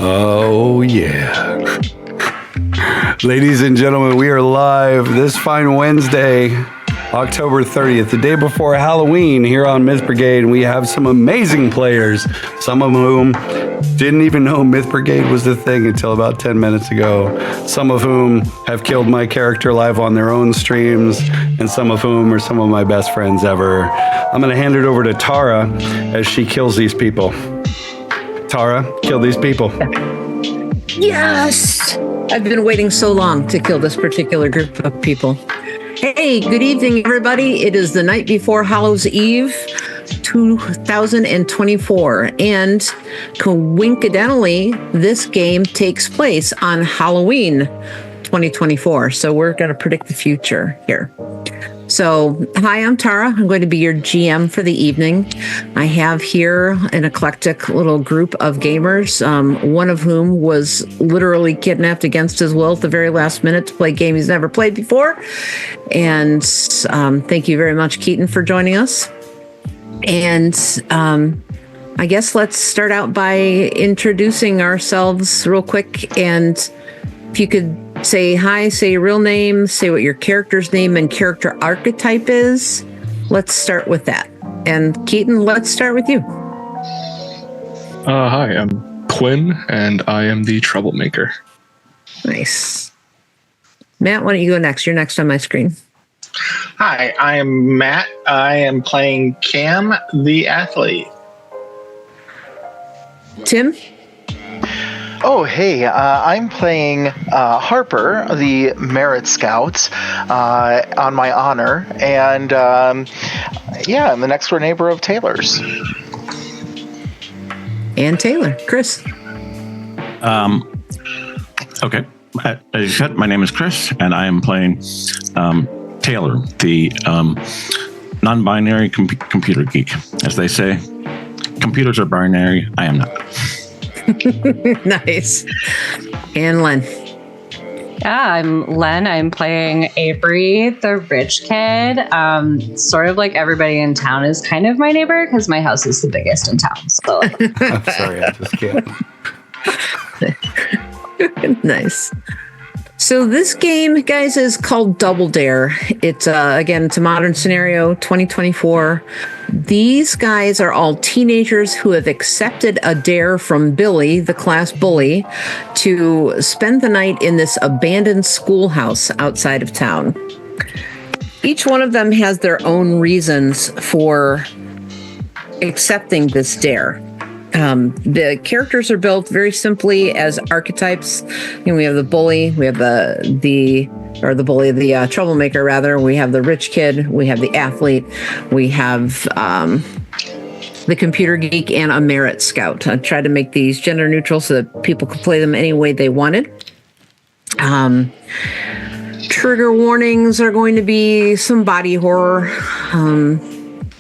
Oh, yeah. Ladies and gentlemen, we are live this fine Wednesday, October 30th, the day before Halloween here on Myth Brigade. And we have some amazing players, some of whom didn't even know Myth Brigade was a thing until about 10 minutes ago. Some of whom have killed my character live on their own streams, and some of whom are some of my best friends ever. I'm going to hand it over to Tara as she kills these people. Tara, kill these people. Yes! I've been waiting so long to kill this particular group of people. Hey, good evening, everybody. It is the night before Hallows Eve, 2024. And coincidentally, this game takes place on Halloween 2024. So we're going to predict the future here. So, hi, I'm Tara. I'm going to be your GM for the evening. I have here an eclectic little group of gamers, one of whom was literally kidnapped against his will at the very last minute to play a game he's never played before. And thank you very much, Keaton, for joining us. And I guess let's start out by introducing ourselves real quick. And if you could say hi, say your real name, say what your character's name and character archetype is. Let's start with that. And Keaton, let's start with you. Hi, I'm Quinn, and I am the troublemaker. Nice. Matt, why don't you go next? You're next on my screen. Hi, I am Matt. I am playing Cam, the athlete. Tim? Oh, hey, I'm playing Harper, the Merit Scout, on my honor, and I'm the next door neighbor of Taylor's. And Taylor. Chris? Okay. As you said, my name is Chris, and I am playing Taylor, the non-binary computer geek. As they say, computers are binary. I am not. Nice. And Len. Yeah, I'm Len. I'm playing Avery, the rich kid. Sort of like everybody in town is kind of my neighbor because my house is the biggest in town. So I'm sorry, I just can't. Nice. So this game, guys, is called Double Dare. It's, again, it's a modern scenario, 2024. These guys are all teenagers who have accepted a dare from Billy, the class bully, to spend the night in this abandoned schoolhouse outside of town. Each one of them has their own reasons for accepting this dare. The characters are built very simply as archetypes. We have the bully, we have the troublemaker rather. We have the rich kid, we have the athlete, we have the computer geek, and a merit scout. I tried to make these gender neutral so that people could play them any way they wanted. Trigger warnings are going to be some body horror,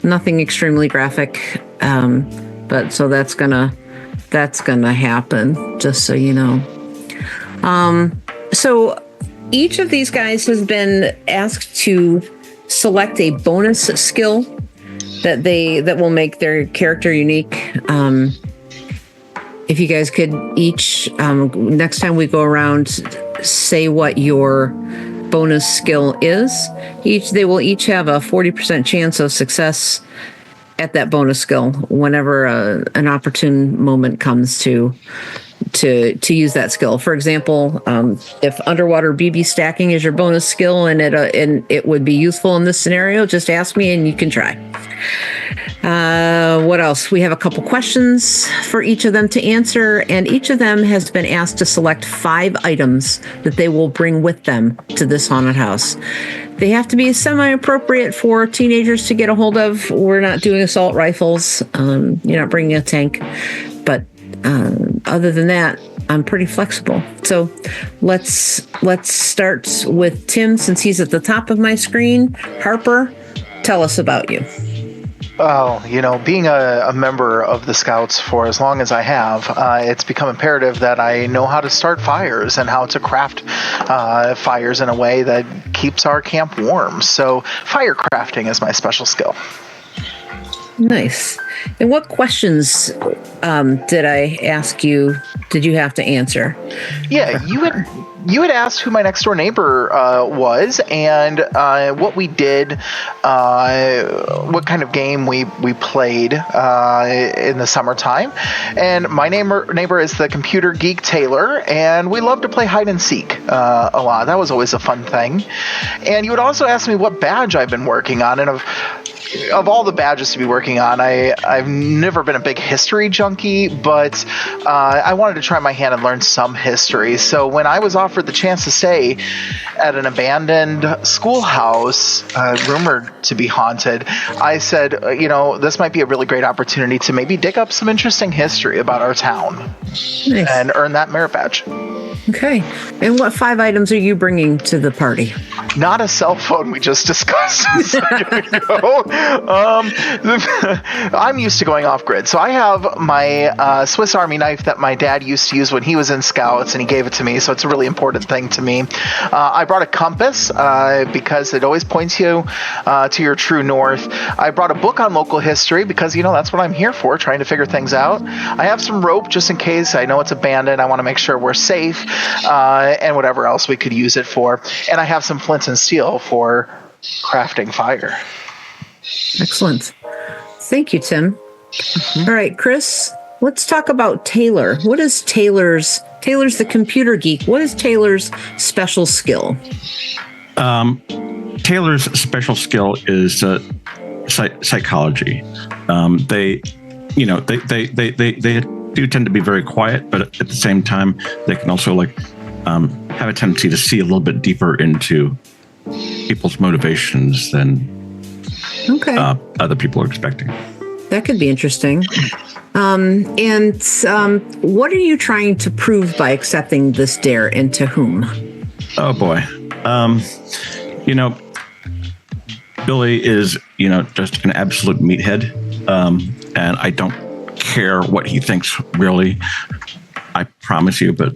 nothing extremely graphic. But so that's gonna happen, just so you know. So each of these guys has been asked to select a bonus skill that will make their character unique. If you guys could each, next time we go around, say what your bonus skill is. They will each have a 40% chance of success at that bonus skill whenever an opportune moment comes to use that skill. For example, if underwater BB stacking is your bonus skill and it would be useful in this scenario, just ask me and you can try. What else? We have a couple questions for each of them to answer, and each of them has been asked to select 5 items that they will bring with them to this haunted house. They have to be semi-appropriate for teenagers to get a hold of. We're not doing assault rifles. You're not bringing a tank. But other than that, I'm pretty flexible. So let's start with Tim, since he's at the top of my screen. Harper, tell us about you. Well, being a member of the Scouts for as long as I have, it's become imperative that I know how to start fires and how to craft fires in a way that keeps our camp warm. So fire crafting is my special skill. Nice. And what questions did I ask you did you have to answer? Yeah, you had asked who my next door neighbor was, and what we did, what kind of game we played in the summertime. And my neighbor is the computer geek Taylor, and we love to play hide and seek a lot. That was always a fun thing. And you would also ask me what badge I've been working on, and of all the badges to be working on, I've never been a big history junkie, but I wanted to try my hand and learn some history. So when I was offered the chance to stay at an abandoned schoolhouse, rumored to be haunted, I said, this might be a really great opportunity to maybe dig up some interesting history about our town. Nice. And earn that merit badge. Okay. And what 5 items are you bringing to the party? Not a cell phone, we just discussed a second ago. I'm used to going off grid. So I have my Swiss Army knife that my dad used to use when he was in Scouts, and he gave it to me. So it's a really important thing to me. I brought a compass because it always points you to your true north. I brought a book on local history because, that's what I'm here for, trying to figure things out. I have some rope just in case. I know it's abandoned. I want to make sure we're safe, and whatever else we could use it for. And I have some flints and steel for crafting fire. Excellent. Thank you, Tim. All right, Chris, let's talk about Taylor. What is Taylor's the computer geek. What is Taylor's special skill? Taylor's special skill is psychology. They do tend to be very quiet, but at the same time, they can also have a tendency to see a little bit deeper into people's motivations than other people are expecting. That could be interesting. And what are you trying to prove by accepting this dare, and to whom? Oh boy. Billy is, just an absolute meathead. And I don't care what he thinks, really. I promise you, but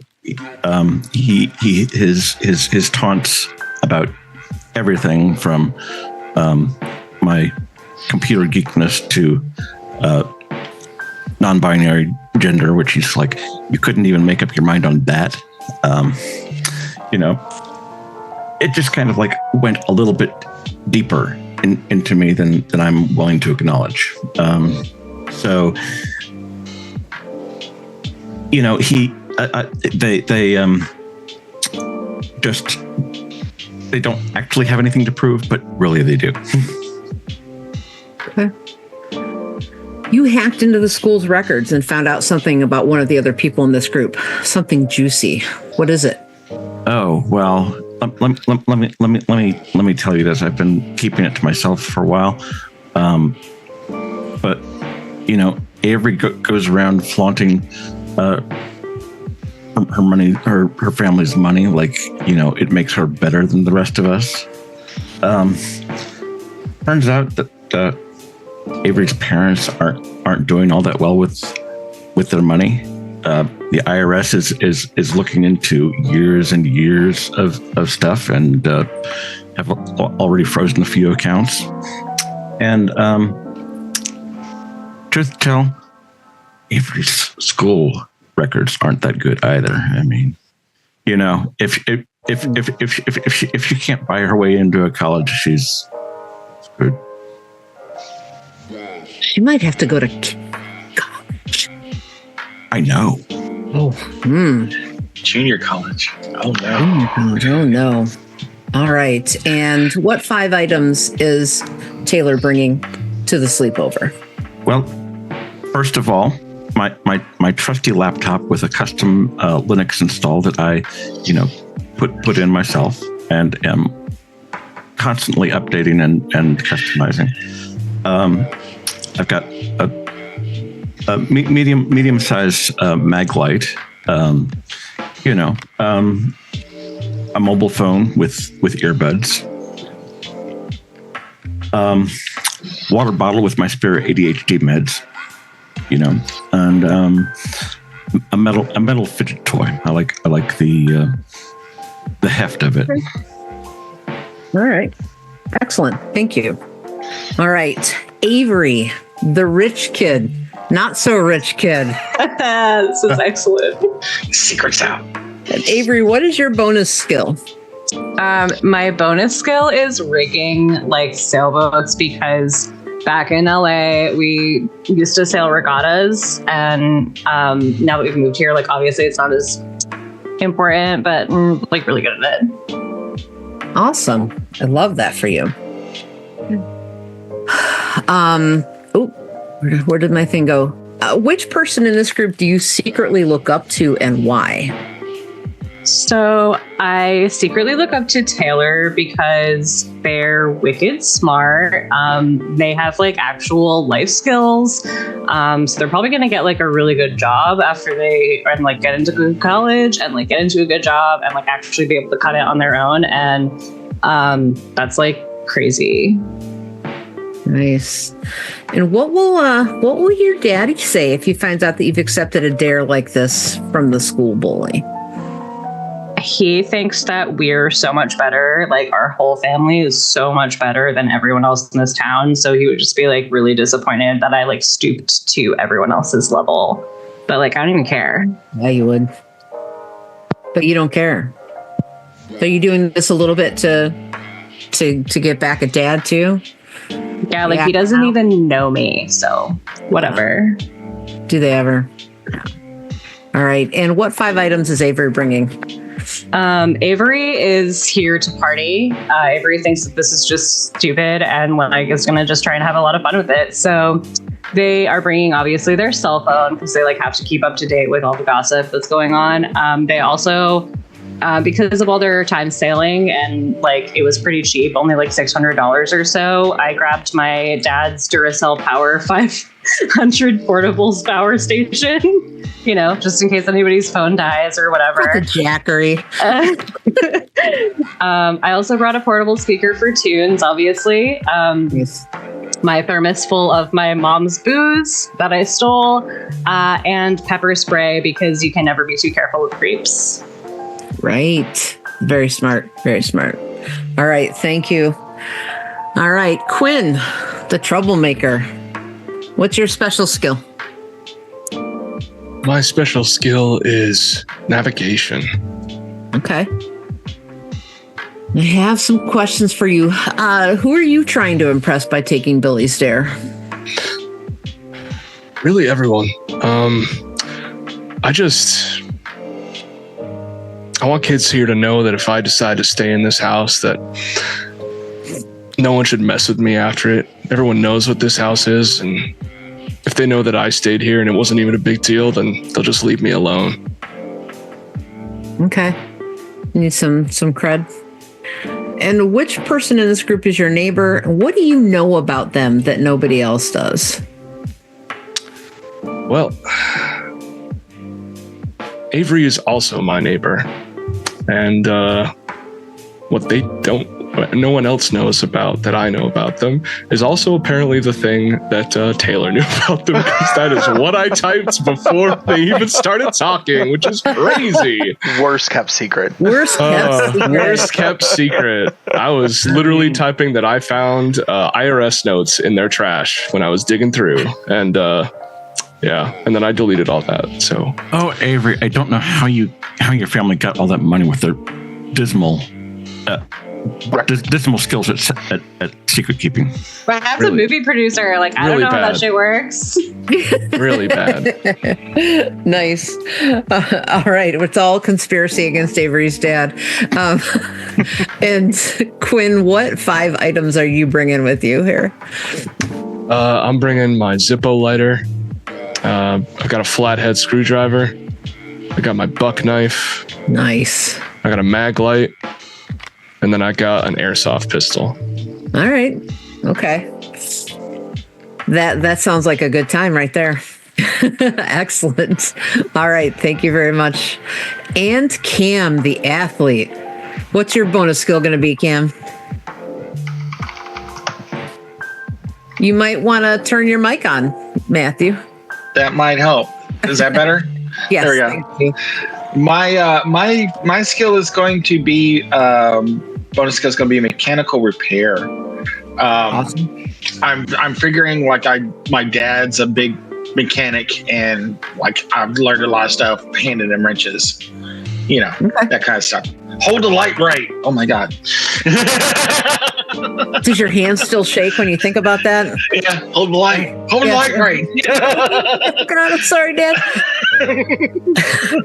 his taunts about everything from my computer geekness to non-binary gender, which he's like, you couldn't even make up your mind on that. It just kind of went a little bit deeper into me than I'm willing to acknowledge. They don't actually have anything to prove, but really they do. Okay. You hacked into the school's records and found out something about one of the other people in this group. Something juicy. What is it? Oh, well, let me tell you this. I've been keeping it to myself for a while. But Avery goes around flaunting her money, her family's money, it makes her better than the rest of us. Turns out that Avery's parents aren't doing all that well with their money. The IRS is looking into years and years of stuff, and have already frozen a few accounts. And truth to tell, Avery's school records aren't that good either. I mean, if she can't buy her way into a college, she's screwed. She might have to go to college. I know. Oh, Junior college. Oh no. Junior college. Oh no. All right. And what 5 items is Taylor bringing to the sleepover? Well, first of all, my trusty laptop with a custom Linux install that I, put in myself and am constantly updating and customizing. I've got a medium-sized mag light, a mobile phone with earbuds, water bottle with my spare ADHD meds, and a metal fidget toy. I like the heft of it. All right. Excellent. Thank you. All right. Avery, the rich kid. Not so rich kid. This is excellent. Secrets out. And Avery, what is your bonus skill? My bonus skill is rigging like sailboats because back in LA we used to sail regattas, and now that we've moved here, like obviously it's not as important, but like really good at it. Awesome. I love that for you. Where did my thing go? Which person in this group do you secretly look up to and why? So I secretly look up to Taylor because they're wicked smart. They have like actual life skills. So they're probably going to get like a really good job after they and like get into good college and like get into a good job and like actually be able to cut it on their own. And that's like crazy. Nice. And what will your daddy say if he finds out that you've accepted a dare like this from the school bully? He thinks that we're so much better. Like our whole family is so much better than everyone else in this town. So he would just be like really disappointed that I like stooped to everyone else's level. But like, I don't even care. Yeah, you would. But you don't care. So you doing this a little bit to get back at dad too? Yeah, like he doesn't even know me. So whatever. Do they ever? All right. And what 5 items is Avery bringing? Avery is here to party. Avery thinks that this is just stupid and like is going to just try and have a lot of fun with it. So they are bringing obviously their cell phone because they like have to keep up to date with all the gossip that's going on. They also, because of all their time sailing and like it was pretty cheap, only like $600 or so, I grabbed my dad's Duracell Power 500 portables power station, you know, just in case anybody's phone dies or whatever. That's a jackery. I also brought a portable speaker for tunes, obviously. Yes. My thermos full of my mom's booze that I stole, and pepper spray because you can never be too careful with creeps. Right. Very smart. Very smart. All right. Thank you. All right. Quinn, the troublemaker. What's your special skill? My special skill is navigation. Okay. I have some questions for you. Who are you trying to impress by taking Billy's dare? Really, everyone. I want kids here to know that if I decide to stay in this house, that no one should mess with me after it. Everyone knows what this house is, and if they know that I stayed here and it wasn't even a big deal, then they'll just leave me alone. Okay. You need some cred. And which person in this group is your neighbor? What do you know about them that nobody else does? Well, Avery is also my neighbor. And what no one else knows about that I know about them is also apparently the thing that Taylor knew about them, because that is what I typed before they even started talking, which is crazy. Worst kept secret. Worst kept secret. I was literally typing that I found IRS notes in their trash when I was digging through, and and then I deleted all that. So, Avery, I don't know how your family got all that money with their dismal skills at secret keeping. But as a movie producer, like I don't know how that shit works. Really bad. Nice. All right. It's all conspiracy against Avery's dad. And Quinn, what 5 items are you bringing with you here? I'm bringing my Zippo lighter. I've got a flathead screwdriver. I got my buck knife. Nice. I got a mag light. And then I got an airsoft pistol. All right. Okay. That sounds like a good time right there. Excellent. All right. Thank you very much. And Cam, the athlete. What's your bonus skill going to be, Cam? You might want to turn your mic on, Matthew. That might help. Is that better? Yes. There we go. Thank you. My skill is going to be bonus skill is going to be mechanical repair. Awesome. I'm figuring like my dad's a big mechanic, and like I've learned a lot of stuff handing them wrenches, that kind of stuff. Hold the light right. Oh my God. Does your hands still shake when you think about that? Yeah, hold the light. Hold the light right. God, I'm sorry, Dad.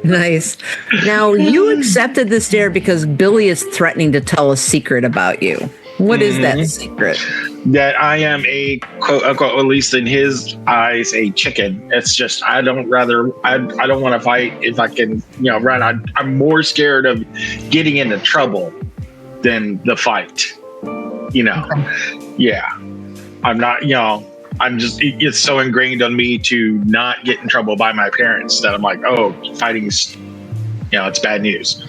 Nice. Now, you accepted this dare because Billy is threatening to tell a secret about you. What is that secret? That I am a quote unquote, at least in his eyes, a chicken. It's just I don't want to fight if I can, run. I'm more scared of getting into trouble than the fight. Yeah. I'm not. I'm just. It's so ingrained on me to not get in trouble by my parents that I'm like, oh, fighting's, it's bad news.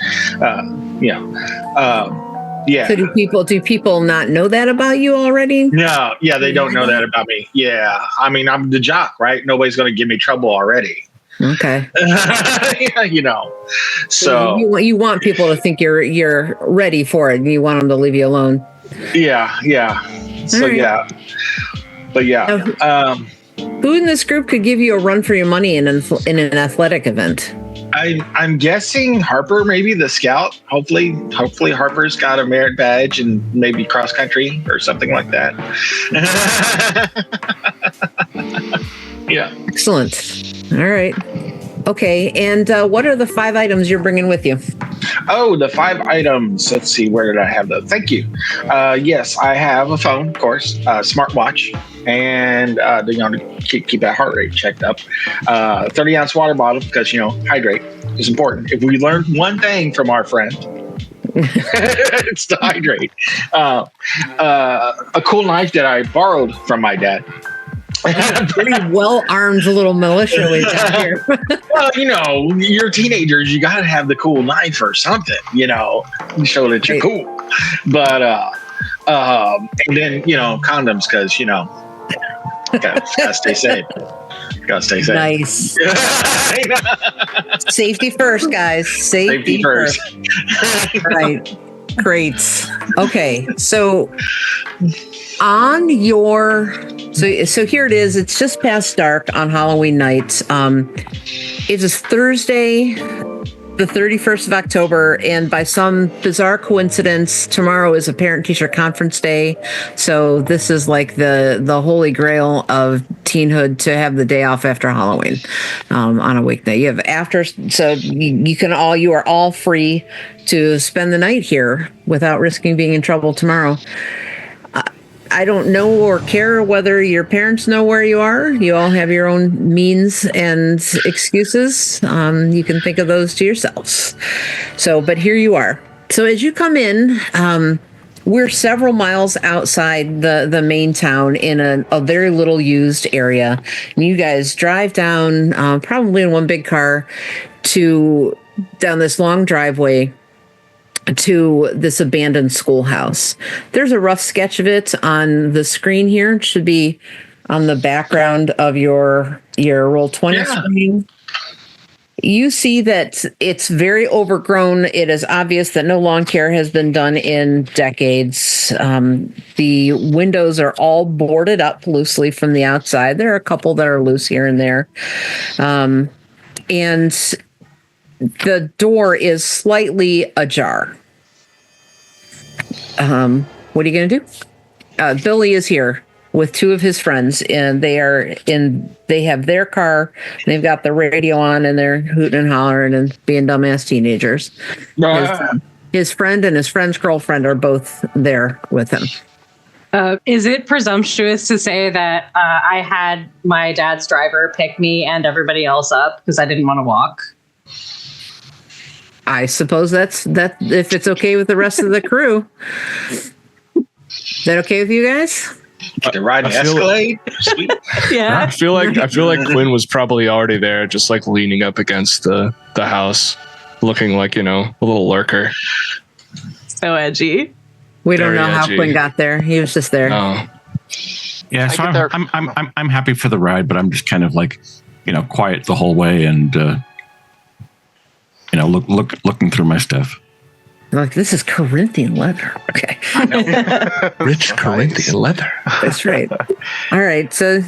Yeah. So do people not know that about you already? No, yeah, they don't know that about me. Yeah, I mean, I'm the jock, right? Nobody's going to give me trouble already. Okay. So you want people to think you're ready for it, and you want them to leave you alone. Yeah. So right. yeah, but yeah. Who in this group could give you a run for your money in an athletic event? I'm guessing Harper, maybe the scout. Hopefully Harper's got a merit badge and maybe cross country or something like that. Yeah. Excellent. All right. Okay. And what are the 5 items you're bringing with you? Oh, the 5 items. Let's see. Where did I have those? Thank you. Yes, I have a phone, of course, a smartwatch, and to keep that heart rate checked up. 30-ounce water bottle because, hydrate is important. If we learned one thing from our friend, it's to hydrate. A cool knife that I borrowed from my dad. Pretty well-armed little militia we got here. Well, you're teenagers. You got to have the cool knife or something, show that you're cool. But, and then, condoms because, gotta stay safe. Gotta stay safe. Nice. Safety first, guys. Safety first. Right. Great. Okay. So on your... So here it is. It's just past dark on Halloween night. It is Thursday, the 31st of October, and by some bizarre coincidence, tomorrow is a parent-teacher conference day. So this is like the holy grail of teenhood to have the day off after Halloween on a weekday. You have after, so you are all free to spend the night here without risking being in trouble tomorrow. I don't know or care whether your parents know where you are. You all have your own means and excuses. You can think of those to yourselves. But here you are. So as you come in, we're several miles outside the main town in a very little used area. And you guys drive down, probably in one big car, down this long driveway to this abandoned schoolhouse. There's a rough sketch of it on the screen here. It should be on the background of your Roll20 screen. You see that it's very overgrown. It is obvious that no lawn care has been done in decades. The windows are all boarded up loosely from the outside. There are a couple that are loose here and there. And the door is slightly ajar. What are you going to do? Billy is here with 2 of his friends, and they have their car. They've got the radio on, and they're hooting and hollering and being dumbass teenagers. His friend and his friend's girlfriend are both there with him. Is it presumptuous to say that I had my dad's driver pick me and everybody else up because I didn't want to walk? I suppose that's if it's okay with the rest of the crew. Is that okay with you guys? To ride an Escalade? Sweet. Yeah. I feel like Quinn was probably already there, just like leaning up against the house, looking like, a little lurker. So edgy. We don't know how Quinn got there. He was just there. Oh. Yeah, so I'm happy for the ride, but I'm just kind of like, quiet the whole way and looking through my stuff. Like, this is Corinthian leather. Okay. Rich Corinthian leather. That's right. All right. So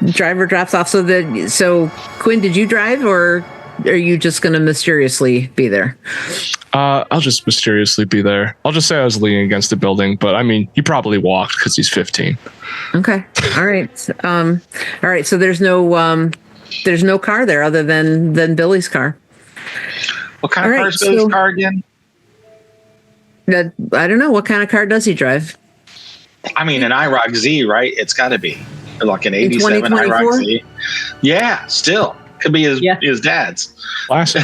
driver drops off. So Quinn, did you drive, or are you just going to mysteriously be there? I'll just mysteriously be there. I'll just say I was leaning against the building, but I mean, he probably walked because he's 15. Okay. All right. All right. So there's no car there other than Billy's car. What kind of car is Billy's car again? I don't know. What kind of car does he drive? I mean, an IROC Z, right? It's got to be like an 87 IROC Z. Yeah, still. Could be his dad's. Classic.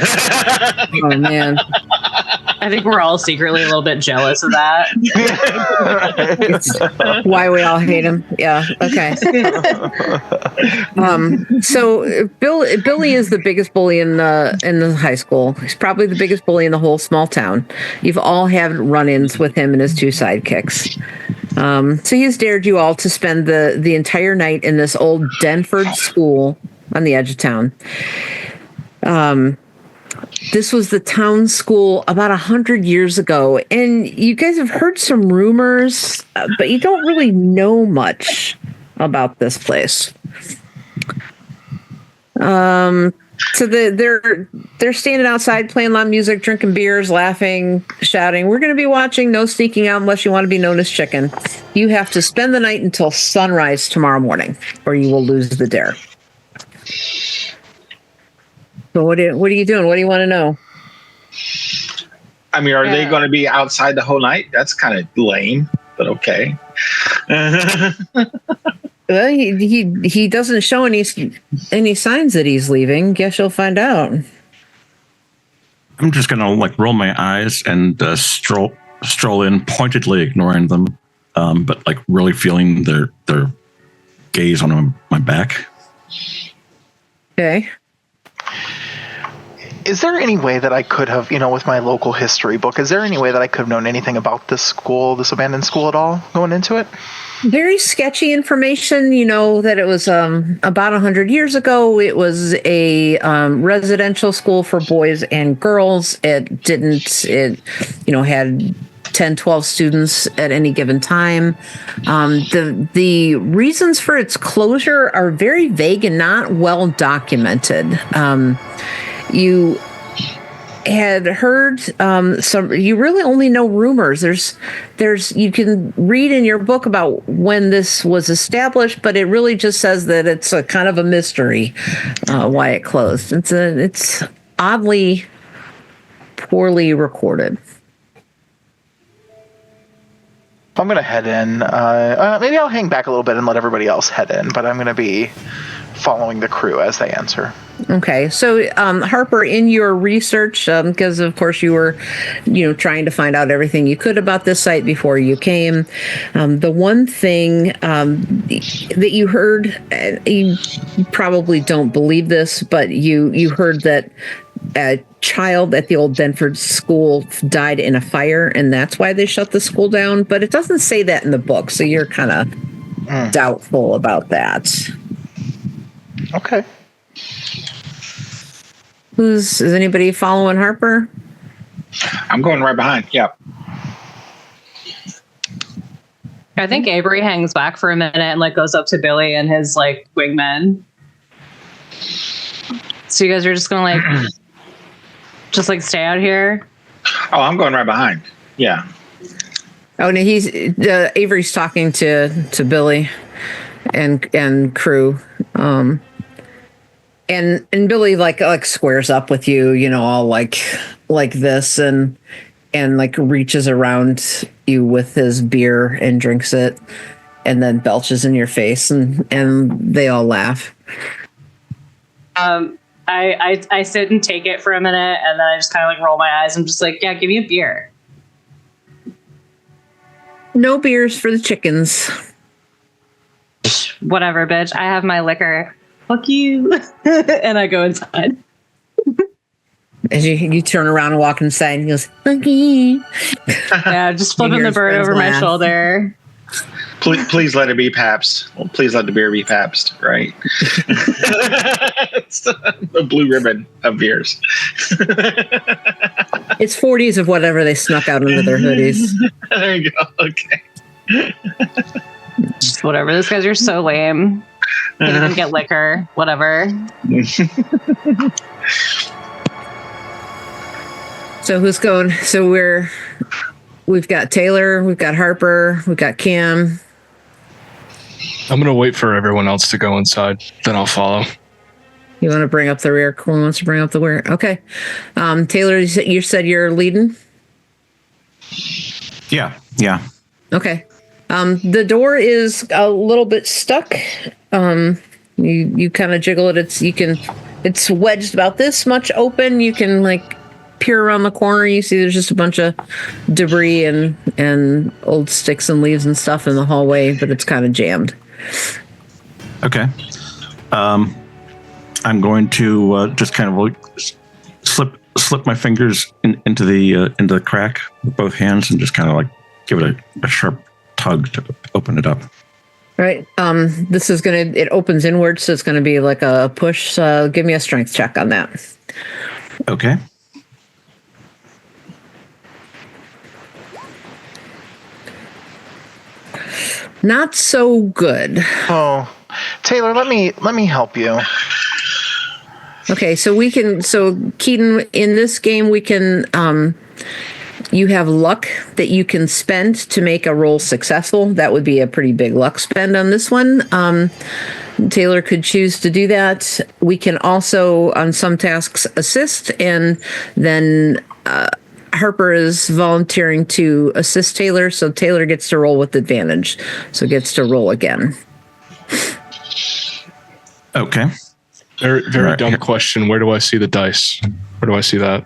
Oh, man. I think we're all secretly a little bit jealous of that. It's why we all hate him. Yeah. Okay. So Billy is the biggest bully in the high school. He's probably the biggest bully in the whole small town. You've all had run-ins with him and his two sidekicks. So he's dared you all to spend the entire night in this old Denford school on the edge of town. This was the town school about 100 years ago, and you guys have heard some rumors, but you don't really know much about this place. So they're standing outside playing loud music, drinking beers, laughing, shouting. We're going to be watching. No sneaking out unless you want to be known as chicken. You have to spend the night until sunrise tomorrow morning, or you will lose the dare. So what are you doing? What do you want to know? I mean, are they going to be outside the whole night? That's kind of lame, but okay. Well, he doesn't show any signs that he's leaving. Guess you'll find out. I'm just gonna roll my eyes and stroll in, pointedly ignoring them, but really feeling their gaze on my back. Okay. Is there any way that I could have, with my local history book, is there any way that I could have known anything about this school, this abandoned school at all going into it? Very sketchy information, that it was about 100 years ago. It was a residential school for boys and girls. It had 10, 12 students at any given time. The reasons for its closure are very vague and not well documented. You had heard you really only know rumors. You can read in your book about when this was established, but it really just says that it's a kind of a mystery why it closed. It's oddly poorly recorded. I'm going to head in. Maybe I'll hang back a little bit and let everybody else head in, but I'm going to be following the crew as they answer. Okay. So, Harper, in your research, because of course you were, trying to find out everything you could about this site before you came, the one thing that you heard, you probably don't believe this, but you heard that a child at the old Denford school died in a fire, and that's why they shut the school down. But it doesn't say that in the book, so you're kind of doubtful about that. Okay. Is anybody following Harper? I'm going right behind. Yep. I think Avery hangs back for a minute and goes up to Billy and his wingman. So you guys are just gonna just stay out here? Oh, I'm going right behind. Yeah. Oh no, Avery's talking to Billy and crew. And Billy squares up with you, all like this and reaches around you with his beer and drinks it and then belches in your face and they all laugh. I sit and take it for a minute and then I just kind of roll my eyes. I'm just yeah, give me a beer. No beers for the chickens. Whatever, bitch. I have my liquor. Fuck you. And I go inside. As you turn around and walk inside, and he goes, "Fuck you." Yeah, just flipping the bird over my shoulder. Please let it be Pabst. Well, please let the beer be Pabst, right? It's the blue ribbon of beers. It's 40s of whatever they snuck out under their hoodies. There you go. Okay. Just whatever. Those guys are so lame. Maybe we can get liquor, whatever. So who's going? So we've got Taylor, we've got Harper, we've got Cam. I'm going to wait for everyone else to go inside. Then I'll follow. You want to bring up the rear? Corn wants to bring up the rear. Okay. Taylor, you said you're leading? Yeah. Okay. The door is a little bit stuck. You kind of jiggle it. It's wedged about this much open. You can like peer around the corner. You see there's just a bunch of debris and old sticks and leaves and stuff in the hallway, but it's kind of jammed. Okay. I'm going to just kind of slip my fingers into the crack with both hands and just kind of like give it a sharp tug to open it up. Right. This is it opens inward, so it's gonna be like a push. So give me a strength check on that. Okay. Not so good. Oh, Taylor, let me help you. Okay, so Keaton, in this game we can you have luck that you can spend to make a roll successful. That would be a pretty big luck spend on this one. Taylor could choose to do that. We can also, on some tasks, assist, and then Harper is volunteering to assist Taylor, so Taylor gets to roll with advantage. So gets to roll again. Okay. Very dumb question. Where do I see the dice? Where do I see that?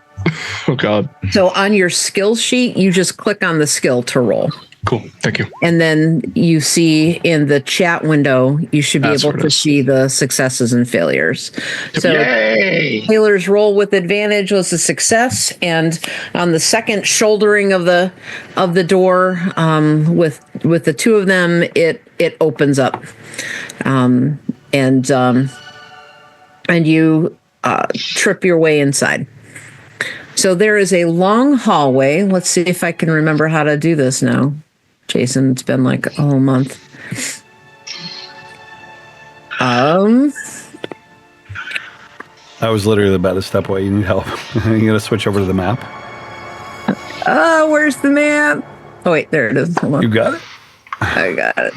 Oh, God. So on your skill sheet, you just click on the skill to roll. Cool. Thank you. And then you see in the chat window, you should be able to see the successes and failures. So Yay! Taylor's roll with advantage was a success. And on the second shouldering of the door, with the two of them, it opens up. And you trip your way inside. So there is a long hallway. Let's see if I can remember how to do this now. Jason, it's been like a whole month. I was literally about to step away. You need help. You gotta switch over to the map. Where's the map? Oh wait, there it is. Hold on. You got it? I got it.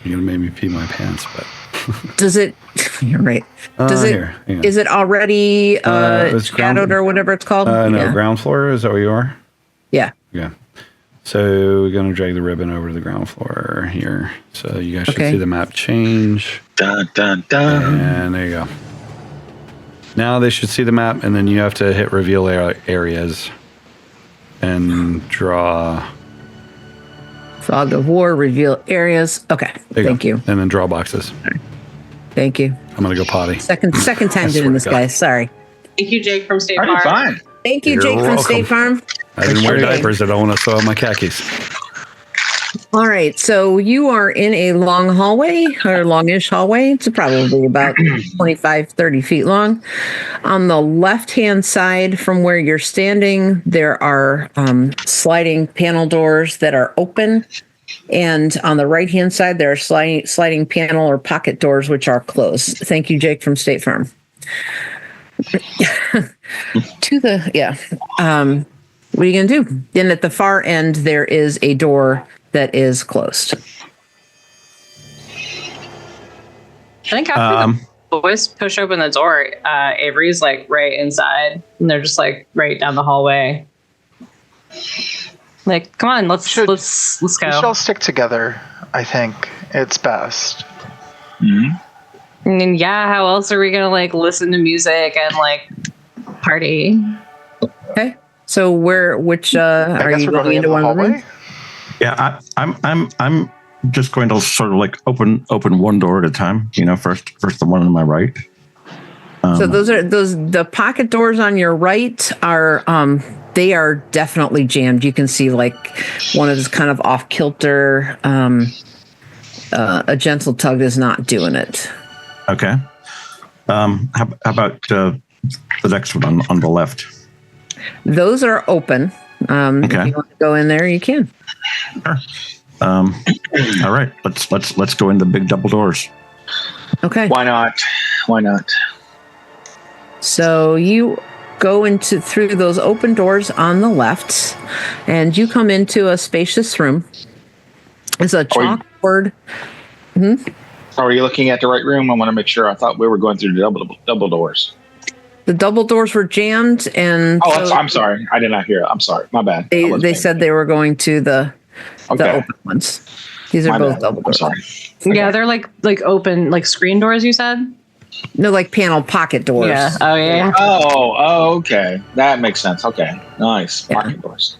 You're gonna make me pee my pants, but does it? You're right. Does it? Is it already shadowed or whatever it's called? No, ground floor. Is that where you are? Yeah. Yeah. So we're gonna drag the ribbon over to the ground floor here. So you guys should see the map change. Dun dun dun. And there you go. Now they should see the map, and then you have to hit reveal areas and draw. Fog of War, reveal areas. Okay, thank you. And then draw boxes. Thank you. I'm gonna go potty. Second time doing this, guys. Sorry. Thank you, Jake from State Farm. Are you fine? Thank you, You're Jake welcome. from State Farm. I didn't wear diapers. I don't want to soil my khakis. All right, so you are in a long hallway, or longish hallway. It's probably about 25, 30 feet long. On the left-hand side from where you're standing, there are sliding panel doors that are open. And on the right-hand side, there are sliding panel or pocket doors, which are closed. Thank you, Jake from State Farm. What are you going to do? Then at the far end, there is a door that is closed. I think after the boys push open the door, Avery's like right inside, and they're just like right down the hallway. Like, come on, let's go. We should all stick together. I think it's best. Mm-hmm. And yeah, how else are we gonna like listen to music and like party? Okay. So which are you going into one of them? Yeah, I'm just going to sort of like open one door at a time. You know, first the one on my right. So the pocket doors on your right are they are definitely jammed. You can see like one is kind of off kilter. A gentle tug is not doing it. Okay. How about the next one on the left? Those are open. Okay. If you want to go in there, you can. Sure. All right, let's go into the big double doors. Okay. Why not? Why not? So you go through those open doors on the left, and you come into a spacious room. It's a chalkboard. Are you looking at the right room? I want to make sure. I thought we were going through the double doors. The double doors were jammed, and I'm sorry. I did not hear it. I'm sorry. My bad. They said they were going to the open ones. These are both double doors. I'm sorry. Yeah, they're like open, like screen doors, you said? No, like panel pocket doors. Yeah. Oh, yeah. Oh, okay. That makes sense. Okay. Nice. Yeah. Pocket doors.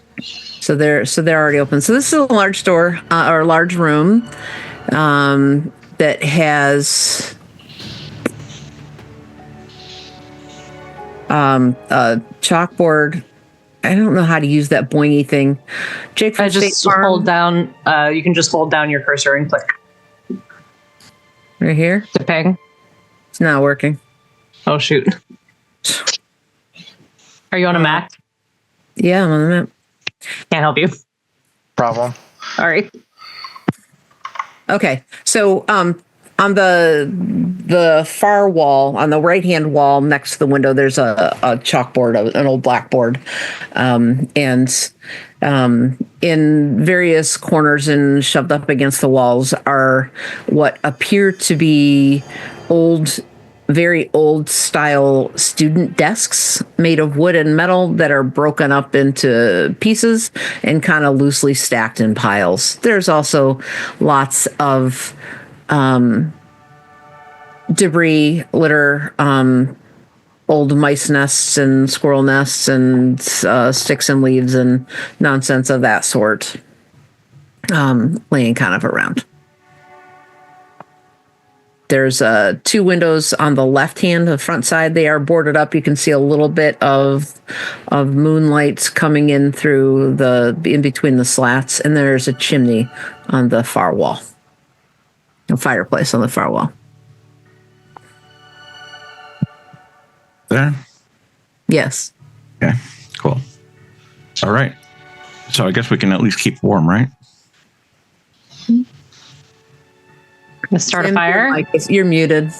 So they're already open. So this is a large door or a large room that has a chalkboard. I don't know how to use that boingy thing. Jake, from just State Farm, hold down. You can just hold down your cursor and click right here. to ping. It's not working. Oh, shoot. Are you on a Mac? Yeah, I'm on the map. Can't help you. Problem. All right. Okay, so on the far wall, on the right hand wall next to the window, there's a chalkboard, an old blackboard, and in various corners and shoved up against the walls are what appear to be very old style student desks made of wood and metal that are broken up into pieces and kind of loosely stacked in piles. There's also lots of debris, litter, old mice nests and squirrel nests and sticks and leaves and nonsense of that sort laying kind of around. There's two windows on the left hand, the front side. They are boarded up. You can see a little bit of moonlight coming in through in between the slats. And there's a chimney on the far wall, a fireplace on the far wall. There? Yes. Okay, cool. All right. So I guess we can at least keep warm, right? Start a fire? You're muted.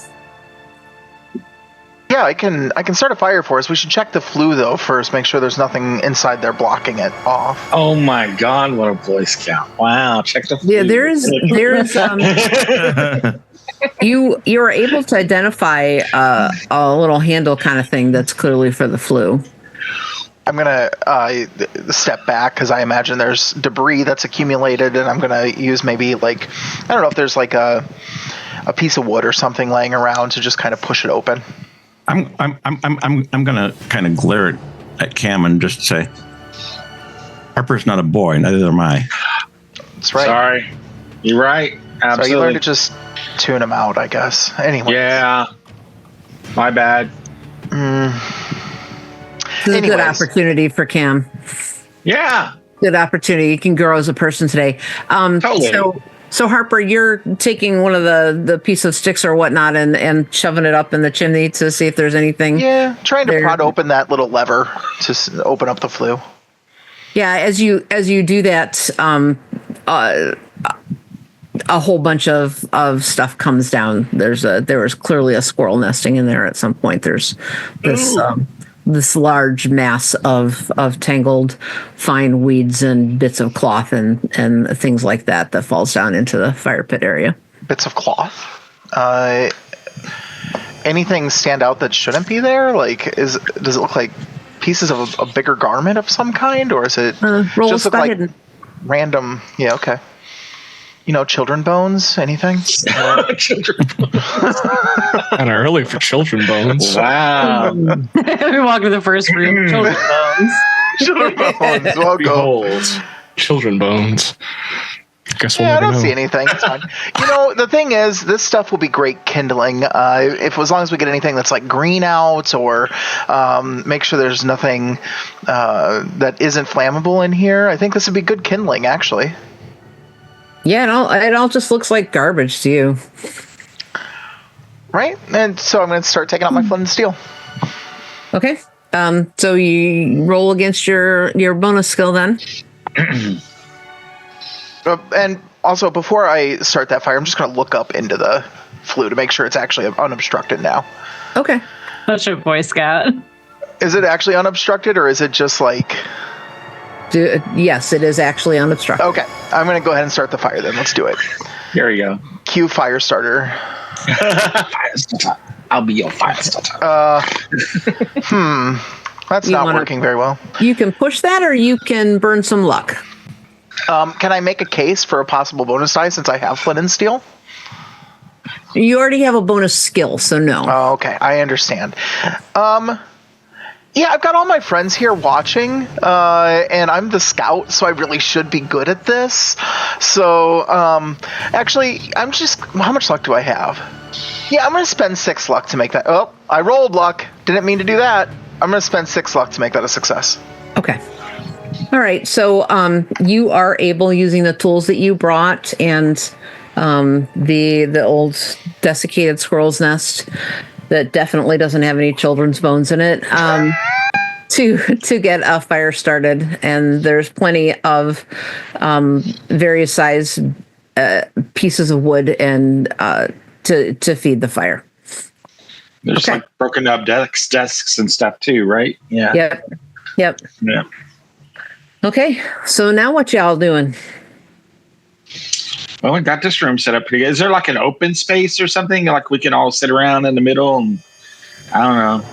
Yeah, I can start a fire for us. We should check the flue though first. Make sure there's nothing inside there blocking it off. Oh my God! What a Boy Scout! Wow, check the. Yeah, there is. You are able to identify a little handle kind of thing that's clearly for the flue. I'm gonna step back because I imagine there's debris that's accumulated, and I'm gonna use maybe like I don't know if there's like a piece of wood or something laying around to just kind of push it open. I'm gonna kind of glare at Cam and just say, Harper's not a boy, neither am I. That's right. Sorry, you're right. Absolutely. So you learn to just tune him out, I guess. Anyway. Yeah. My bad. This is a good opportunity for Cam. Yeah. Good opportunity. You can grow as a person today. Totally. So Harper, you're taking one of the piece of sticks or whatnot and shoving it up in the chimney to see if there's anything. Yeah, trying to there. prod open that little lever to open up the flue. Yeah, as you do that, a whole bunch of stuff comes down. There was clearly a squirrel nesting in there at some point. There's this large mass of tangled fine weeds and bits of cloth and things like that falls down into the fire pit area. Bits of cloth? Anything stand out that shouldn't be there? Like, does it look like pieces of a bigger garment of some kind, or is it just look like hidden. Random? Yeah, okay. Children bones? Anything? Children Kind of early for children bones. Wow. We walk to the first room. Children bones. Children bones. Well, go. Behold, children bones. Guess we'll Yeah, I never don't know. see anything. It's fine. The thing is, this stuff will be great kindling. As long as we get anything that's like green out, or make sure there's nothing that isn't flammable in here. I think this would be good kindling, actually. Yeah, it all just looks like garbage to you. Right? And so I'm going to start taking out my flint and steel. Okay. So you roll against your bonus skill then. And Also, before I start that fire, I'm just going to look up into the flue to make sure it's actually unobstructed now. Okay. Such a Boy Scout. Is it actually unobstructed, or is it just like... Yes, it is actually unobstructed. Okay, I'm going to go ahead and start the fire then. Let's do it. There you go. Cue fire starter. Fire starter. I'll be your fire starter. That's not working very well. You can push that, or you can burn some luck. Can I make a case for a possible bonus die since I have flint and steel? You already have a bonus skill, so no. Oh, okay. I understand. Yeah, I've got all my friends here watching, and I'm the scout, so I really should be good at this. So, actually, how much luck do I have? Yeah, I'm going to spend 6 luck to make that. Oh, I rolled luck. Didn't mean to do that. I'm going to spend 6 luck to make that a success. Okay. All right. So you are able, using the tools that you brought and the old desiccated squirrel's nest that definitely doesn't have any children's bones in it, to get a fire started. And there's plenty of various size pieces of wood and to feed the fire. There's like broken up desks and stuff too, right? Yeah. Yep. Yeah. Okay. So now what y'all doing? Well, we got this room set up pretty good. Is there like an open space or something like we can all sit around in the middle and I don't know.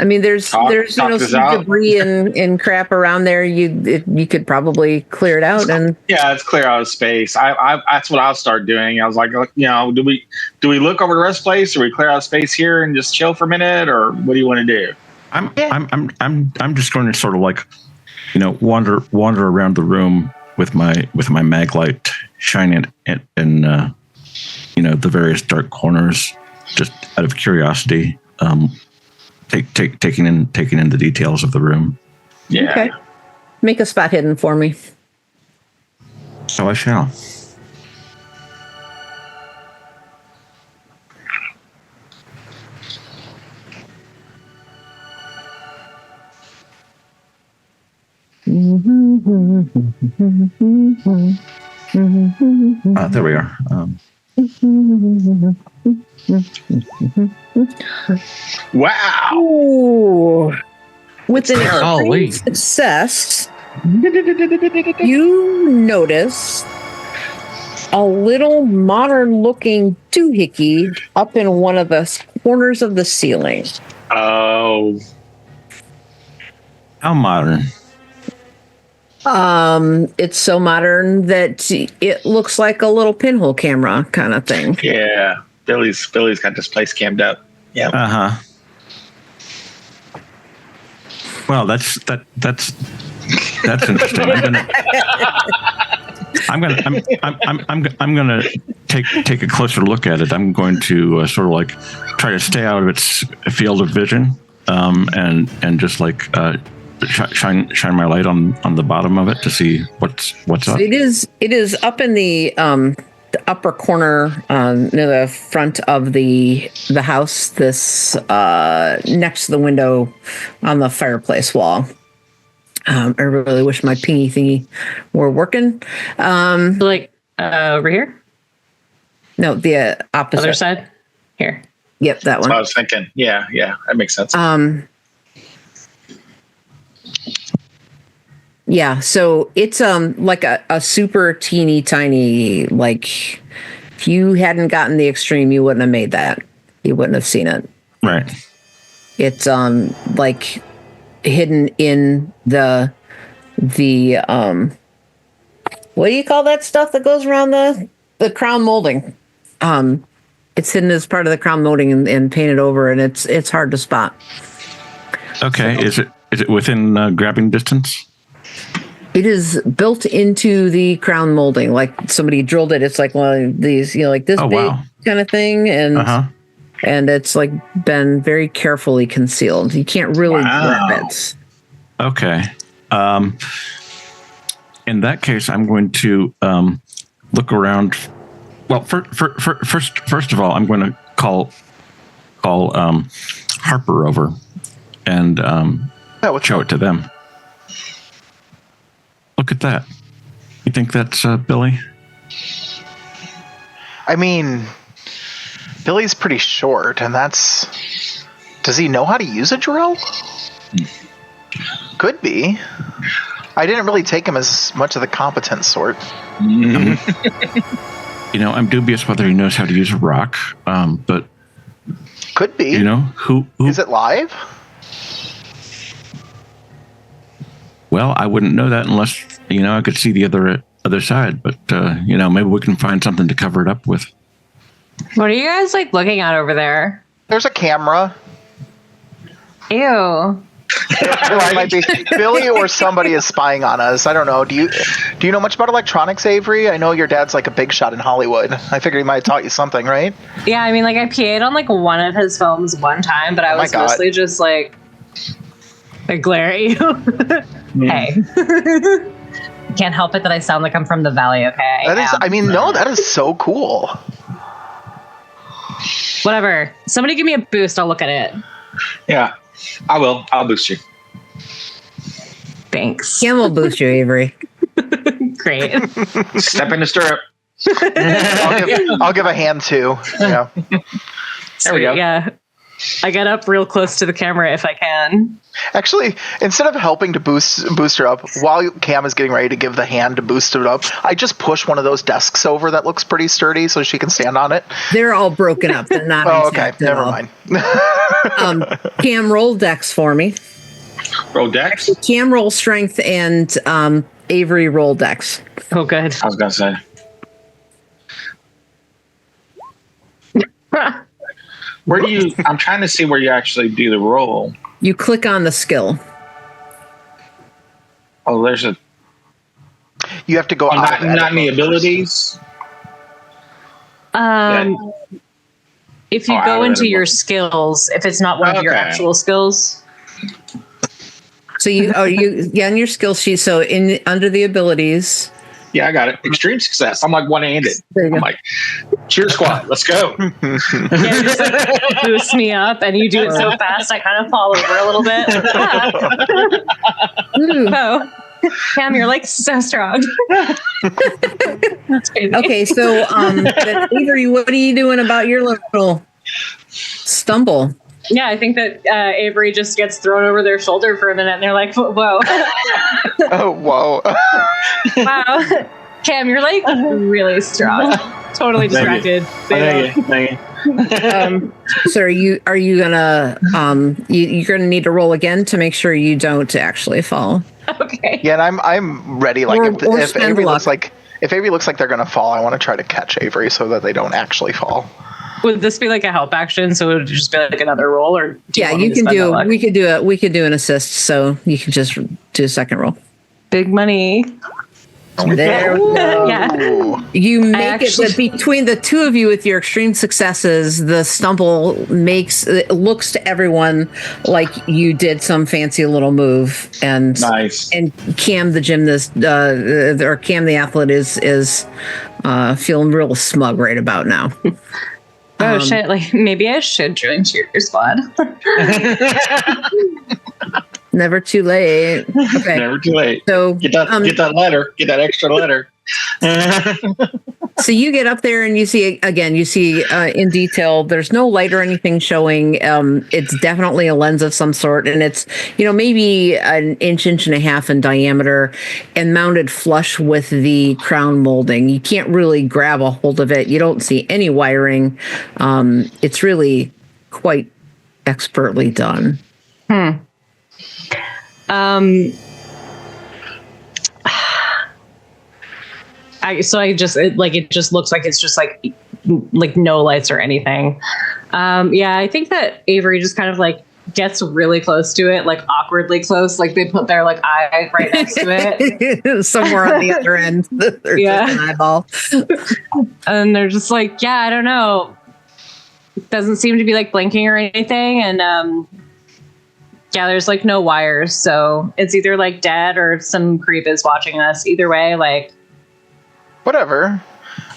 I mean, there's some debris and crap around there. You could probably clear it out and let's clear out of space. I that's what I'll start doing. I was like, do we look over the rest of the place, or we clear out space here and just chill for a minute, or what do you want to do? I'm just going to sort of like, wander around the room with my mag light shining in the various dark corners, just out of curiosity. Taking in the details of the room. Yeah. Okay. Make a spot hidden for me. So I shall. There we are. Wow. Ooh. With an extreme success, you notice a little modern-looking doohickey up in one of the corners of the ceiling. Oh. How modern? It's so modern that it looks like a little pinhole camera kind of thing. Yeah. Billy's got this place cammed up. Yeah. Uh-huh. Well, that's interesting. I'm gonna take a closer look at it. I'm going to sort of like try to stay out of its field of vision, and just like shine my light on the bottom of it to see what's up. It is up in the upper corner near the front of the house. This next to the window on the fireplace wall. I really wish my pingy thingy were working. Over here? No, the opposite. Other side? Here. Yep, that That's one. what I was thinking. Yeah, that makes sense. Yeah, so it's like a super teeny tiny, like if you hadn't gotten the extreme, you wouldn't have made that. You wouldn't have seen it. Right. It's like hidden in the what do you call that stuff that goes around the crown molding? It's hidden as part of the crown molding and painted over, and it's hard to spot. Okay. So, is it within grabbing distance? It is built into the crown molding, like somebody drilled it. It's like one of these, like this big kind of thing, and it's like been very carefully concealed. You can't really grab it. Okay. In that case, I'm going to look around. Well, first of all, I'm going to call Harper over and show it to them. Look at that. You think that's Billy? I mean, Billy's pretty short, and that's... Does he know how to use a drill? Could be. I didn't really take him as much of the competent sort. You know, I'm dubious whether he knows how to use a rock, but... Could be. You know, who... Is it live? Well, I wouldn't know that unless, you know, I could see the other side. But, you know, maybe we can find something to cover it up with. What are you guys like looking at over there? There's a camera. Ew. It might be Billy or somebody is spying on us. I don't know. Do you know much about electronics, Avery? I know your dad's like a big shot in Hollywood. I figured he might have taught you something, right? Yeah, I mean, like I PA'd on like one of his films one time, but I was mostly just like glare at you. Hey. Can't help it that I sound like I'm from the Valley, okay? That is so cool. Whatever. Somebody give me a boost, I'll look at it. Yeah, I will. I'll boost you. Thanks. Cam will boost you, Avery. Great. Step in the stirrup. I'll give a hand too. Yeah. There we go. Yeah. I get up real close to the camera if I can. Actually, instead of helping to boost her up, while Cam is getting ready to give the hand to boost it up, I just push one of those desks over that looks pretty sturdy so she can stand on it. They're all broken up. They're not. Oh, okay. Never mind. Cam, roll dex for me. Roll dex? Cam, roll strength, and Avery, roll dex. Oh, good. I was going to say. I'm trying to see where you actually do the roll. You click on the skill. Oh, there's a... You have to go not in the abilities? If you go into your skills, if it's not one of your actual skills. So on your skill sheet, so under the abilities... Yeah, I got it. Extreme success. I'm like one-handed. I'm like, cheer squad, let's go. Yeah, just like boost me up, and you do it so fast, I kind of fall over a little bit. Oh, Cam, you're like so strong. That's crazy. Okay, so Avery, what are you doing about your little stumble? Yeah, I think that Avery just gets thrown over their shoulder for a minute, and they're like, "Whoa!" Oh, whoa! Wow, Cam, you're like really strong. Totally distracted. Thank you. So are you gonna you're gonna need to roll again to make sure you don't actually fall? Okay. Yeah, and I'm ready. Like if Avery luck. if Avery looks like they're gonna fall, I want to try to catch Avery so that they don't actually fall. Would this be like a help action? So it would just be like another roll, or you can do. We could do it. We could do an assist. So you can just do a second roll. Big money. There we go. Yeah. You make it, but between the two of you with your extreme successes, the stumble it looks to everyone like you did some fancy little move. And nice. And Cam the gymnast, or Cam the athlete is feeling real smug right about now. Oh shit! Like maybe I should join Cheer Squad. Never too late. Okay. Never too late. So get that letter. Get that extra letter. So you get up there and you see in detail. There's no light or anything showing. It's definitely a lens of some sort, and it's maybe an inch and a half in diameter, and mounted flush with the crown molding. You can't really grab a hold of it. You don't see any wiring. It's really quite expertly done. It just looks like it's just like no lights or anything. Yeah, I think that Avery just kind of like gets really close to it, like awkwardly close, like they put their like eye right next to it. Somewhere on the other end. There's just an eyeball. And they're just like, yeah, I don't know. It doesn't seem to be like blinking or anything. And yeah, there's like no wires. So it's either like dead or some creep is watching us. Either way, like. Whatever.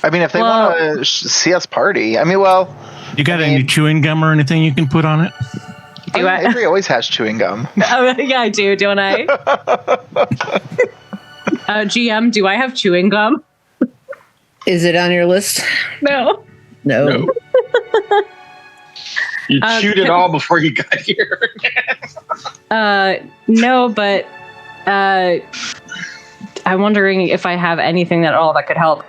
I mean, if they want to see us party, I mean, well. You got any chewing gum or anything you can put on it? Avery always has chewing gum. Oh, yeah, I do, don't I? GM, do I have chewing gum? Is it on your list? No. No. You chewed it all before you got here. No, but I'm wondering if I have anything at all that could help.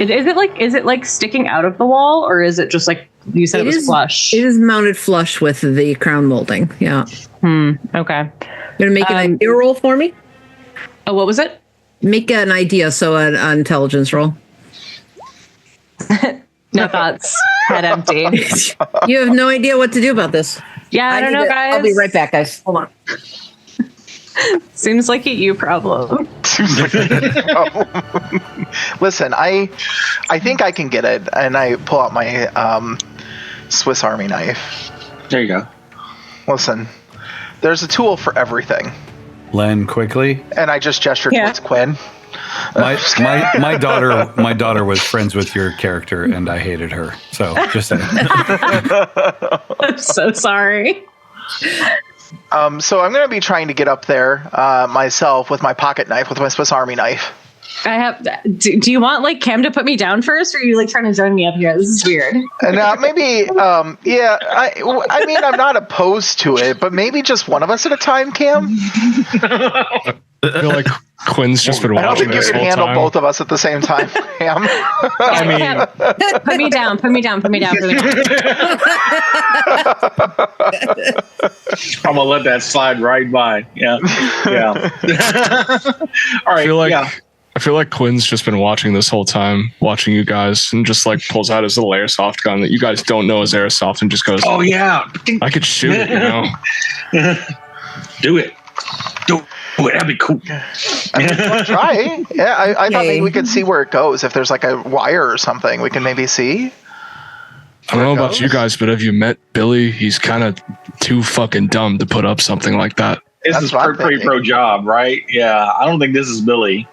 Is it like sticking out of the wall, or is it just like you said it was flush? It is mounted flush with the crown molding. Yeah. Okay. You're gonna make an idea roll for me? Oh, what was it? Make an idea, so an intelligence roll. No thoughts. Head empty. You have no idea what to do about this. Yeah, I don't know, guys. I'll be right back, guys. Hold on. Seems like a you problem. Listen, I think I can get it, and I pull out my Swiss Army knife. There you go. Listen, there's a tool for everything. Len, quickly. And I just gestured towards Quinn. My daughter was friends with your character, and I hated her. So just saying. I'm so sorry. So I'm going to be trying to get up there myself with my pocket knife, with my Swiss Army knife. I have. Do you want like Cam to put me down first, or are you like trying to join me up here? This is weird. And maybe, yeah. I mean, I'm not opposed to it, but maybe just one of us at a time, Cam. I feel like Quinn's just been I don't watching think you this can whole handle time. both of us at the same time, Cam. I mean, Put me down. Put me down. Put me down. Put me down. I'm gonna let that slide right by. Yeah. All right. I feel like Quinn's just been watching this whole time, watching you guys, and just like pulls out his little airsoft gun that you guys don't know is airsoft, and just goes, Oh yeah. I could shoot it, you know. Do it. That'd be cool. I mean, we'll try. Yeah, I thought maybe we could see where it goes. If there's like a wire or something, we can maybe see. I don't know about you guys, but have you met Billy? He's kind of too fucking dumb to put up something like that. This is pretty pro job, right? Yeah. I don't think this is Billy.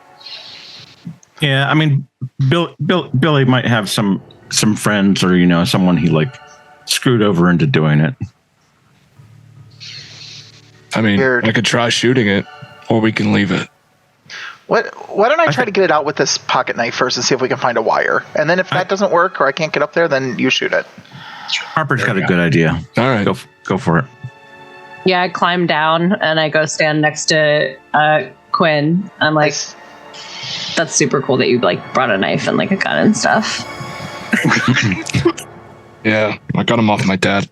Yeah, I mean, Billy might have some friends, or someone he like screwed over into doing it. I mean, I could try shooting it, or we can leave it. Why don't I try to get it out with this pocket knife first and see if we can find a wire, and then if that doesn't work or I can't get up there, then you shoot it. Harper's got a good idea. All right, go for it. Yeah, I climb down and I go stand next to Quinn. I'm like, that's super cool that you like brought a knife and like a gun and stuff. Yeah, I got him off my dad.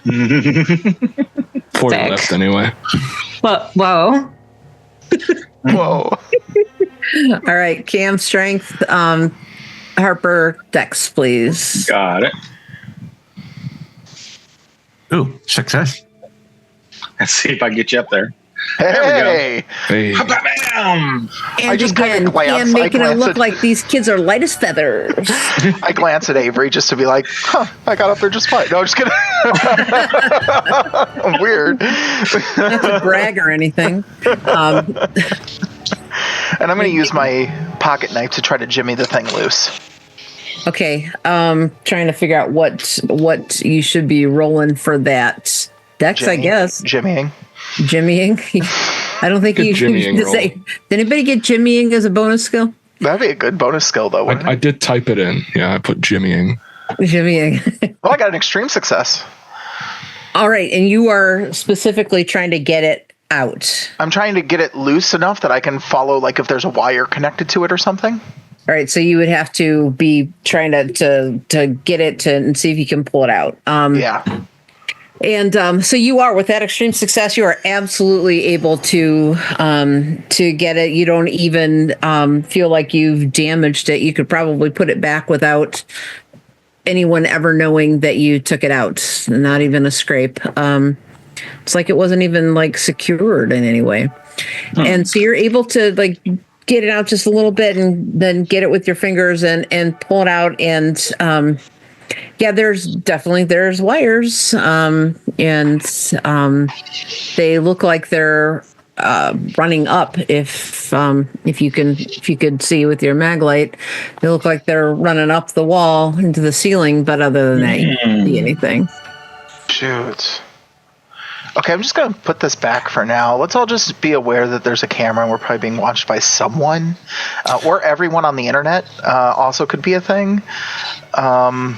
Before he left, anyway. Whoa. Whoa. All right, Cam strength, Harper dex, please. Got it. Ooh, success. Let's see if I can get you up there. Hey. Hey. And I just again, kinda glance. Cam making it glance look at- like these kids are light as feathers. I glance at Avery just to be like, I got up there just fine. No, I'm just kidding. Weird. Not to brag or anything. And I'm going to use my pocket knife to try to jimmy the thing loose. Okay, trying to figure out what you should be rolling for that. Dex, I guess. Jimmying. I don't think Good you jimmying should say. Did anybody get jimmying as a bonus skill? That'd be a good bonus skill, though, wouldn't I it? did type it in. Yeah, I put jimmying. Jimmying. Well, I got an extreme success. All right, and you are specifically trying to get it out. I'm trying to get it loose enough that I can follow, like, if there's a wire connected to it or something. All right, so you would have to be trying to get it and see if you can pull it out. Yeah. And so you are, with that extreme success, you are absolutely able to get it. You don't even feel like you've damaged it. You could probably put it back without anyone ever knowing that you took it out. Not even a scrape. It's like it wasn't even like secured in any way. And so you're able to like get it out just a little bit and then get it with your fingers and pull it out. And yeah, there's wires, and they look like they're running up. If you could see with your mag light, they look like they're running up the wall into the ceiling. But other than that, you can't see anything. Shoot. Okay, I'm just going to put this back for now. Let's all just be aware that there's a camera and we're probably being watched by someone. Or everyone on the internet also could be a thing. Can't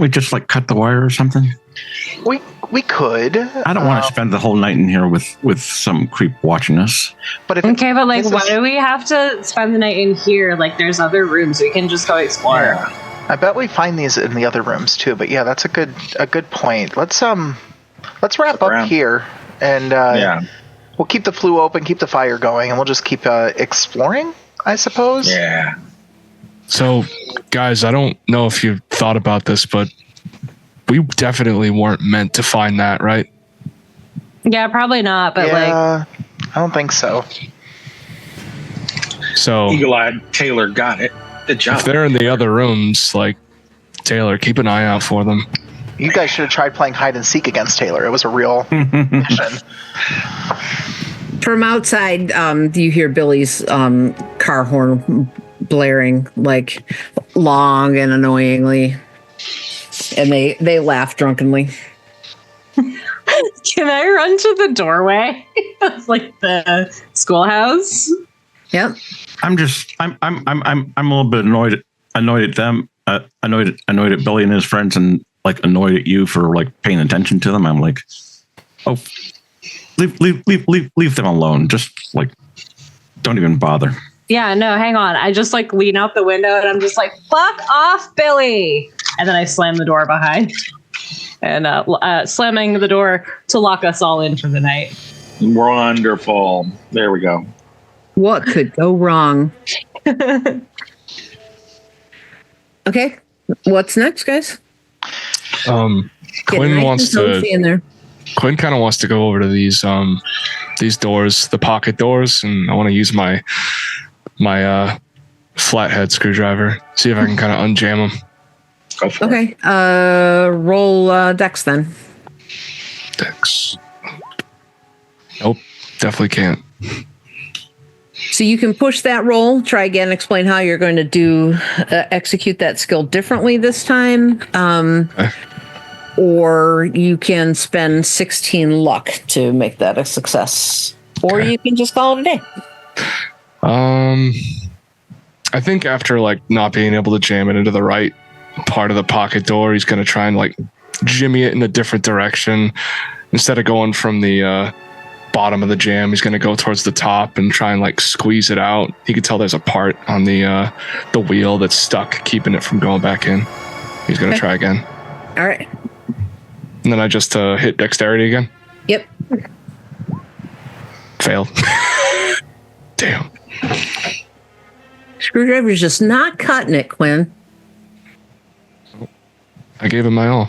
we just like cut the wire or something? We could. I don't want to spend the whole night in here with some creep watching us. But if Okay, but like, why do we have to spend the night in here? Like, there's other rooms we can just go explore. Yeah. I bet we find these in the other rooms too. But yeah, that's a good point. Let's wrap up here, and we'll keep the flue open, keep the fire going, and we'll just keep exploring, I suppose. Yeah. So, guys, I don't know if you've thought about this, but we definitely weren't meant to find that, right? Yeah, probably not. But I don't think so. So, Eagle-eyed Taylor got it. Good job. If they're in the other rooms, like, Taylor, keep an eye out for them. You guys should have tried playing hide and seek against Taylor. It was a real mission. From outside, you hear Billy's car horn blaring, like, long and annoyingly. And they laugh drunkenly. Can I run to the doorway of like the schoolhouse? Yep. I'm a little bit annoyed at them, annoyed at Billy and his friends, and like annoyed at you for like paying attention to them. I'm like, oh, leave them alone. Just like, don't even bother. Yeah, no, hang on. I just like lean out the window and I'm just like, fuck off, Billy. And then I slam the door behind and slamming the door to lock us all in for the night. Wonderful. There we go. What could go wrong? Okay. What's next, guys? Quinn Quinn kind of wants to go over to these doors, the pocket doors, and I want to use my flathead screwdriver, see if I can kind of unjam them. Go for it. Okay. Roll Dex then. Dex. Nope, definitely can't. So you can push that roll. Try again. Explain how you're going to execute that skill differently this time. Okay. Or you can spend 16 luck to make that a success. Or you can just call it a day. I think after like not being able to jam it into the right part of the pocket door, he's going to try and like jimmy it in a different direction. Instead of going from the bottom of the jam, he's going to go towards the top and try and like squeeze it out. You can tell there's a part on the wheel that's stuck, keeping it from going back in. He's going to try again. All right. And then I just hit dexterity again. Yep. Failed. Damn. Screwdriver's just not cutting it, Quinn. I gave him my all.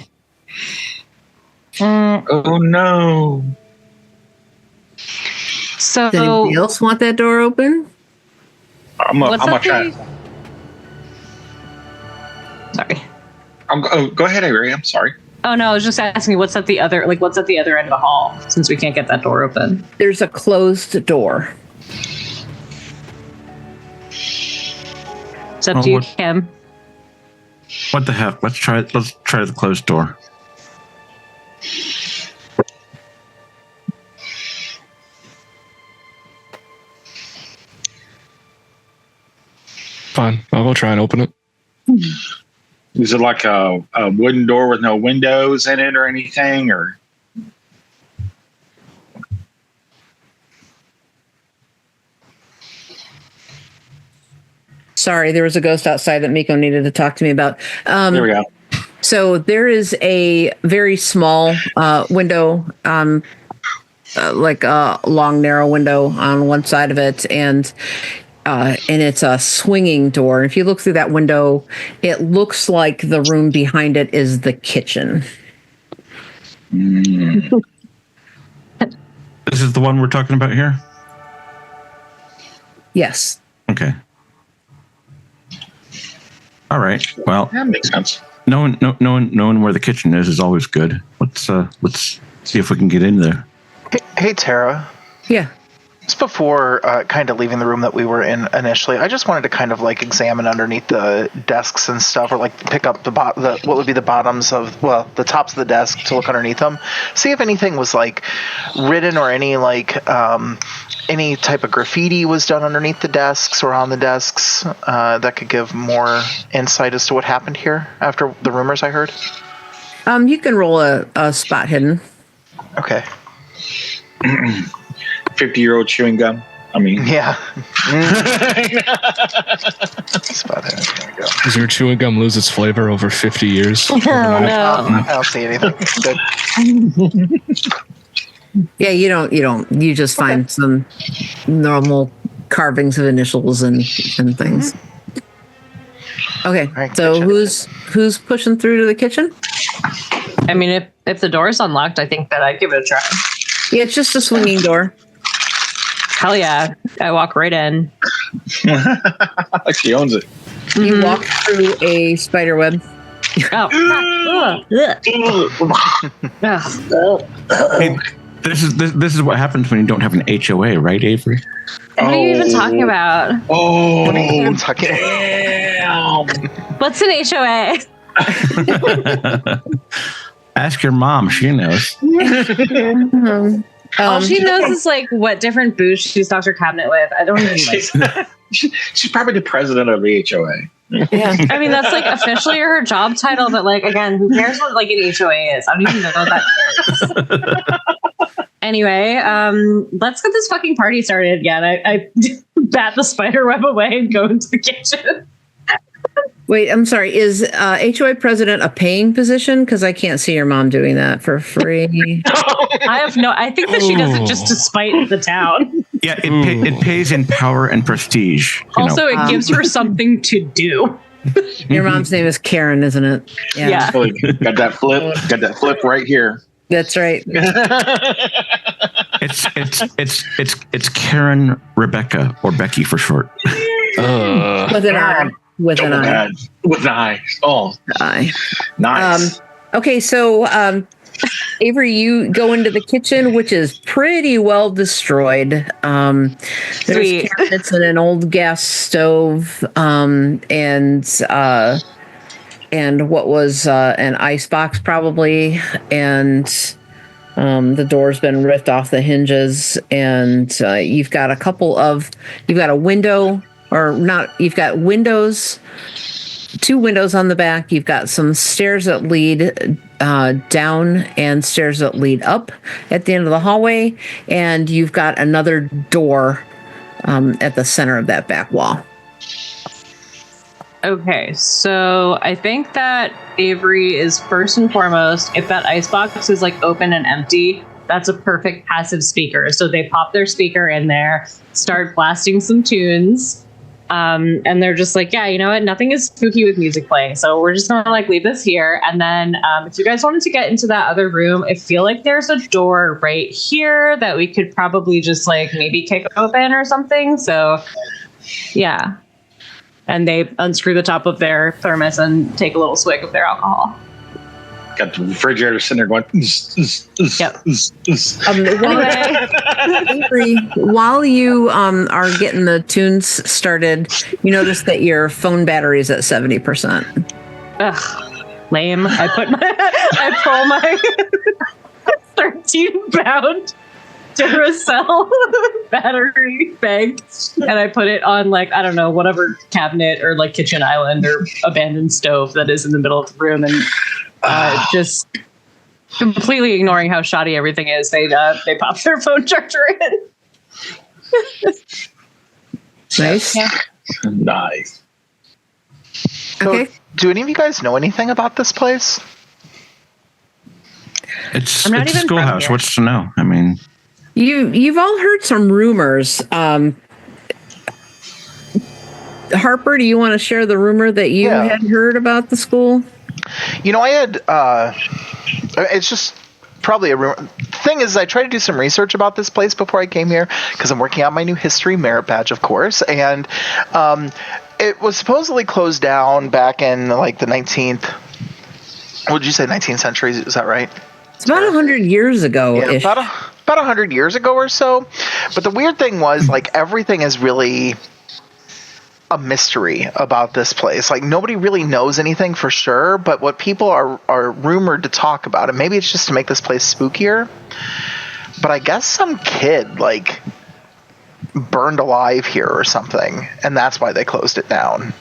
Oh no. So Does anybody else want that door open? I'm gonna try. Sorry. Go ahead, Avery. I'm sorry. Oh no, I was just asking what's at the other end of the hall, since we can't get that door open. There's a closed door. It's up to you, Kim. What the heck? Let's try the closed door. Fine. I'll go try and open it. Is it like a wooden door with no windows in it or anything, or? Sorry, there was a ghost outside that Miko needed to talk to me about. There we go. So there is a very small window, like a long, narrow window on one side of it, and it's a swinging door. If you look through that window, it looks like the room behind it is the kitchen. This is the one we're talking about here? Yes. Okay. All right. Well, That makes sense. knowing where the kitchen is always good. Let's see if we can get in there. Hey Tara. Yeah. Just before kind of leaving the room that we were in initially, I just wanted to kind of like examine underneath the desks and stuff, or like pick up the what would be the bottoms of, well, the tops of the desk to look underneath them, see if anything was like written or any like any type of graffiti was done underneath the desks or on the desks that could give more insight as to what happened here after the rumors I heard. You can roll a spot hidden. Okay. 50-year-old chewing gum. I mean, yeah. Spot hidden. There we go. Does your chewing gum lose its flavor over 50 years? Oh, no. I don't see anything. Good. Yeah, you don't. You just find some normal carvings of initials and things. Okay, right, so kitchen. who's pushing through to the kitchen? I mean, if the door's unlocked, I think that I'd give it a try. Yeah, it's just a swinging door. Hell yeah. I walk right in. like she owns it. You walk through a spider web. Oh. Hey, this is what happens when you don't have an HOA, right, Avery? What are you even talking about? Oh, What are you even talking? damn. What's an HOA? Ask your mom; she knows. All she knows is like what different booths she stocks her cabinet with. I don't even like. She's probably the president of the HOA. Yeah. I mean, that's like officially her job title, but like, again, who cares what like an HOA is? I don't even know what that is. Anyway, let's get this fucking party started again. I bat the spider web away and go into the kitchen. Wait, I'm sorry. Is HOA president a paying position? Because I can't see your mom doing that for free. I think that she does it just to spite the town. Yeah, it pays in power and prestige. Also, it gives her something to do. Your mom's name is Karen, isn't it? Yeah. Got that flip right here. That's right. It's Karen Rebecca, or Becky for short. With an I. With an I. With an I. Oh, I. nice. Okay, so Avery, you go into the kitchen, which is pretty well destroyed. There's cabinets and an old gas stove, and what was an ice box probably, and the door's been ripped off the hinges, and you've got a window, or not, you've got windows, 2 windows on the back. You've got some stairs that lead down and stairs that lead up at the end of the hallway, and you've got another door at the center of that back wall. Okay, so I think that Avery is first and foremost, if that icebox is like open and empty, that's a perfect passive speaker. So they pop their speaker in there, start blasting some tunes. And they're just like, yeah, you know what? Nothing is spooky with music playing. So we're just gonna like leave this here. And then if you guys wanted to get into that other room, I feel like there's a door right here that we could probably just like maybe kick open or something. So yeah. And they unscrew the top of their thermos and take a little swig of their alcohol. Got the refrigerator sitting there going. Yep. Avery, while you are getting the tunes started, you notice that your phone battery is at 70%. Ugh, lame. I pull my 13-pound Duracell battery bank, and I put it on like, I don't know, whatever cabinet or like kitchen island or abandoned stove that is in the middle of the room, and just completely ignoring how shoddy everything is, they pop their phone charger in. Nice. Yeah. Nice. Okay. So, do any of you guys know anything about this place? It's I'm not a even from schoolhouse. here. What's to know? I mean, You've all heard some rumors. Harper, do you want to share the rumor that you had heard about the school? You know, I had, it's just probably a rumor. Thing is, I tried to do some research about this place before I came here, because I'm working on my new history merit badge, of course, and it was supposedly closed down back in like the 19th, what did you say, 19th century, is that right? It's about 100 years ago-ish. Yeah, about 100 years ago or so. But the weird thing was, like, everything is really a mystery about this place. Like, nobody really knows anything for sure, but what people are rumored to talk about, and maybe it's just to make this place spookier, but I guess some kid, like, burned alive here or something, and that's why they closed it down.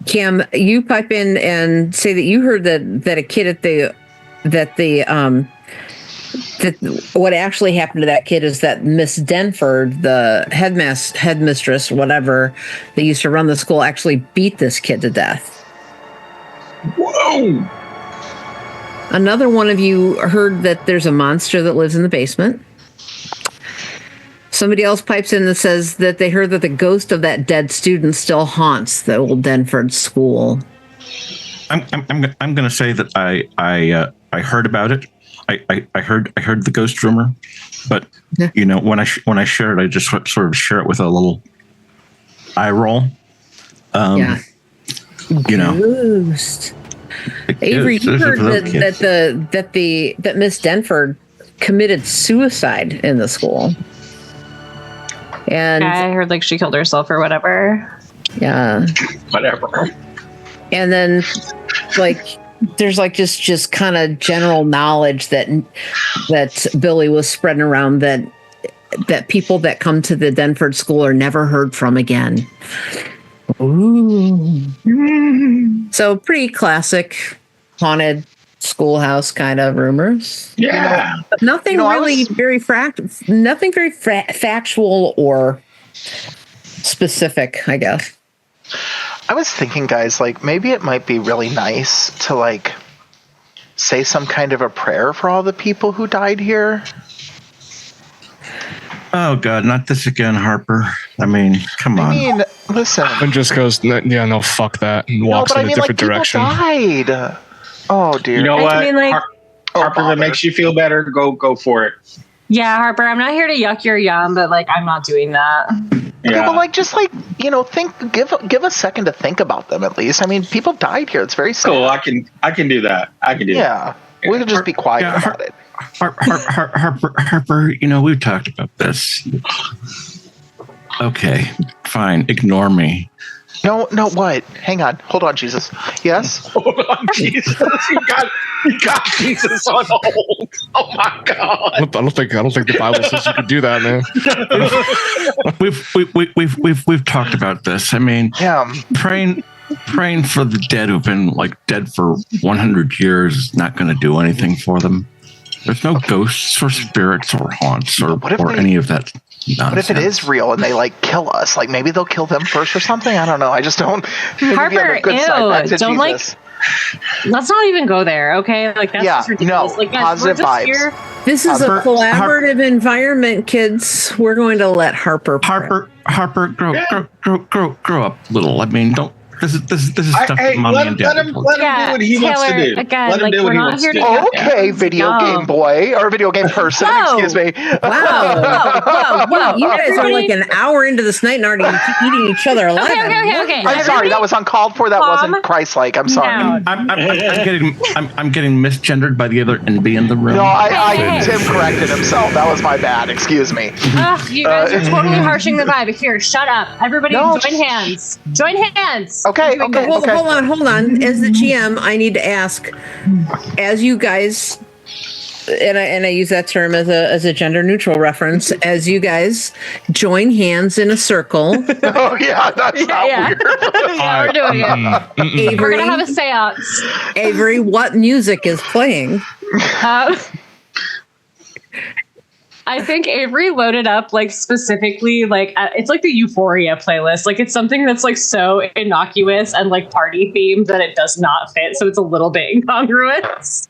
Cam, you pipe in and say that you heard that a kid that what actually happened to that kid is that Miss Denford, the headmistress, whatever, that used to run the school, actually beat this kid to death. Whoa! Another one of you heard that there's a monster that lives in the basement. Somebody else pipes in that says that they heard that the ghost of that dead student still haunts the old Denford school. I'm going to say that I heard about it. I heard the ghost rumor, but you know, when I share it, I just sort of share it with a little eye roll. Yeah. You know, Ghost. Avery, you heard that Miss Denford committed suicide in the school. And I heard like she killed herself or whatever. Yeah. Whatever. And then like there's like just kind of general knowledge that Billy was spreading around that people that come to the Denford school are never heard from again. Ooh. So pretty classic haunted schoolhouse kind of rumors. Yeah. Nothing very factual or specific, I guess. I was thinking, guys, like, maybe it might be really nice to, like, say some kind of a prayer for all the people who died here. oh God, not this again, Harper. I mean, come on. I mean, listen. And just goes, yeah, no, fuck that, and walks in a different direction. Died. Oh dear. You know what? I mean, like, Harper, if it makes you feel better, go for it. Yeah, Harper, I'm not here to yuck your yum, but like, I'm not doing that. Yeah, but like, just like, you know, give a second to think about them at least. I mean, people died here. It's very sad. Cool. I can do that. Yeah, we can just be quiet about it. Harper, you know, we've talked about this. Okay, fine. Ignore me. No, what? Hang on. Hold on, Jesus. Yes? Hold on, Jesus. You got Jesus on hold. Oh my God. I don't think the Bible says you can do that, man. We've talked about this. I mean, Yeah. praying for the dead who've been like dead for 100 years is not going to do anything for them. There's no ghosts or spirits or haunts or any of that nonsense. What if it is real and they like kill us? Like maybe they'll kill them first or something? I don't know. I just don't. Harper, don't like. Let's not even go there, okay? Like that's just ridiculous. No, like, guys, positive we're just vibes. here. This is a collaborative environment, kids. We're going to let Harper grow up a little. I mean, don't. This is stuff that mommy and dad. Let him do what he wants to do. Again, let him do what he wants to do. Okay, video game boy or video game person. Excuse me. Whoa! You guys are like an hour into this night and already eating each other alive. Okay. I'm sorry, that was uncalled for. That wasn't Christ-like. I'm sorry. No. I'm getting misgendered by the other NB in the room. No, Tim corrected himself. That was my bad. Excuse me. You guys are totally harshing the vibe. Here, shut up. Everybody, join hands. Join hands. Okay. Hold on. As the GM, I need to ask, as you guys, and I use that term as a gender neutral reference, as you guys join hands in a circle. Oh yeah, that's not weird. Yeah, we're doing it. Avery, We're gonna have a seance. Avery, what music is playing? I think Avery loaded up like specifically like it's like the Euphoria playlist. Like it's something that's like so innocuous and like party themed that it does not fit. So it's a little bit incongruous.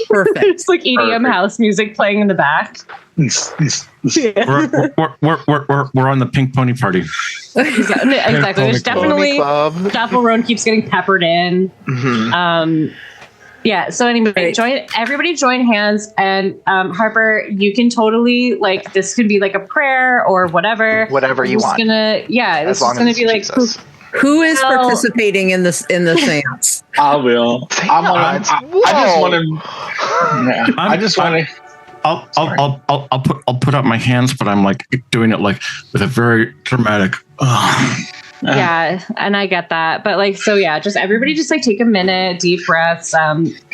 Perfect. It's like EDM house music playing in the back. We're on the Pink Pony Party. Exactly. There's definitely Dapple keeps getting peppered in. Mm-hmm. Yeah. So anyway, everybody join hands, and Harper, you can totally like this could be like a prayer or whatever. Whatever you want. This is gonna be like who is participating in the seance? I will. I just want to. Yeah. I just want to. I'll put up my hands, but I'm like doing it like with a very dramatic. Yeah, and I get that, but like, so yeah, just everybody just like take a minute, deep breaths.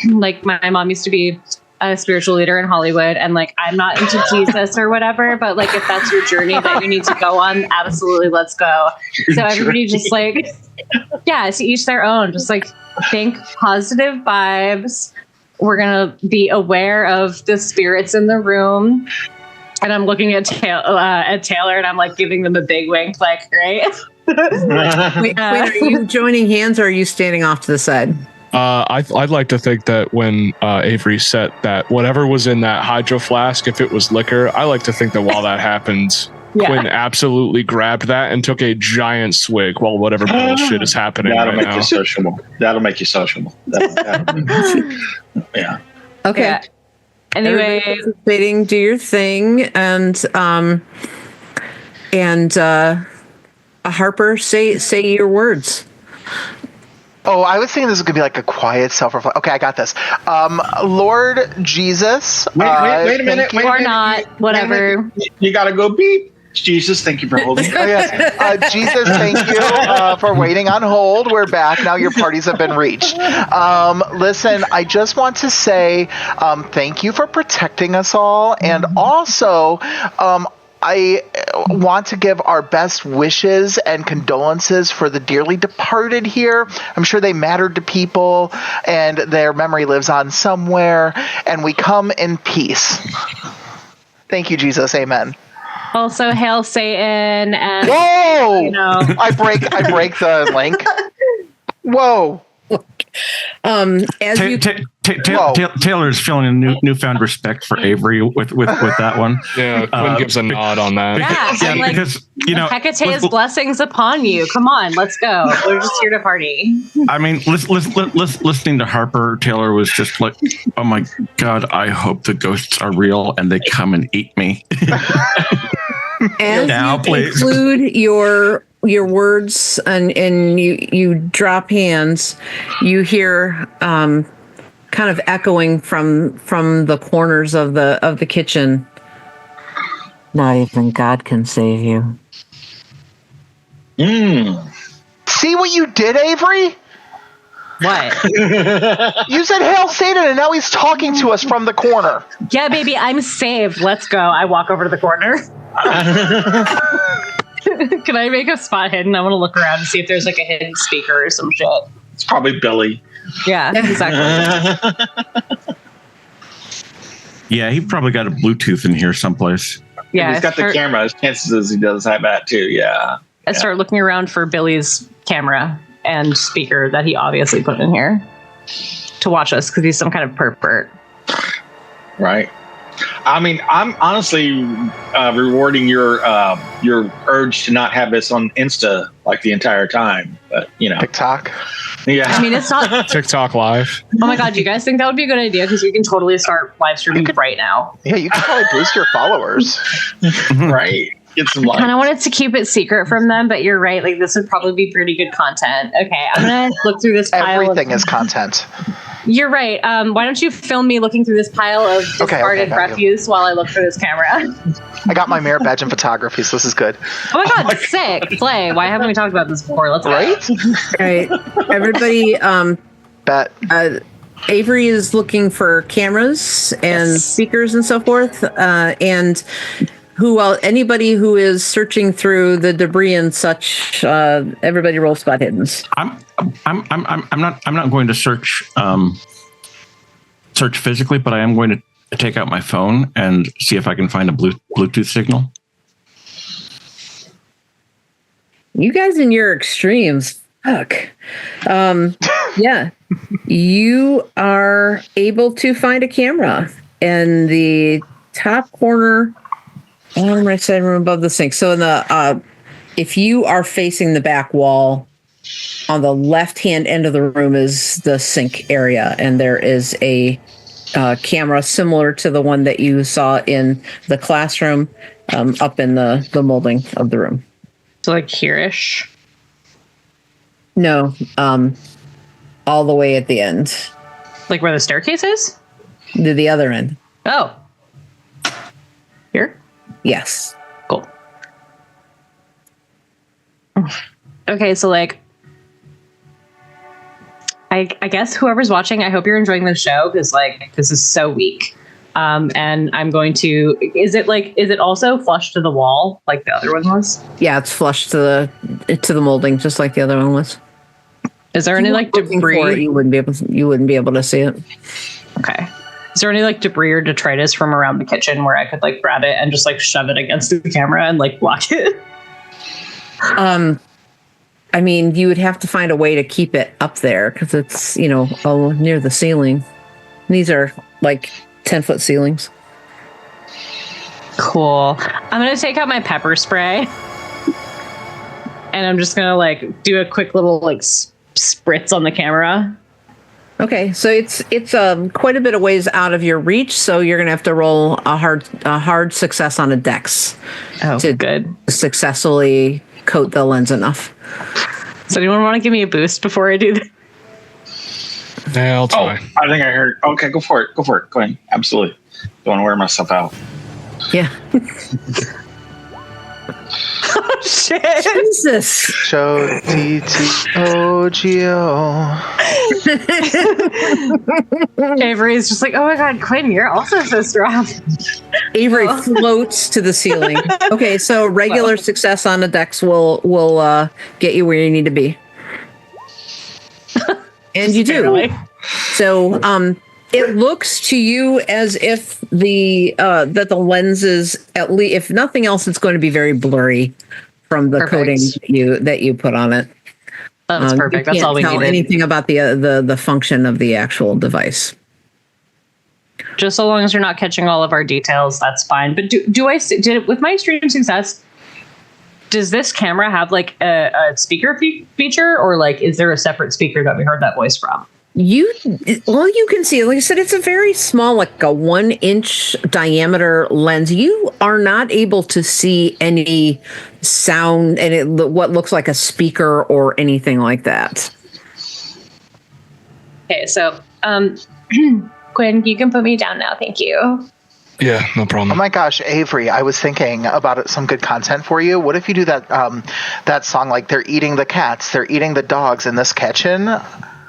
Like my mom used to be a spiritual leader in Hollywood, and like I'm not into Jesus or whatever, but like if that's your journey that you need to go on, absolutely, let's go. So everybody just like, yeah, to each their own. Just like think positive vibes. We're gonna be aware of the spirits in the room. And I'm looking at Taylor, and I'm like giving them a big wink, like, right? Wait, are you joining hands or are you standing off to the side? I'd like to think that when Avery set that whatever was in that hydro flask, if it was liquor, I like to think that while that happens, Quinn absolutely grabbed that and took a giant swig while whatever bullshit is happening. That'll right make now. you sociable. That'll make you sociable. Yeah. Okay. Yeah. Anyway, do your thing, and Harper, say your words. Oh, I was thinking this was going to be like a quiet self-reflection. Okay, I got this. Lord Jesus. Wait a minute. or not, whatever. You got to go beep. Jesus, thank you for holding. Oh, yes. Jesus, thank you for waiting on hold. We're back. Now your parties have been reached. Listen, I just want to say thank you for protecting us all. And also, I want to give our best wishes and condolences for the dearly departed here. I'm sure they mattered to people, and their memory lives on somewhere. And we come in peace. Thank you, Jesus. Amen. Also, hail Satan, and Whoa! you know, I break the link. Whoa! Taylor's feeling a newfound respect for Avery with that one. Yeah, Quinn gives a nod on that. yeah, and like, because you know, Hecate's blessings upon you. Come on, let's go. We're just here to party. I mean, listening to Harper, Taylor was just like, "Oh my God, I hope the ghosts are real and they come and eat me." As now, you please. conclude your words and you drop hands, you hear kind of echoing from the corners of the kitchen. Not even God can save you. See what you did, Avery? What? You said hail Satan, and now he's talking to us from the corner. Yeah, baby, I'm saved. Let's go. I walk over to the corner. Can I make a spot hidden? I want to look around and see if there's like a hidden speaker or some shit. It's probably Billy. Yeah, exactly. Yeah, he probably got a Bluetooth in here someplace. Yeah, He's got the camera. Chances is he does have that too. Yeah. I start looking around for Billy's camera and speaker that he obviously put in here to watch us because he's some kind of pervert. Right. I mean, I'm honestly rewarding your urge to not have this on Insta like the entire time. But you know, TikTok. Yeah. I mean, it's not TikTok live. Oh my God, do you guys think that would be a good idea? Because we can totally start live streaming right now. Yeah, you can probably boost your followers. Right. Get some I kind likes. of wanted to keep it secret from them, but you're right. Like, this would probably be pretty good content. Okay, I'm going to look through this pile. Everything is content. You're right. Why don't you film me looking through this pile of discarded refuse while I look for this camera? I got my merit badge in photography, so this is good. Oh my God, sick. Slay. Why haven't we talked about this before? Let's go. Right? All right, everybody. Bet. Avery is looking for cameras and speakers and so forth, and anybody who is searching through the debris and such. Everybody roll spot hiddens. I'm not going to search physically, but I am going to take out my phone and see if I can find a Bluetooth signal. You guys in your extremes. Fuck. Yeah. You are able to find a camera in the top corner on the right side room above the sink. So in the if you are facing the back wall, on the left-hand end of the room is the sink area, and there is a camera similar to the one that you saw in the classroom up in the molding of the room. So like here-ish? No, all the way at the end. Like where the staircase is? To the other end. Oh. Here? Yes. Cool. Okay, so like, I guess whoever's watching, I hope you're enjoying the show because like this is so weak. And I'm going to. Is it also flush to the wall like the other one was? Yeah, it's flush to the molding, just like the other one was. Is there any like debris? You wouldn't be able to see it. Okay. Is there any like debris or detritus from around the kitchen where I could like grab it and just like shove it against the camera and like block it? I mean, you would have to find a way to keep it up there because it's, all near the ceiling. These are like 10-foot ceilings. Cool. I'm going to take out my pepper spray and I'm just going to like do a quick little like spritz on the camera. Okay, so it's quite a bit of ways out of your reach, so you're going to have to roll a hard success on a dex to good. Successfully coat the lens enough. So anyone want to give me a boost before I do that? Yeah, I'll try. I think I heard. Okay, go for it. Go ahead. Absolutely. Don't want to wear myself out. Yeah. Oh, shit. Jesus. Show TTOGO. Avery's just like, oh my God, Quinn, you're also so strong. Avery floats to the ceiling. Okay, so regular success on a dex will get you where you need to be. And you do. Barely. So it looks to you as if that the lens is, at least, if nothing else, it's going to be very blurry from the coating that you put on it. That's perfect. That's all we needed. Anything about the function of the actual device. Just so long as you're not catching all of our details, that's fine. But with my extreme success, does this camera have like a speaker feature, or like is there a separate speaker that we heard that voice from? You can see, like I said, it's a very small, like a 1-inch diameter lens. You are not able to see any sound and what looks like a speaker or anything like that. Okay, so Quinn, you can put me down now. Thank you. Yeah, no problem. Oh my gosh, Avery, I was thinking about some good content for you. What if you do that song like they're eating the cats, they're eating the dogs in this kitchen?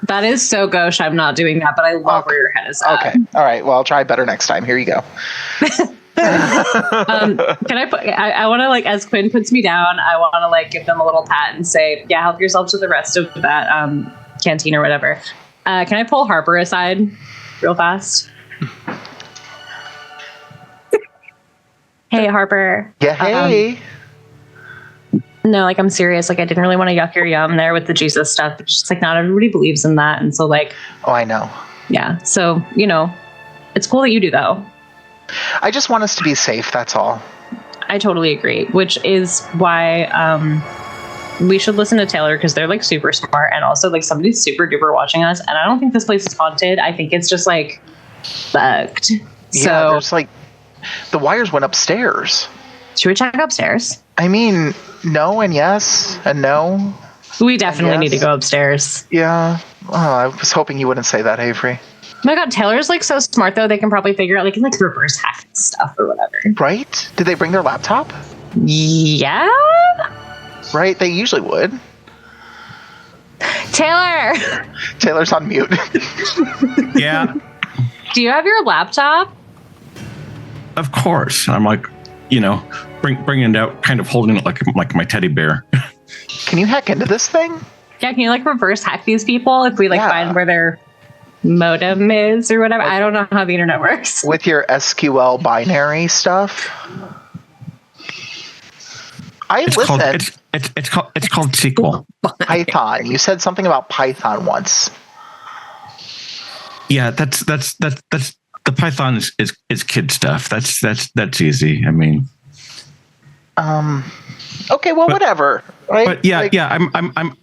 That is so gauche. I'm not doing that, but I love where your head is at. Okay. All right. Well, I'll try better next time. Here you go. Can I put, I want to like, as Quinn puts me down, I want to like give them a little pat and say, yeah, help yourself to the rest of that canteen or whatever. Can I pull Harper aside real fast? Hey, Harper. Yeah, hey. No, like I'm serious. Like I didn't really want to yuck your yum there with the Jesus stuff. It's just like not everybody believes in that. And so like, oh, I know. Yeah. So, it's cool that you do though. I just want us to be safe. That's all. I totally agree, which is why we should listen to Taylor because they're like super smart. And also like somebody's super duper watching us. And I don't think this place is haunted. I think it's just like bugged. Yeah, there's like the wires went upstairs. Should we check upstairs? I mean, no and yes and no. We definitely need to go upstairs. Yeah. Oh, I was hoping you wouldn't say that, Avery. Oh my God, Taylor's like so smart though. They can probably figure out like reverse hack stuff or whatever. Right? Did they bring their laptop? Yeah. Right? They usually would. Taylor. Taylor's on mute. Yeah. Do you have your laptop? Of course. I'm like, bringing it out, kind of holding it like my teddy bear. Can you hack into this thing? Yeah, can you like reverse hack these people if we find where their modem is or whatever? I don't know how the internet works. With your SQL binary stuff? It's called SQL. Python. You said something about Python once. Yeah, that's the Python is kid stuff. That's easy. I mean, okay, well, whatever. Right? But yeah,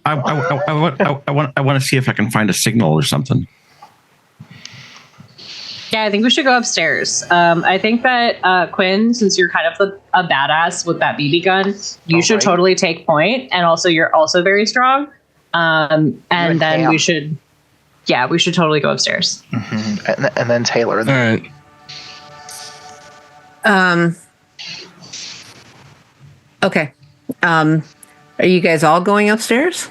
I want to see if I can find a signal or something. Yeah, I think we should go upstairs. I think that Quinn, since you're kind of a badass with that BB gun, you should totally take point, and also you're also very strong. And then we should. yeah, we should totally go upstairs. Mm-hmm. And then Taylor. All right. Okay. Are you guys all going upstairs?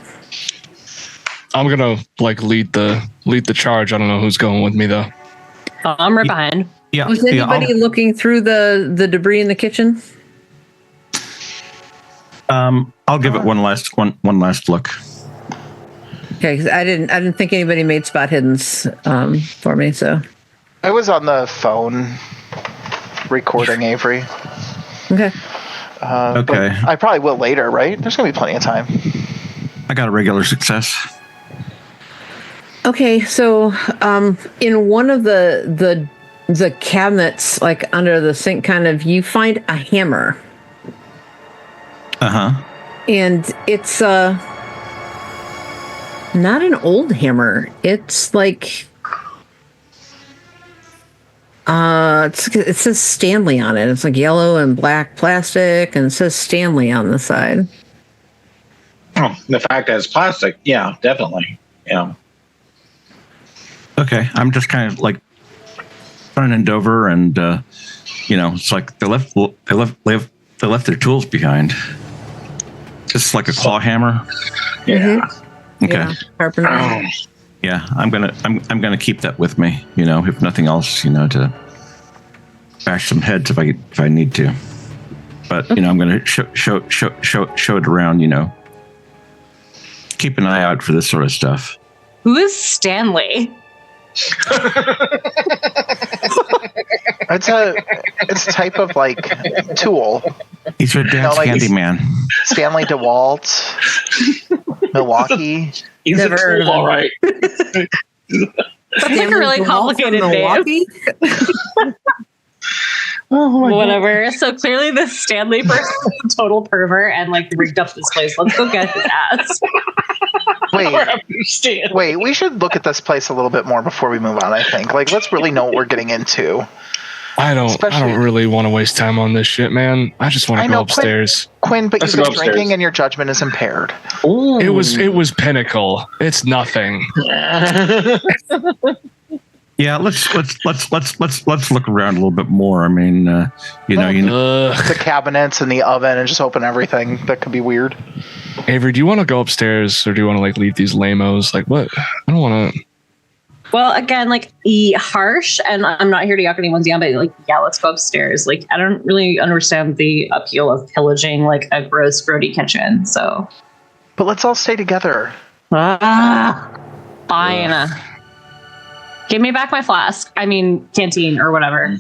I'm gonna like lead the charge. I don't know who's going with me though. I'm right behind. Yeah. Was anybody looking through the debris in the kitchen? I'll give it one last look. Okay, because I didn't think anybody made spot hiddens for me. So I was on the phone recording Avery. okay. But Okay. I probably will later, right? There's gonna be plenty of time. I got a regular success. Okay, so in one of the cabinets, like under the sink, kind of, you find a hammer, and it's not an old hammer. It's like it says Stanley on it. It's like yellow and black plastic, and it says Stanley on the side. Oh, the fact that it's plastic, yeah, definitely. Yeah. Okay, I'm just kind of like turning it over, and it's like they left their tools behind. Just like a claw hammer. Yeah. Okay. Yeah, carpenter. Oh, Yeah, I'm gonna keep that with me. If nothing else, to bash some heads if I need to. But I'm gonna show it around. Keep an eye out for this sort of stuff. Who is Stanley? It's a type of like tool. He's your dad's like handyman. Stanley DeWalt, Milwaukee. he's Never a heard of tool, him. all right. That's like a really complicated name. Milwaukee? Whatever. So clearly this Stanley person is a total pervert and like rigged up this place. Let's go get his ass. Wait, we should look at this place a little bit more before we move on, I think. Like, let's really know what we're getting into. I don't really want to waste time on this shit, man. I just want to go upstairs. Quinn, but Let's you've go been upstairs. drinking and your judgment is impaired. Ooh. It was pinnacle. It's nothing. Yeah, let's look around a little bit more. I mean, Ugh. The cabinets and the oven and just open everything. That could be weird. Avery, do you want to go upstairs or do you want to like leave these lamos? Like what? I don't want to. Well, again, like harsh, and I'm not here to yuck anyone's down, but like, yeah, let's go upstairs. Like, I don't really understand the appeal of pillaging like a gross, grody kitchen. So, But let's all stay together. fine. Give me back my flask. I mean, canteen or whatever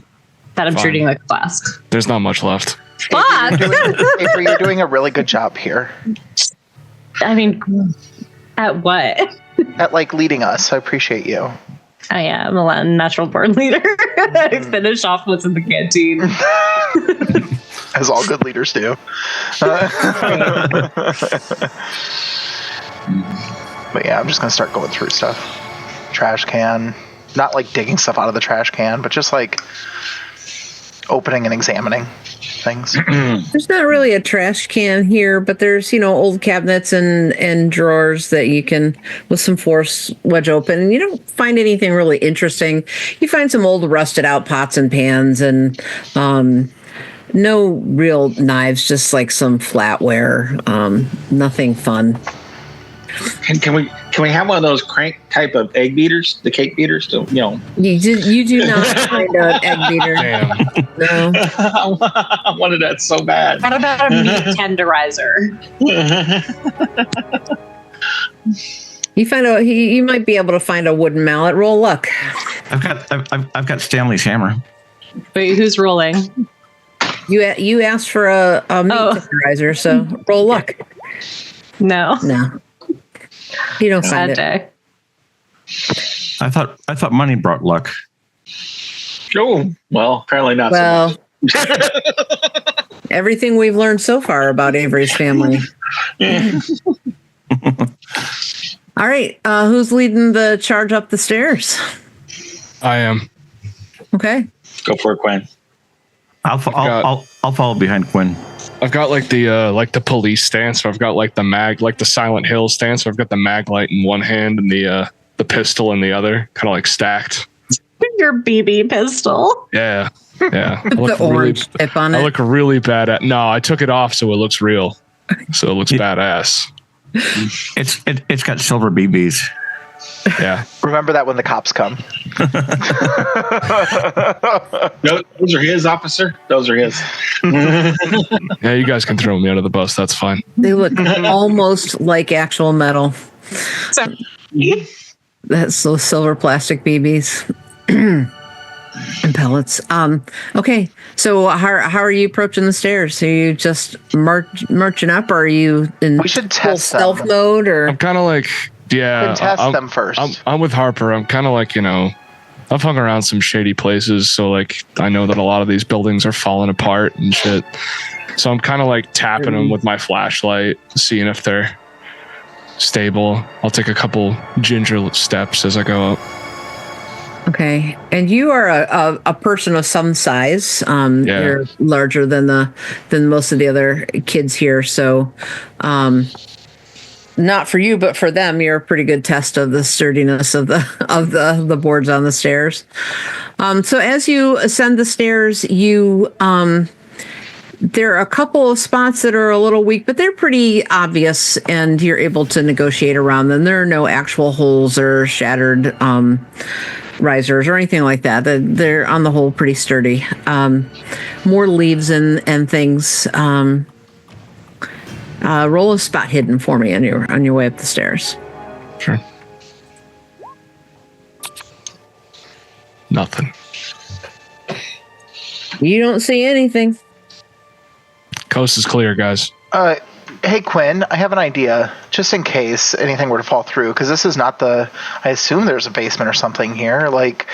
that I'm Fine. treating like a flask. There's not much left. Fuck. Avery, you're doing a really good job here I mean, at what? at like leading us. I appreciate you. I am a natural born leader. I finish off what's in the canteen. As all good leaders do. But yeah, I'm just gonna start going through stuff. Trash can. Not like digging stuff out of the trash can, but just like opening and examining things. There's not really a trash can here, but there's, old cabinets and drawers that you can, with some force, wedge open. And you don't find anything really interesting. You find some old rusted out pots and pans and no real knives, just like some flatware. Nothing fun. Can we have one of those crank type of egg beaters, the cake beaters? You You do not find an egg beater. Damn. No. I wanted that so bad. What about a meat tenderizer? You might be able to find a wooden mallet. Roll luck. I've got Stanley's hammer. Wait, who's rolling? You asked for a meat tenderizer, so roll luck. No. No. You don't find Sad it. day. I thought money brought luck. Oh, well, apparently not Well, so much. everything we've learned so far about Avery's family. All right. Who's leading the charge up the stairs? I am. Okay. Go for it, Quinn. I'll follow behind Quinn. I've got like the police stance, so I've got like the Silent Hill stance, so I've got the mag light in one hand and the the pistol in the other, kind of like stacked. Your BB pistol. Yeah. I The look orange tip on I it. look really bad at. No, I took it off so it looks real. So it looks badass. It's got silver BBs. Yeah. Remember that when the cops come. Those are his, officer. Those are his. Yeah, you guys can throw me under the bus. That's fine. They look almost like actual metal. So That's those silver plastic BBs and pellets. Okay, so how are you approaching the stairs? Are you just marching up, or are you in We should full test them. stealth mode? Or I'm kind of like, yeah. We test them first. I'm with Harper. I'm kind of like, I've hung around some shady places, so like I know that a lot of these buildings are falling apart and shit. So I'm kind of like tapping them with my flashlight, seeing if they're stable. I'll take a couple ginger steps as I go up. okay, and you are a person of some size. Yeah. You're larger than most of the other kids here, so not for you, but for them, you're a pretty good test of the sturdiness of the boards on the stairs. So as you ascend the stairs, you there are a couple of spots that are a little weak, but they're pretty obvious, and you're able to negotiate around them. There are no actual holes or shattered risers or anything like that. They're on the whole pretty sturdy. More leaves and things. Roll a spot hidden for me on your way up the stairs. Sure. Nothing. You don't see anything. Coast is clear, guys. Hey, Quinn, I have an idea, just in case anything were to fall through, because this is not I assume there's a basement or something here. Like,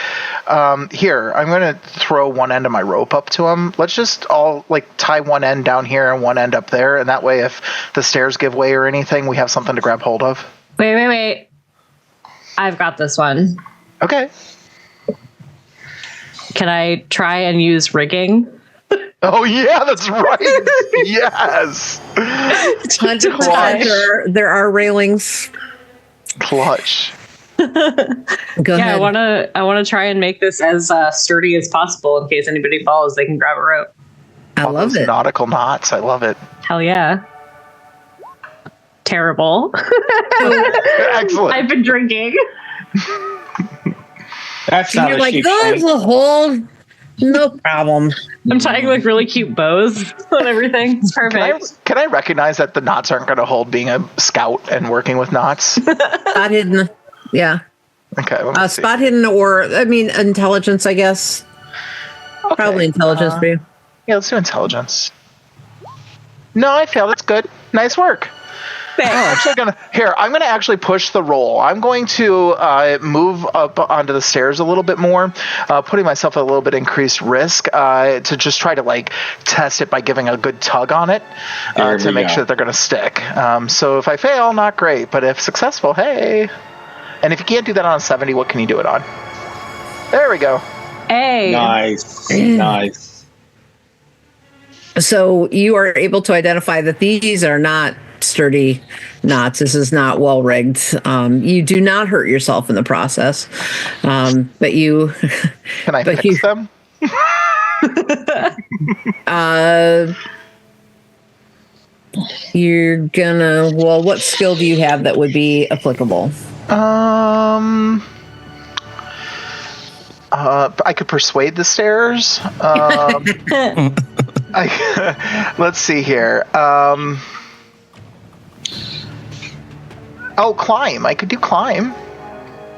here, I'm going to throw one end of my rope up to him. Let's just all, tie one end down here and one end up there, and that way if the stairs give way or anything, we have something to grab hold of. Wait. I've got this one. Okay. Can I try and use rigging? Oh, yeah, that's right. Yes. 100%. There are railings. Clutch. Go Yeah, ahead. I wanna try and make this as sturdy as possible in case anybody falls. They can grab a rope. I love Those it. nautical knots. I love it. Hell yeah. Terrible. Excellent. I've been drinking. That's not You're a like, sheep there's thing. a hole. No problem. I'm tying really cute bows and everything. It's perfect. Can I recognize that the knots aren't going to hold being a scout and working with knots? Spot hidden. Yeah. Okay. Let me see. Spot hidden, or intelligence, I guess. Okay, Probably intelligence for you. Yeah, let's do intelligence. No, I failed. That's good. Nice work. I'm going to actually push the roll. I'm going to move up onto the stairs a little bit more, putting myself at a little bit increased risk to just try to test it by giving a good tug on it to make sure that they're going to stick. So if I fail, not great, but if successful, hey. And if you can't do that on a 70, what can you do it on? There we go. Hey. Nice. So you are able to identify that these are not sturdy knots. This is not well rigged. You do not hurt yourself in the process, but you. Can I fix them? You're gonna. Well, what skill do you have that would be applicable? I could persuade the stairs. Let's see here. Climb. I could do climb.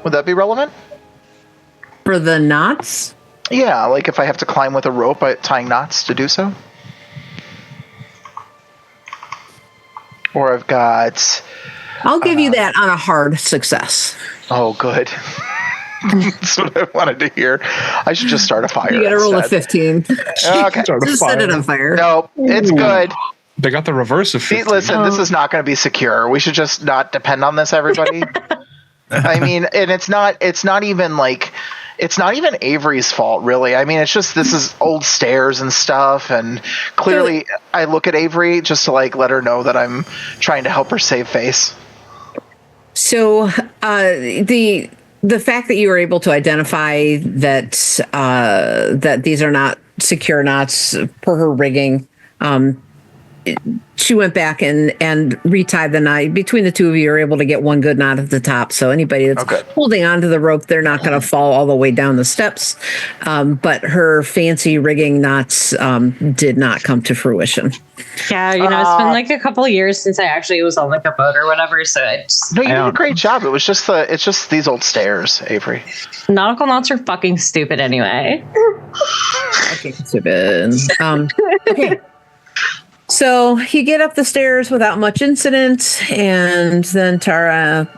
Would that be relevant? For the knots? Yeah, if I have to climb with a rope, tying knots to do so. Or I've got... I'll give you that on a hard success. Oh, good. That's what I wanted to hear. I should just start a fire. You gotta roll a instead. 15. Okay. Just set it on fire. Nope, it's good. They got the reverse of 50. Listen, this is not going to be secure. We should just not depend on this, everybody. I mean, and it's not even Avery's fault, really. I mean, it's just this is old stairs and stuff, and clearly I look at Avery just to let her know that I'm trying to help her save face. So the the fact that you were able to identify that that these are not secure knots per her rigging, she went back and retied the knot. Between the two of you, are able to get one good knot at the top. So anybody that's holding onto the rope, they're not going to fall all the way down the steps. But her fancy rigging knots did not come to fruition. Yeah, it's been like a couple of years since I actually was on like a boat or whatever. So no, you did a great job. It's just these old stairs, Avery. Nautical knots are fucking stupid anyway. Okay, stupid. Okay. So you get up the stairs without much incident, and then Tara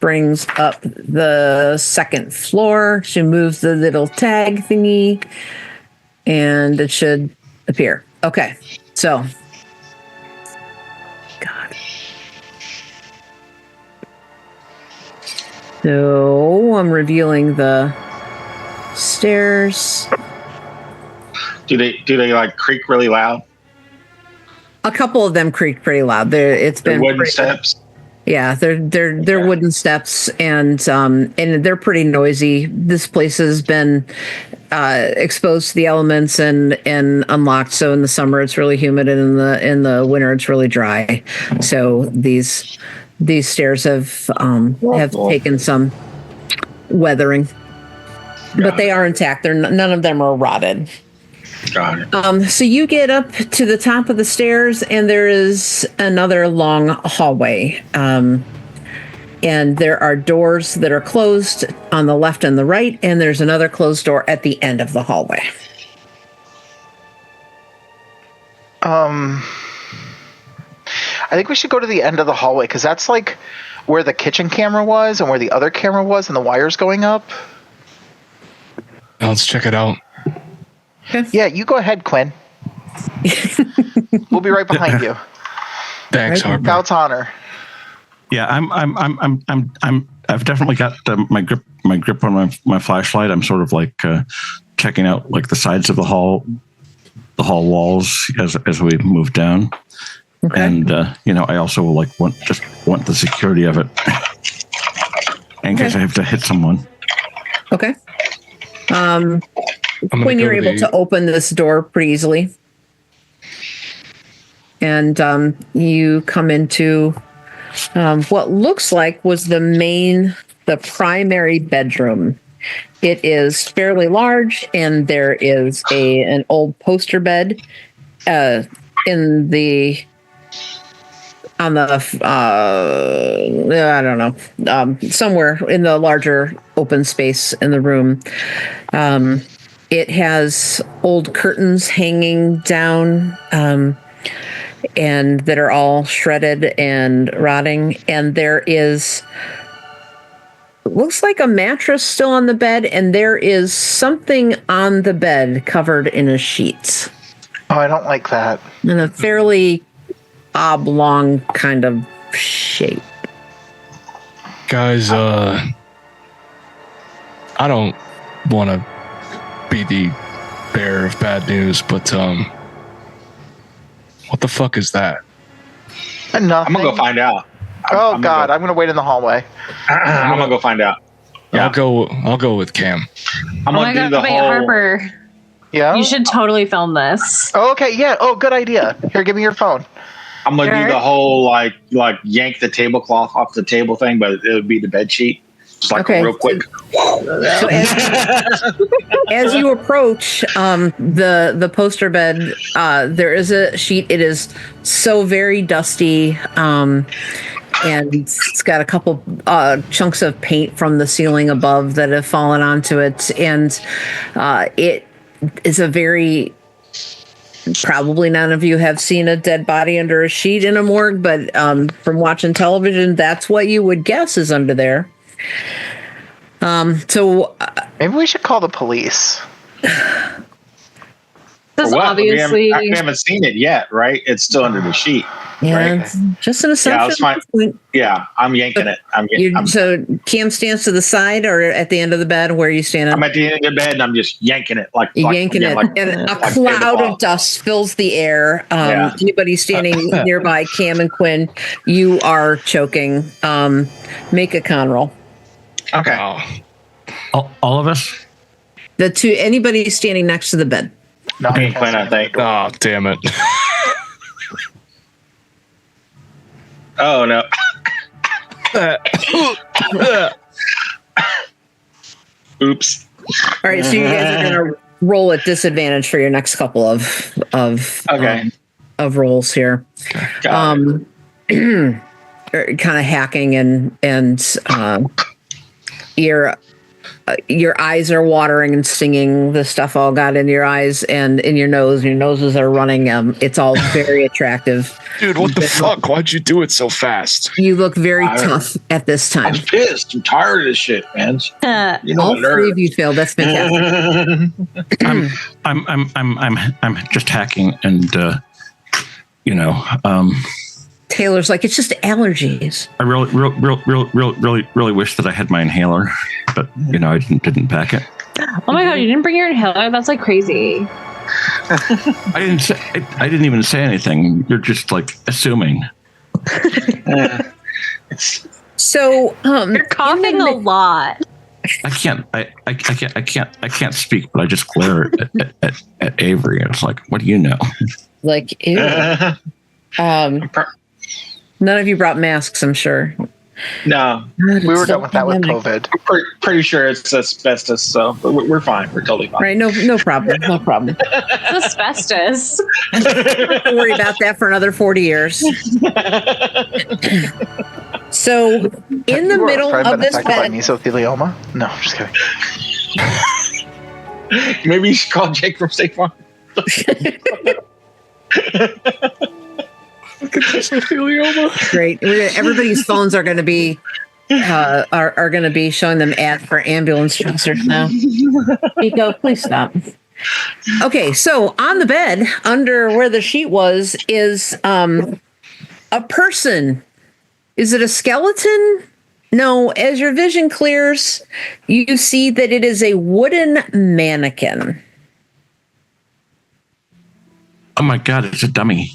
brings up the second floor. She moves the little tag thingy, and it should appear. Okay, so. God. So I'm revealing the stairs. Do they like creak really loud? A couple of them creak pretty loud. It's been wooden steps. Yeah, they're wooden steps, and they're pretty noisy. This place has been exposed to the elements and unlocked. So in the summer it's really humid, and in the winter it's really dry. So these stairs have taken some weathering, but they are intact. None of them are rotted. Got it. So you get up to the top of the stairs, and there is another long hallway. And there are doors that are closed on the left and the right, and there's another closed door at the end of the hallway. I think we should go to the end of the hallway, because that's like where the kitchen camera was and where the other camera was and the wires going up. Let's check it out. Yeah, you go ahead, Quinn. We'll be right behind you. Thanks, Harper. Scout's honor. Yeah, I've definitely got my grip on my flashlight. I'm sort of like checking out like the sides of the hall walls as we move down. Okay. And I also want the security of it in case I have to hit someone. Okay. When you're able to open this door pretty easily, and you come into what looks like was the primary bedroom. It is fairly large, and there is an old poster bed on the I don't know, somewhere in the larger open space in the room. It has old curtains hanging down, and that are all shredded and rotting. And there looks like a mattress still on the bed, and there is something on the bed covered in a sheet. Oh, I don't like that. In a fairly oblong kind of shape. Guys, I don't want to be the bearer of bad news, but what the fuck is that? Nothing. I'm gonna go find out. I'm gonna wait in the hallway. I'm gonna go find out. Yeah. I'll go with Cam. I'm gonna do the whole. Harper. Yeah. You should totally film this. Oh, okay. Yeah. Oh, good idea. Here, give me your phone. I'm gonna do the whole like yank the tablecloth off the table thing, but it would be the bed sheet. Just like real quick. So as you approach the poster bed, there is a sheet. It is so very dusty, and it's got a couple chunks of paint from the ceiling above that have fallen onto it, and it is a very. Probably none of you have seen a dead body under a sheet in a morgue, but from watching television, that's what you would guess is under there. So maybe we should call the police. This obviously we haven't seen it yet, right? It's still under the sheet. Yeah, right? Just an assumption. Yeah, I'm yanking it. So Cam stands to the side or at the end of the bed? Where are you standing? I'm at the end of the bed and I'm just yanking it and a cloud of dust fills the air. Anybody standing nearby, Cam and Quinn, you are choking. Make a con roll. Okay. All of us? The two, anybody standing next to the bed. No, Me I and can't Quinn, I see think. Oh, damn it. Oh no. Oops. All right, so you guys are going to roll at disadvantage for your next couple of Okay. of rolls here. Got it. Kind of hacking and your eyes are watering and stinging. The stuff all got in your eyes and in your nose. Your noses are running. It's all very attractive. Dude, what the fuck? Why'd you do it so fast? You look very I don't tough at this I'm time. pissed. I'm tired of this shit, man. You know, All I'm three of nervous. you failed. That's fantastic. I'm just hacking and Taylor's like, it's just allergies. I really wish that I had my inhaler, but I didn't pack it. Oh my god, you didn't bring your inhaler? That's like crazy. I didn't even say anything. You're just like assuming. So You're coughing a lot. I can't speak, but I just glare at Avery. It's like, what do you know? like, ew. None of you brought masks, I'm sure. No, We were done with that with COVID. pretty sure it's asbestos, so we're fine. We're totally fine. Right, no problem. No problem. It's asbestos. Don't worry about that for another 40 years. So, in the You were middle afraid of this affected by bed, mesothelioma? No, I'm just kidding. Maybe you should call Jake from State Farm. great. Everybody's phones are going to be are going to be showing them ads for ambulance chasers now. Nico, please stop. Okay, so on the bed, under where the sheet was, is a person. Is it a skeleton? No, as your vision clears, you see that it is a wooden mannequin. Oh my god, it's a dummy.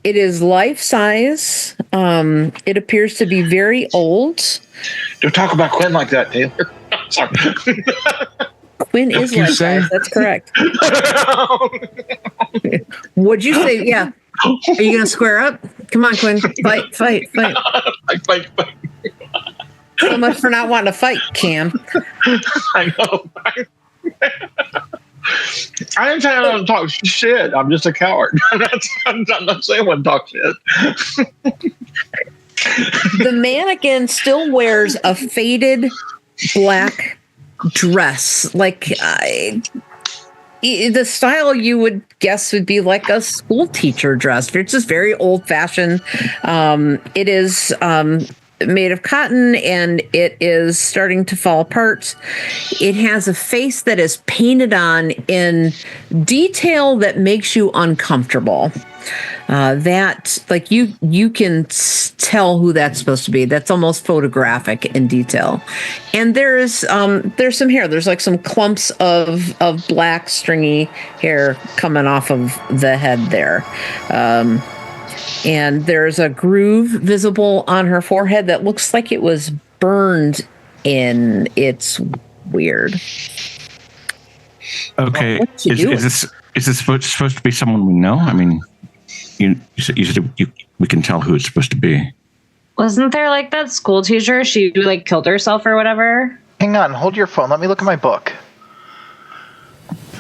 It is life size. It appears to be very old. Don't talk about Quinn like that, Taylor. Sorry. Quinn is you life say? size. That's correct. Would you say, yeah? Are you going to square up? Come on, Quinn. Fight. Fight. So much for not wanting to fight, Cam. I know. I ain't saying I don't talk shit. I'm just a coward. I'm not saying I want to talk shit. The mannequin still wears a faded black dress. Like the style you would guess would be like a school teacher dress. It's just very old fashioned. It is made of cotton and it is starting to fall apart. It has a face that is painted on in detail that makes you uncomfortable. That like you can tell who that's supposed to be. That's almost photographic in detail. And there's some hair. There's like some clumps of black stringy hair coming off of the head there. And there's a groove visible on her forehead that looks like it was burned in. It's weird. Okay, What you doing? is this supposed to be someone we know? I mean, you said we can tell who it's supposed to be. Wasn't there like that school teacher? She like killed herself or whatever. Hang on, hold your phone. Let me look at my book.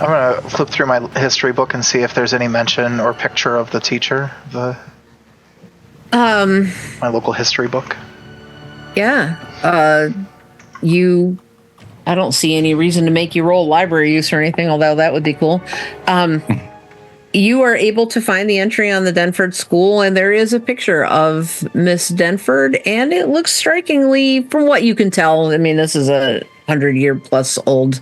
I'm going to flip through my history book and see if there's any mention or picture of the teacher. My local history book. Yeah. I don't see any reason to make you roll library use or anything, although that would be cool. You are able to find the entry on the Denford school, and there is a picture of Miss Denford, and it looks strikingly, from what you can tell, I mean, this is a 100-year-plus old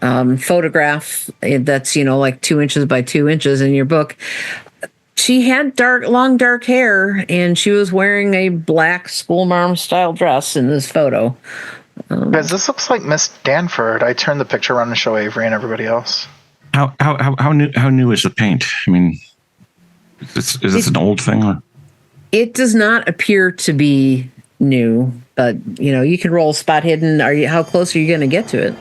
photograph that's, like 2 inches by 2 inches in your book. She had long dark hair, and she was wearing a black schoolmarm style dress in this photo. Guys, this looks like Miss Denford. I turned the picture around to show Avery and everybody else. How new is the paint? I mean, is this an old thing? Or? It does not appear to be new, but you can roll spot hidden. How close are you going to get to it?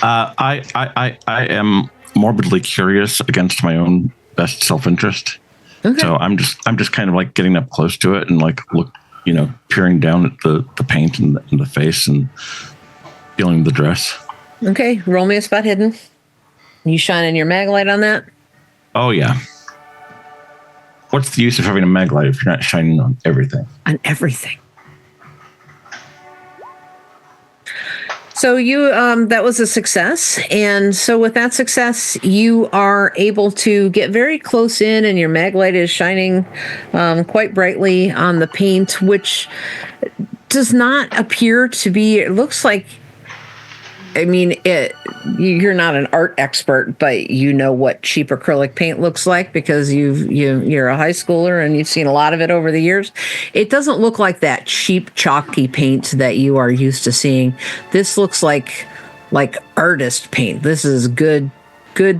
I am morbidly curious against my own best self-interest. Okay. So I'm just kind of like getting up close to it and like peering down at the paint and the face and feeling the dress. Okay, roll me a spot hidden. You shining your mag light on that? Oh yeah. What's the use of having a mag light if you're not shining on everything? On everything. So you that was a success, and so with that success, you are able to get very close in, and your mag light is shining quite brightly on the paint, which does not appear to be. It looks like. I mean, you're not an art expert, but you know what cheap acrylic paint looks like because you're a high schooler and you've seen a lot of it over the years. It doesn't look like that cheap chalky paint that you are used to seeing. This looks like artist paint. This is good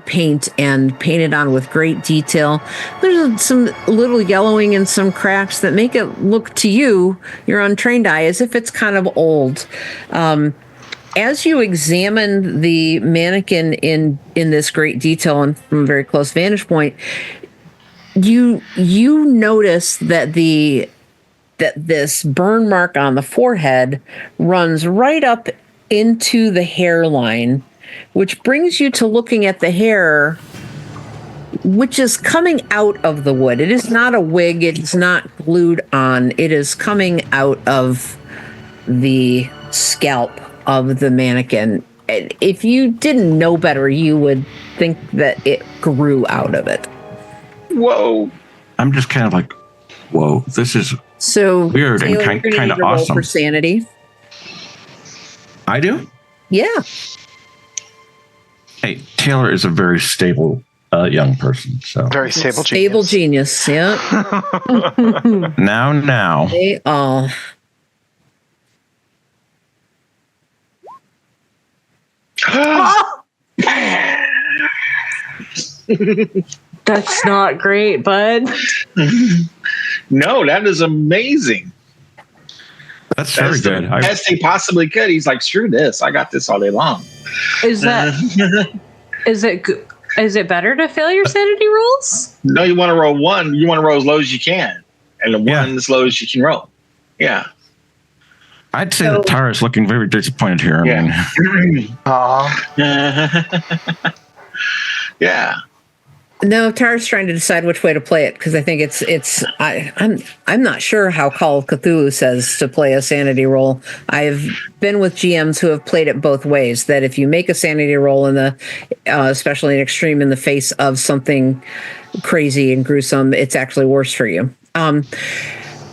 paint and painted on with great detail. There's some little yellowing and some cracks that make it look to you, your untrained eye, as if it's kind of old. As you examine the mannequin in this great detail and from a very close vantage point, you notice that this burn mark on the forehead runs right up into the hairline, which brings you to looking at the hair, which is coming out of the wood. It is not a wig. It is not glued on. It is coming out of the scalp of the mannequin. If you didn't know better, you would think that it grew out of it. Whoa. I'm just kind of like, whoa, this is so weird and kind of awesome. For sanity. I do? Yeah. Hey, Taylor is a very stable young person. So Very stable genius. Yeah. Now. They all. That's not great, bud. No, that is amazing. That's very good. Best he possibly could. He's like, screw this. I got this all day long. Is it better to fail your sanity rolls? No, you want to roll one. You want to roll as low as you can, and the one as low as you can roll. Yeah. I'd say that Tara's looking very disappointed here. Yeah. No, Tara's trying to decide which way to play it because I think I'm not sure how Call of Cthulhu says to play a sanity roll. I've been with GMs who have played it both ways. That if you make a sanity roll especially an extreme in the face of something crazy and gruesome, it's actually worse for you.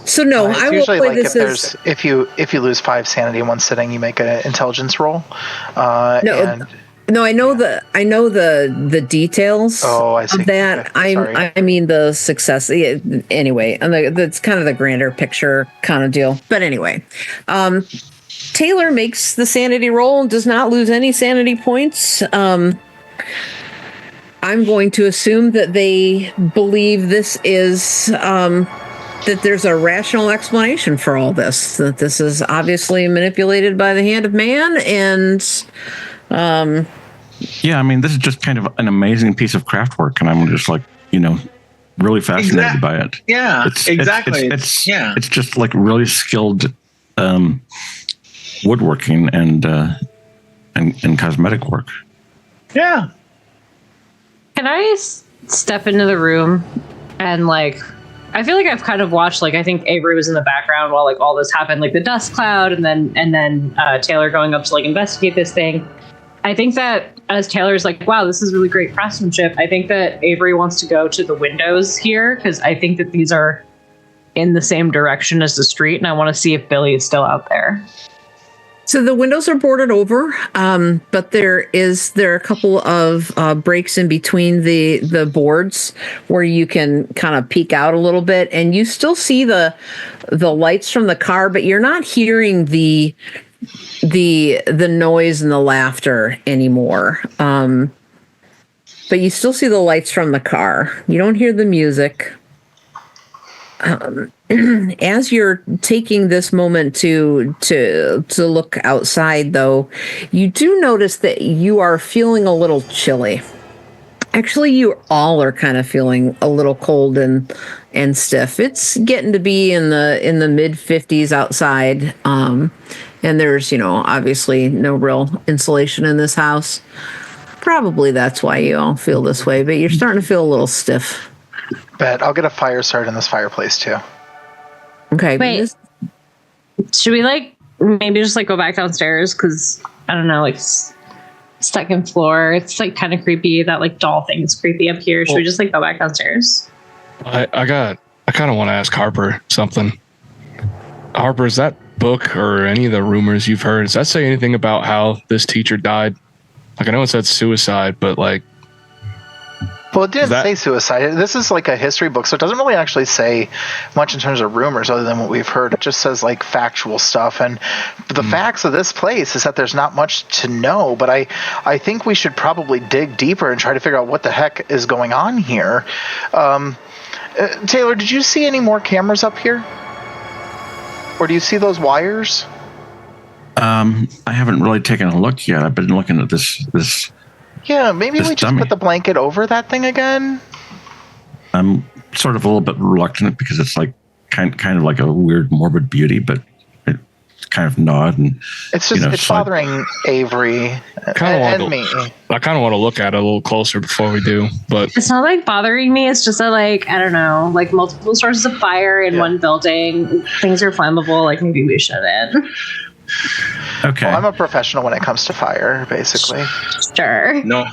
So no, I will play like this as if you lose 5 sanity in one sitting, you make an intelligence roll. No, I know the details of that. I mean the success. Anyway, and that's kind of the grander picture kind of deal. But anyway, Taylor makes the sanity roll and does not lose any sanity points. I'm going to assume that they believe this is that there's a rational explanation for all this. That this is obviously manipulated by the hand of man and. Yeah, I mean, this is just kind of an amazing piece of craft work, and I'm just like, really fascinated by it. Yeah, exactly. It's just like really skilled woodworking and cosmetic work. Yeah. Can I step into the room and I feel like I've kind of watched, I think Avery was in the background while all this happened, the dust cloud, and then Taylor going up to investigate this thing. I think that as Taylor's wow, this is really great craftsmanship, I think that Avery wants to go to the windows here because I think that these are in the same direction as the street, and I want to see if Billy is still out there. So the windows are boarded over, but there are a couple of breaks in between the boards where you can kind of peek out a little bit, and you still see the lights from the car, but you're not hearing the noise and the laughter anymore. But you still see the lights from the car. You don't hear the music. as you're taking this moment to look outside, though, you do notice that you are feeling a little chilly. Actually, you all are kind of feeling a little cold and stiff. It's getting to be in the mid 50s outside, and there's obviously no real insulation in this house. Probably that's why you all feel this way, but you're starting to feel a little stiff. Bet I'll get a fire started in this fireplace too. Okay. Wait. Should we maybe just go back downstairs? Because I don't know, second floor. It's kind of creepy. That doll thing is creepy up here. Should we just go back downstairs? I kind of want to ask Harper something. Harper, is that book or any of the rumors you've heard, does that say anything about how this teacher died? I know it said suicide, but well, it didn't say suicide. This is a history book, so it doesn't really actually say much in terms of rumors other than what we've heard. It just says factual stuff. And the facts of this place is that there's not much to know, but I think we should probably dig deeper and try to figure out what the heck is going on here. Taylor, did you see any more cameras up here? Or do you see those wires? I haven't really taken a look yet. I've been looking at this. Yeah, maybe we just dummy. put the blanket over that thing again. I'm sort of a little bit reluctant because it's kind of like a weird morbid beauty, but it's kind of not. And it's just it's bothering Avery and me. I kind of want to look at it a little closer before we do, but it's not bothering me. It's just that I don't know, multiple sources of fire in one building. Things are flammable. Maybe we shouldn't. Okay. Well, I'm a professional when it comes to fire, basically. Sure. No,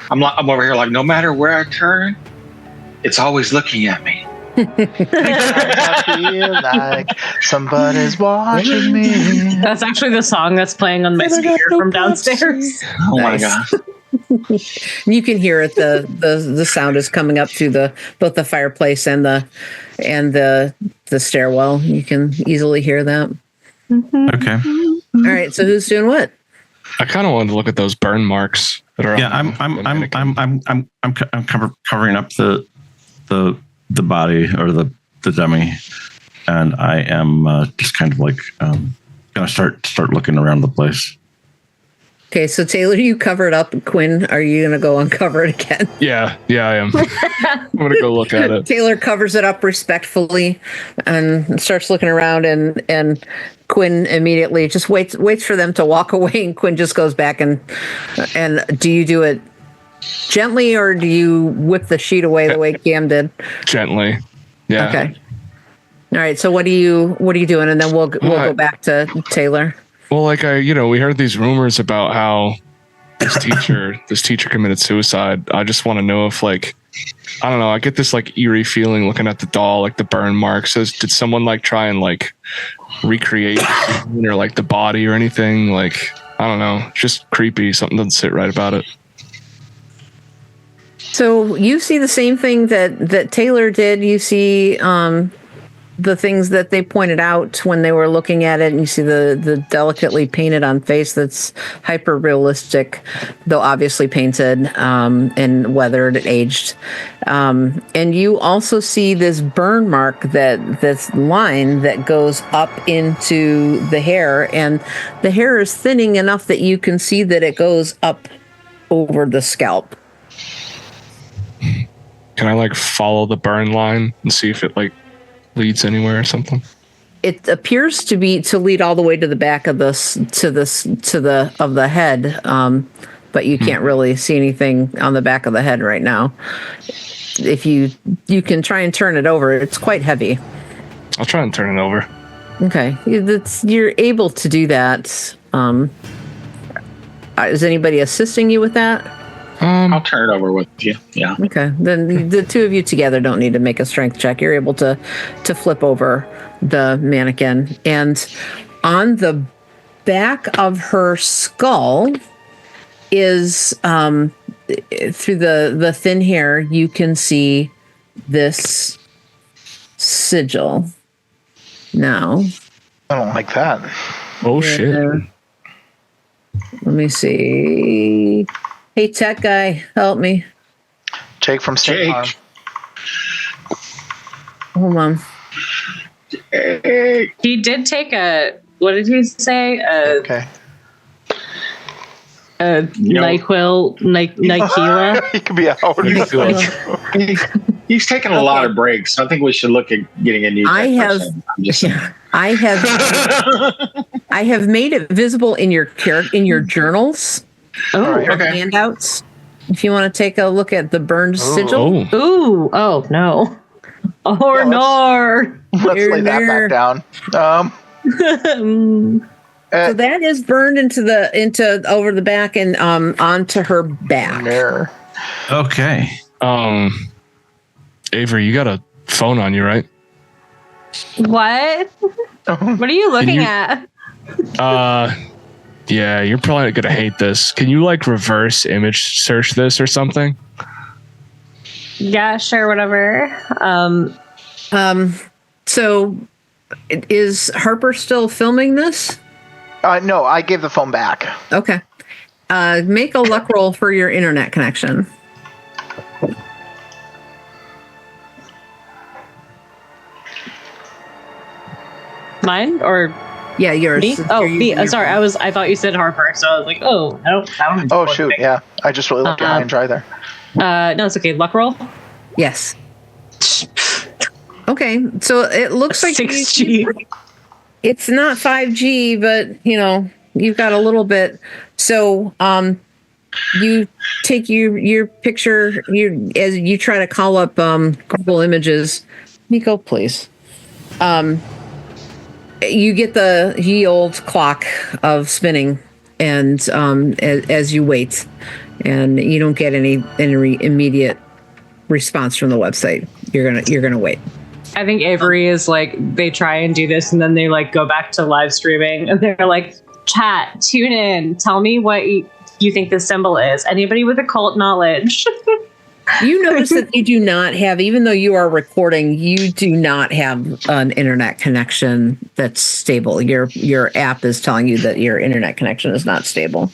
I'm over here no matter where I turn, it's always looking at me. I feel like somebody's watching me. That's actually the song that's playing on my speaker from downstairs. Oh my god. You can hear it. The sound is coming up through both the fireplace and the stairwell. You can easily hear that. Okay. All right. So who's doing what? I kind of wanted to look at those burn marks that are. Yeah, I'm covering up the body or the dummy, and I am just kind of gonna start looking around the place. Okay, so Taylor, you cover it up. Quinn, are you gonna go uncover it again? Yeah, I am. I'm gonna go look at it. Taylor covers it up respectfully and starts looking around, and Quinn immediately just waits for them to walk away, and Quinn just goes back and do you do it gently or do you whip the sheet away the way Cam did? Gently. Yeah. Okay. All right. So what are you doing? And then we'll go back to Taylor. Well, we heard these rumors about how this teacher committed suicide. I just want to know if I don't know, I get this eerie feeling looking at the doll, the burn marks. Did someone try and recreate or the body or anything? I don't know, just creepy. Something doesn't sit right about it. So you see the same thing that Taylor did. You see the things that they pointed out when they were looking at it, and you see the delicately painted on face that's hyper realistic, though obviously painted and weathered and aged. And you also see this burn mark this line that goes up into the hair, and the hair is thinning enough that you can see that it goes up over the scalp. Can I follow the burn line and see if it leads anywhere or something? It appears to lead all the way to the back of the head, but you can't really see anything on the back of the head right now. If you can try and turn it over, it's quite heavy. I'll try and turn it over. Okay, you're able to do that. Is anybody assisting you with that? I'll turn it over with you. Yeah. Okay. Then the two of you together don't need to make a strength check. You're able to flip over the mannequin, and on the back of her skull is through the thin hair. You can see this sigil. Now, I don't like that. Oh shit! Let me see. Hey, tech guy, help me. Jake from State Farm. Hold on. He did take a. What did he say? Okay. NyQuil, Nyquila. He could be out. He's taking a lot of breaks. I think we should look at getting a new. I have made it visible in your journals. Or handouts. If you want to take a look at the burned sigil. Ooh. Oh no. Oh no. Let's lay that back down. So that is burned into over the back and onto her back. There. Okay. Avery, you got a phone on you, right? What? What are you looking at? Yeah, you're probably gonna hate this. Can you like reverse image search this or something? Yeah, sure, whatever. So is Harper still filming this? No, I gave the phone back. Okay. Make a luck roll for your internet connection. Mine or yeah, yours. me? Oh, me. Sorry, I thought you said Harper, so I was like, oh, I don't. Oh shoot, yeah. I just really looked high and dry there. No, it's okay. Luck roll. Yes. Okay, so it looks like 6G. It's not 5G, but you've got a little bit. So you take your picture as you try to call up Google Images. Nico, please. You get the ye old clock of spinning, and as you wait, and you don't get any immediate response from the website. You're gonna wait. I think Avery is like, they try and do this and then they like go back to live streaming and they're like, chat, tune in, tell me what you think this symbol is. Anybody with occult knowledge? You notice that you do not have, even though you are recording, you do not have an internet connection that's stable. Your app is telling you that your internet connection is not stable.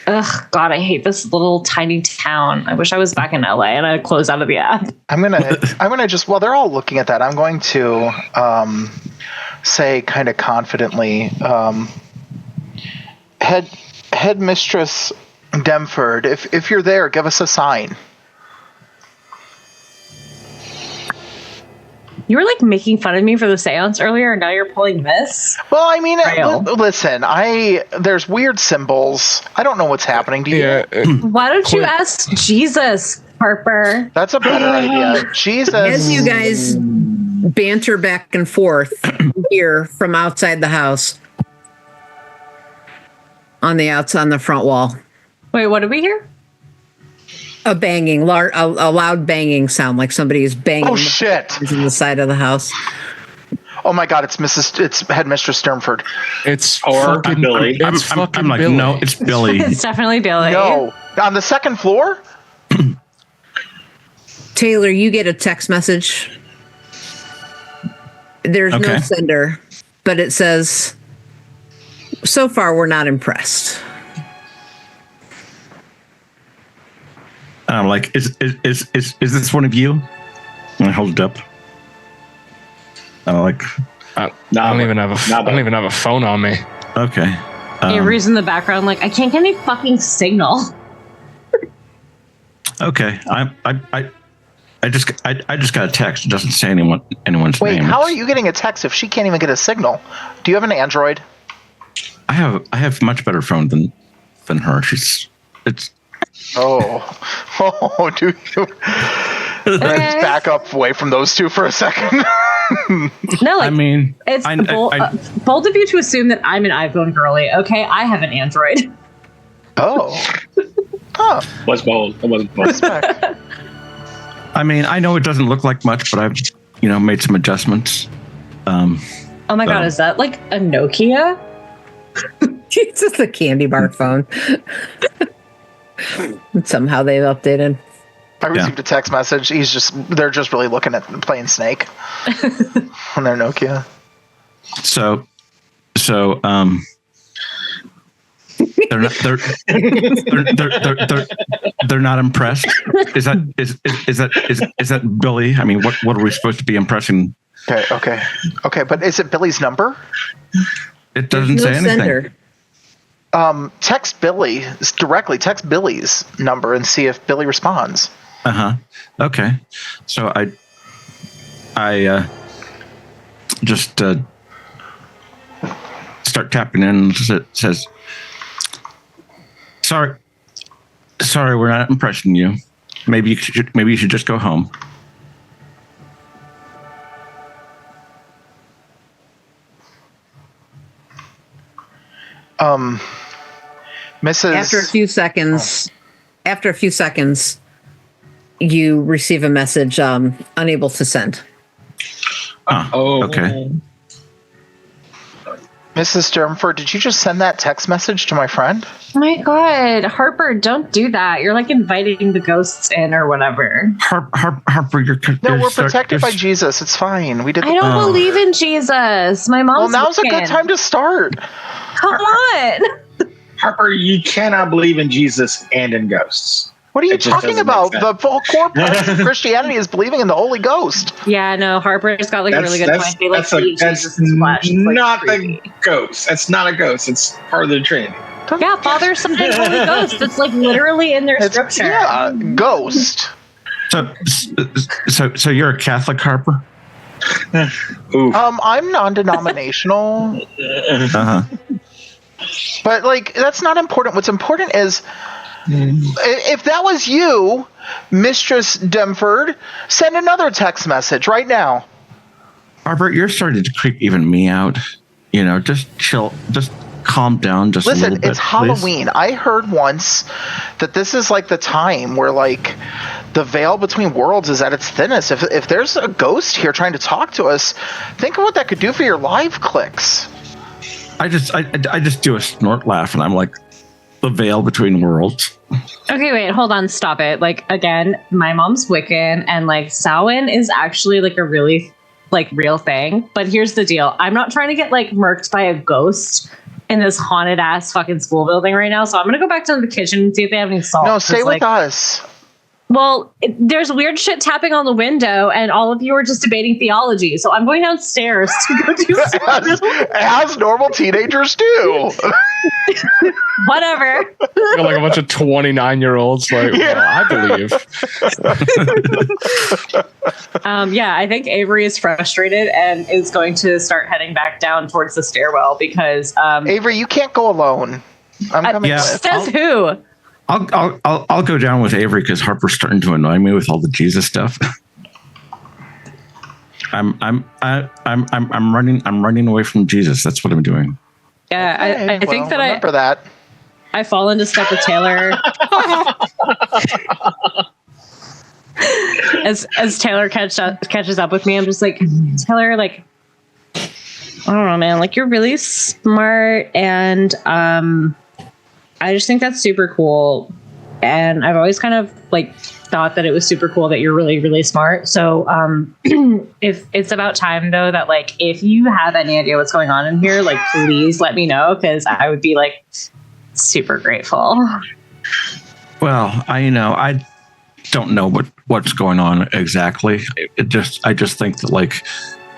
Ugh, God, I hate this little tiny town. I wish I was back in LA and I'd close out of the app. I'm gonna just, while they're all looking at that, I'm going to say kind of confidently, Headmistress Denford, if you're there, give us a sign. You were like making fun of me for the seance earlier, and now you're pulling this? Well, I mean, listen, there's weird symbols. I don't know what's happening to you. Why don't you ask Jesus, Harper? That's a better idea. Jesus. As you guys banter back and forth here from outside the house on the front wall. Wait, what did we hear? A banging, a loud banging sound, like somebody is banging. Oh shit! In the side of the house. Oh my God! It's Headmistress Denford. It's fucking Billy. I'm like, Billy. No, it's Billy. It's definitely Billy. No, on the second floor. Taylor, you get a text message. There's no sender, but it says, "So far, we're not impressed." I'm like, is this one of you? And I hold it up. I don't even have a phone on me. Okay. Avery's in the background, like, I can't get any fucking signal. Okay. I just got a text. It doesn't say anyone's name. Wait, how are you getting a text if she can't even get a signal? Do you have an Android? I have much better phone than her. Oh, do you? Let's back up away from those two for a second. No, I mean, it's bold of you to assume that I'm an iPhone girly. Okay, I have an Android. Oh. Was bold. It wasn't bold. I mean, I know it doesn't look like much, but I've made some adjustments. Oh my God, is that like a Nokia? It's just a candy bar phone. Somehow they've updated. I received a text message. They're just really looking at playing Snake on their Nokia. So they're not impressed. Is that Billy? I mean, what are we supposed to be impressing Okay. But is it Billy's number? It doesn't say anything. Sender. Text Billy directly. Text Billy's number and see if Billy responds. Okay. So I just start tapping in. And it says, "Sorry, we're not impressing you. Maybe you should just go home." Mrs. After a few seconds, you receive a message, unable to send. Okay. Mrs. Denford, did you just send that text message to my friend? Oh my God, Harper, don't do that. You're like inviting the ghosts in or whatever. Harper, No, we're protected by Jesus. It's fine. We did. I don't believe in Jesus. My mom's. Well, now's Wiccan. a good time to start. Come on. Harper, you cannot believe in Jesus and in ghosts. What are you It just talking doesn't about? make The sense. full core premise of Christianity is believing in the Holy Ghost. Yeah, no, Harper's got like a really good point. They like see Jesus' flesh. It's, like, not creepy. the ghost. That's not a ghost. It's part of the Trinity. Yeah, Father, Son, and Holy Ghost. That's like literally in their scripture. Yeah, ghost. So you're a Catholic, Harper? Ooh. I'm non-denominational, but like that's not important. What's important is if that was you, Mistress Denford, send another text message right now. Harper, you're starting to creep even me out. You know, just chill, just calm down just a little Listen, bit, it's Halloween. please. I heard once that this is like the time where like the veil between worlds is at its thinnest. If there's a ghost here trying to talk to us, think of what that could do for your live clicks. I just do a snort laugh and I'm like, the veil between worlds. Okay, wait, hold on, stop it. Like, again, my mom's Wiccan, and like Samhain is actually like a really like real thing. But here's the deal: I'm not trying to get like murked by a ghost in this haunted ass fucking school building right now. So I'm gonna go back to the kitchen and see if they have any salt. No, stay with like, us. Well, there's weird shit tapping on the window, and all of you are just debating theology. So I'm going downstairs to go do as normal teenagers do. whatever. Got like a bunch of 29-year-olds. Like, well, I believe. Yeah, I think Avery is frustrated and is going to start heading back down towards the stairwell because Avery, you can't go alone. I'm coming with. says who? I'll go down with Avery because Harper's starting to annoy me with all the Jesus stuff. I'm running away from Jesus. That's what I'm doing. Yeah, I think that remember that. I fall into step with Taylor. as Taylor catches up with me, I'm just like, Taylor, like, I don't know, man. Like, you're really smart, and I just think that's super cool. And I've always kind of like thought that it was super cool that you're really, really smart. So if it's about time though that like if you have any idea what's going on in here, like please let me know because I would be like super grateful. Well, I don't know what's going on exactly. I just think that like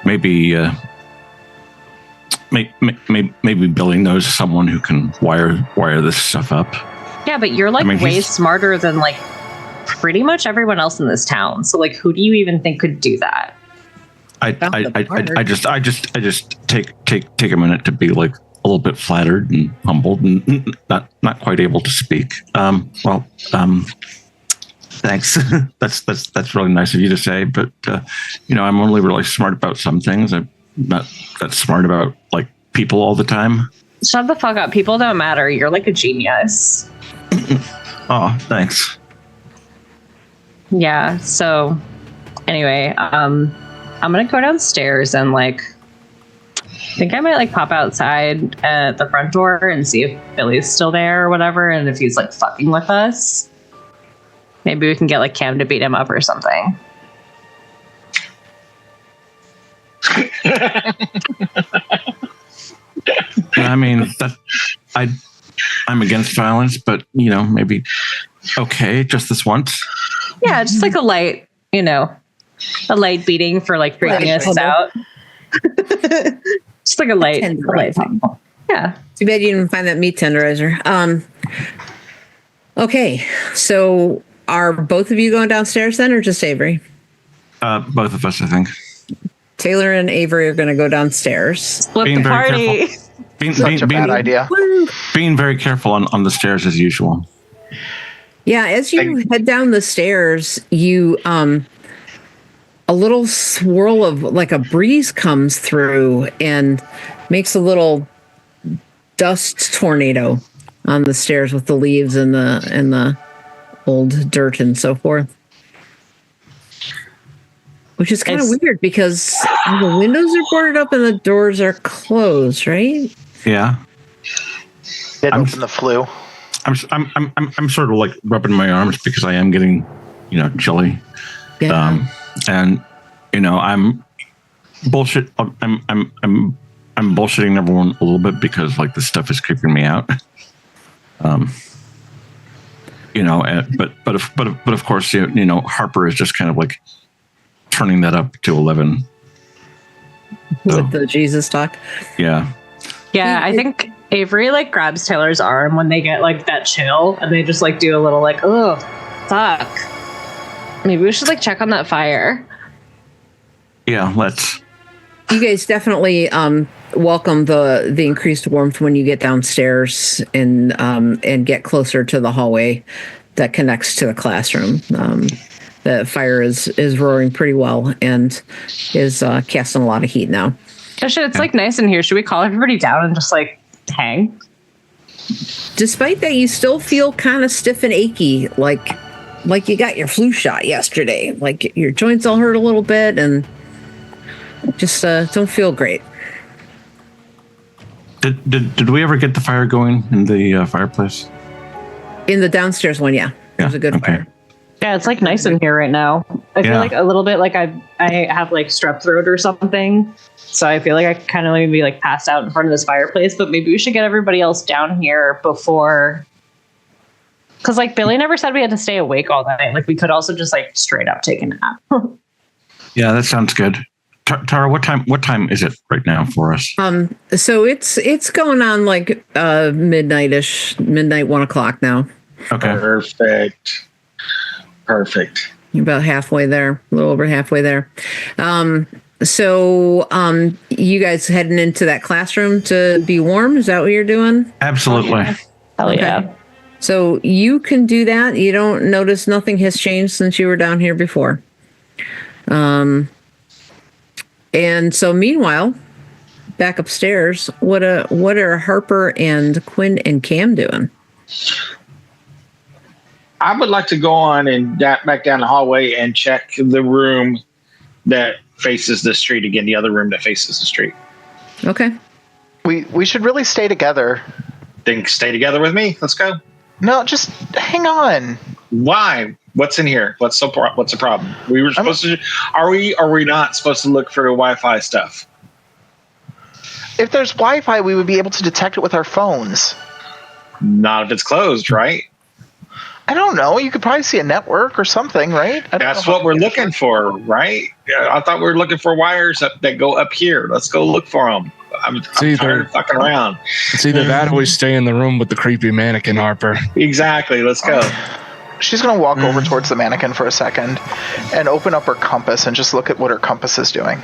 maybe maybe Billy knows someone who can wire this stuff up. Yeah, but you're like way smarter than like pretty much everyone else in this town. So like, who do you even think could do that? I just take a minute to be like a little bit flattered and humbled and not quite able to speak. Thanks. that's really nice of you to say, but I'm only really smart about some things. I'm not that smart about like people all the time. Shut the fuck up. People don't matter. You're like a genius. Oh, thanks. Yeah. So anyway, I'm gonna go downstairs and like I think I might like pop outside at the front door and see if Billy's still there or whatever, and if he's like fucking with us. Maybe we can get like Cam to beat him up or something. I mean, I'm against violence, but maybe okay, just this once. Yeah, just like a light, A light beating for like freaking us out. Just like a light thing. Yeah. Too bad you didn't find that meat tenderizer. Okay, so are both of you going downstairs then, or just Avery? Both of us, I think. Taylor and Avery are going to go downstairs. Split the party. Such a bad idea. Being very careful on the stairs as usual. Yeah, as you head down the stairs, you a little swirl of like a breeze comes through and makes a little dust tornado on the stairs with the leaves and the old dirt and so forth. Which is kind of weird because the windows are boarded up and the doors are closed, right? Yeah. Didn't open the flu. I'm sort of like rubbing my arms because I am getting, chilly. Yeah. And I'm bullshit. I'm bullshitting everyone a little bit because like this stuff is creeping me out. But of course, Harper is just kind of like turning that up to 11 with the Jesus talk. Yeah. Yeah, I think Avery like grabs Taylor's arm when they get like that chill, and they just like do a little like, oh, fuck. Maybe we should like check on that fire. Yeah, let's. You guys definitely welcome the increased warmth when you get downstairs and get closer to the hallway that connects to the classroom. The fire is roaring pretty well and is casting a lot of heat now. Oh shit, it's like nice in here. Should we call everybody down and just like hang? Despite that, you still feel kind of stiff and achy, like you got your flu shot yesterday. Like your joints all hurt a little bit and just don't feel great. Did we ever get the fire going in the fireplace? In the downstairs one, yeah. There's a good fire. Yeah, it's like nice in here right now. I feel like a little bit like I have like strep throat or something. So I feel like I kind of maybe like passed out in front of this fireplace, but maybe we should get everybody else down here before. Because like Billy never said we had to stay awake all night. Like we could also just like straight up take a nap. Yeah, that sounds good. Tara, what time is it right now for us? So it's going on like midnight, 1 o'clock now. Okay. Perfect. You're about halfway there, a little over halfway there. So you guys heading into that classroom to be warm? Is that what you're doing? Absolutely. Hell yeah. So you can do that. You don't notice nothing has changed since you were down here before. And so meanwhile, back upstairs, what are Harper and Quinn and Cam doing? I would like to go on and back down the hallway and check the room that faces the street again, the other room that faces the street. Okay. We should really stay together. Then stay together with me. Let's go. No, just hang on. Why? What's in here? What's the problem? We were supposed to. Are we not supposed to look for the Wi-Fi stuff? If there's Wi-Fi, we would be able to detect it with our phones. Not if it's closed, right? I don't know. You could probably see a network or something, right? That's what we're looking for, right? Yeah, I thought we were looking for wires that go up here. Let's go look for them. I'm tired of fucking around. It's either that or we stay in the room with the creepy mannequin, Harper. Exactly. Let's go. She's going to walk over towards the mannequin for a second and open up her compass and just look at what her compass is doing.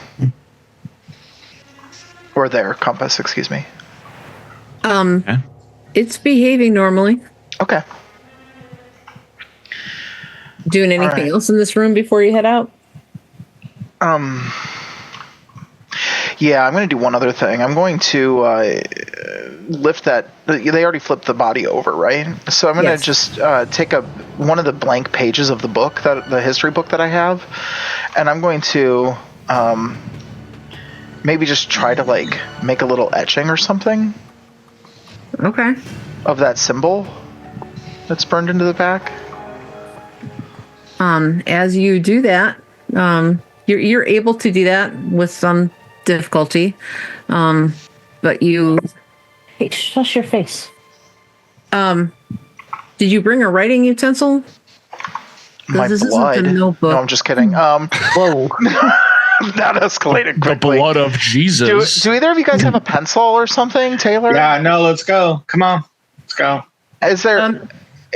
Or their compass, excuse me. It's behaving normally. Okay. Doing anything else in this room before you head out? Yeah, I'm going to do one other thing. I'm going to lift that. They already flipped the body over, right? So I'm going to just take one of the blank pages of the book, the history book that I have, and I'm going to maybe just try to like make a little etching or something. Okay. Of that symbol that's burned into the back. As you do that, you're able to do that with some difficulty, but you. Hey, shush your face. Did you bring a writing utensil? My This blood. isn't the Notebook. No, I'm just kidding. Whoa. That escalated The quickly. blood of Jesus. Do either of you guys have a pencil or something, Taylor? Yeah, no, let's go. Come on. Let's go. Is there...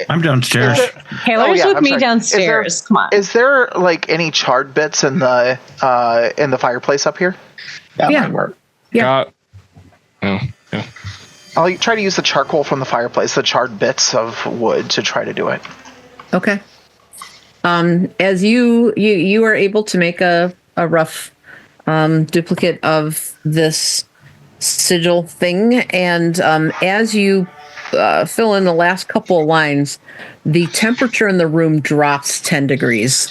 I'm downstairs. Taylor's with I'm me sorry. downstairs. Come on. Is there like any charred bits in the fireplace up here? That Yeah. might work. Yeah. Yeah. I'll try to use the charcoal from the fireplace, the charred bits of wood, to try to do it. Okay. As you are able to make a rough duplicate of this sigil thing, and as you fill in the last couple of lines, the temperature in the room drops 10 degrees.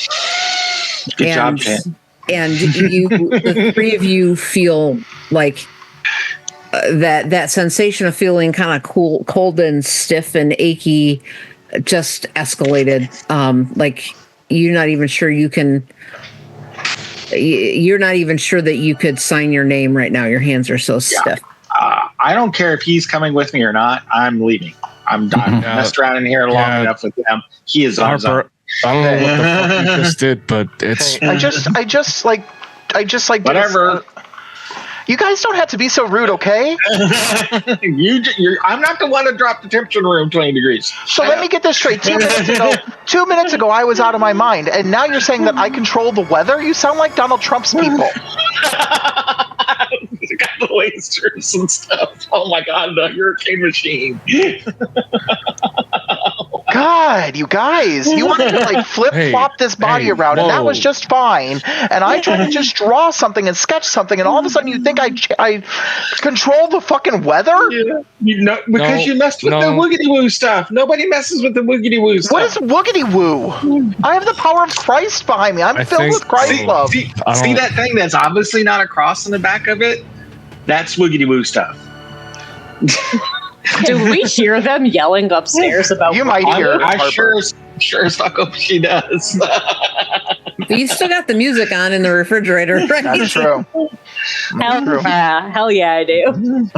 Good job, Jan. And the three of you feel like that sensation of feeling kind of cold and stiff and achy just escalated. Like you're not even sure that you could sign your name right now. Your hands are so stiff. I don't care if he's coming with me or not. I'm leaving. I'm done. Messed around in here long enough with him. He is on his own. Harper, I don't know what the fuck you just did, but it's I just like Whatever. You guys don't have to be so rude, okay? I'm not the one to drop the temperature in the room 20 degrees. So let me get this straight. 2 minutes ago, I was out of my mind, and now you're saying that I control the weather? You sound like Donald Trump's people. You got the lasers and stuff. Oh my god, the hurricane machine. God, you guys, you wanted to like flip-flop this body around, and that was just fine. And I tried to just draw something and sketch something, and all of a sudden you think I control the fucking weather? Yeah. You messed with the woogity woo stuff. Nobody messes with the woogity woo stuff. What is woogity woo? I have the power of Christ behind me. I'm filled with Christ love. See that thing that's obviously not a cross in the back of it? That's woogity woo stuff. Do we hear them yelling upstairs about? You might hear. I sure as fuck hope she does. You still got the music on in the refrigerator, right? That's true. Hell yeah, I do.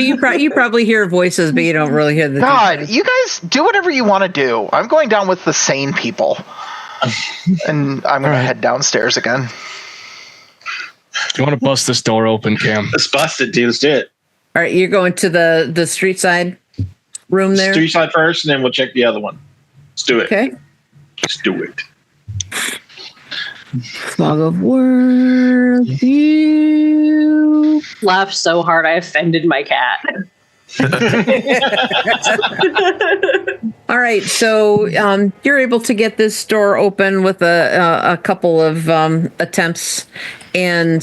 You probably hear voices, but you don't really hear the. God, you guys do whatever you want to do. I'm going down with the sane people, and I'm going to head downstairs again. You want to bust this door open, Cam? Let's bust it, dude. Let's do it. All right, you're going to the street side room there. Street side first, and then we'll check the other one. Let's do it. Okay. Let's do it. Fog of war. You Laughed so hard I offended my cat. All right, so you're able to get this door open with a couple of attempts, and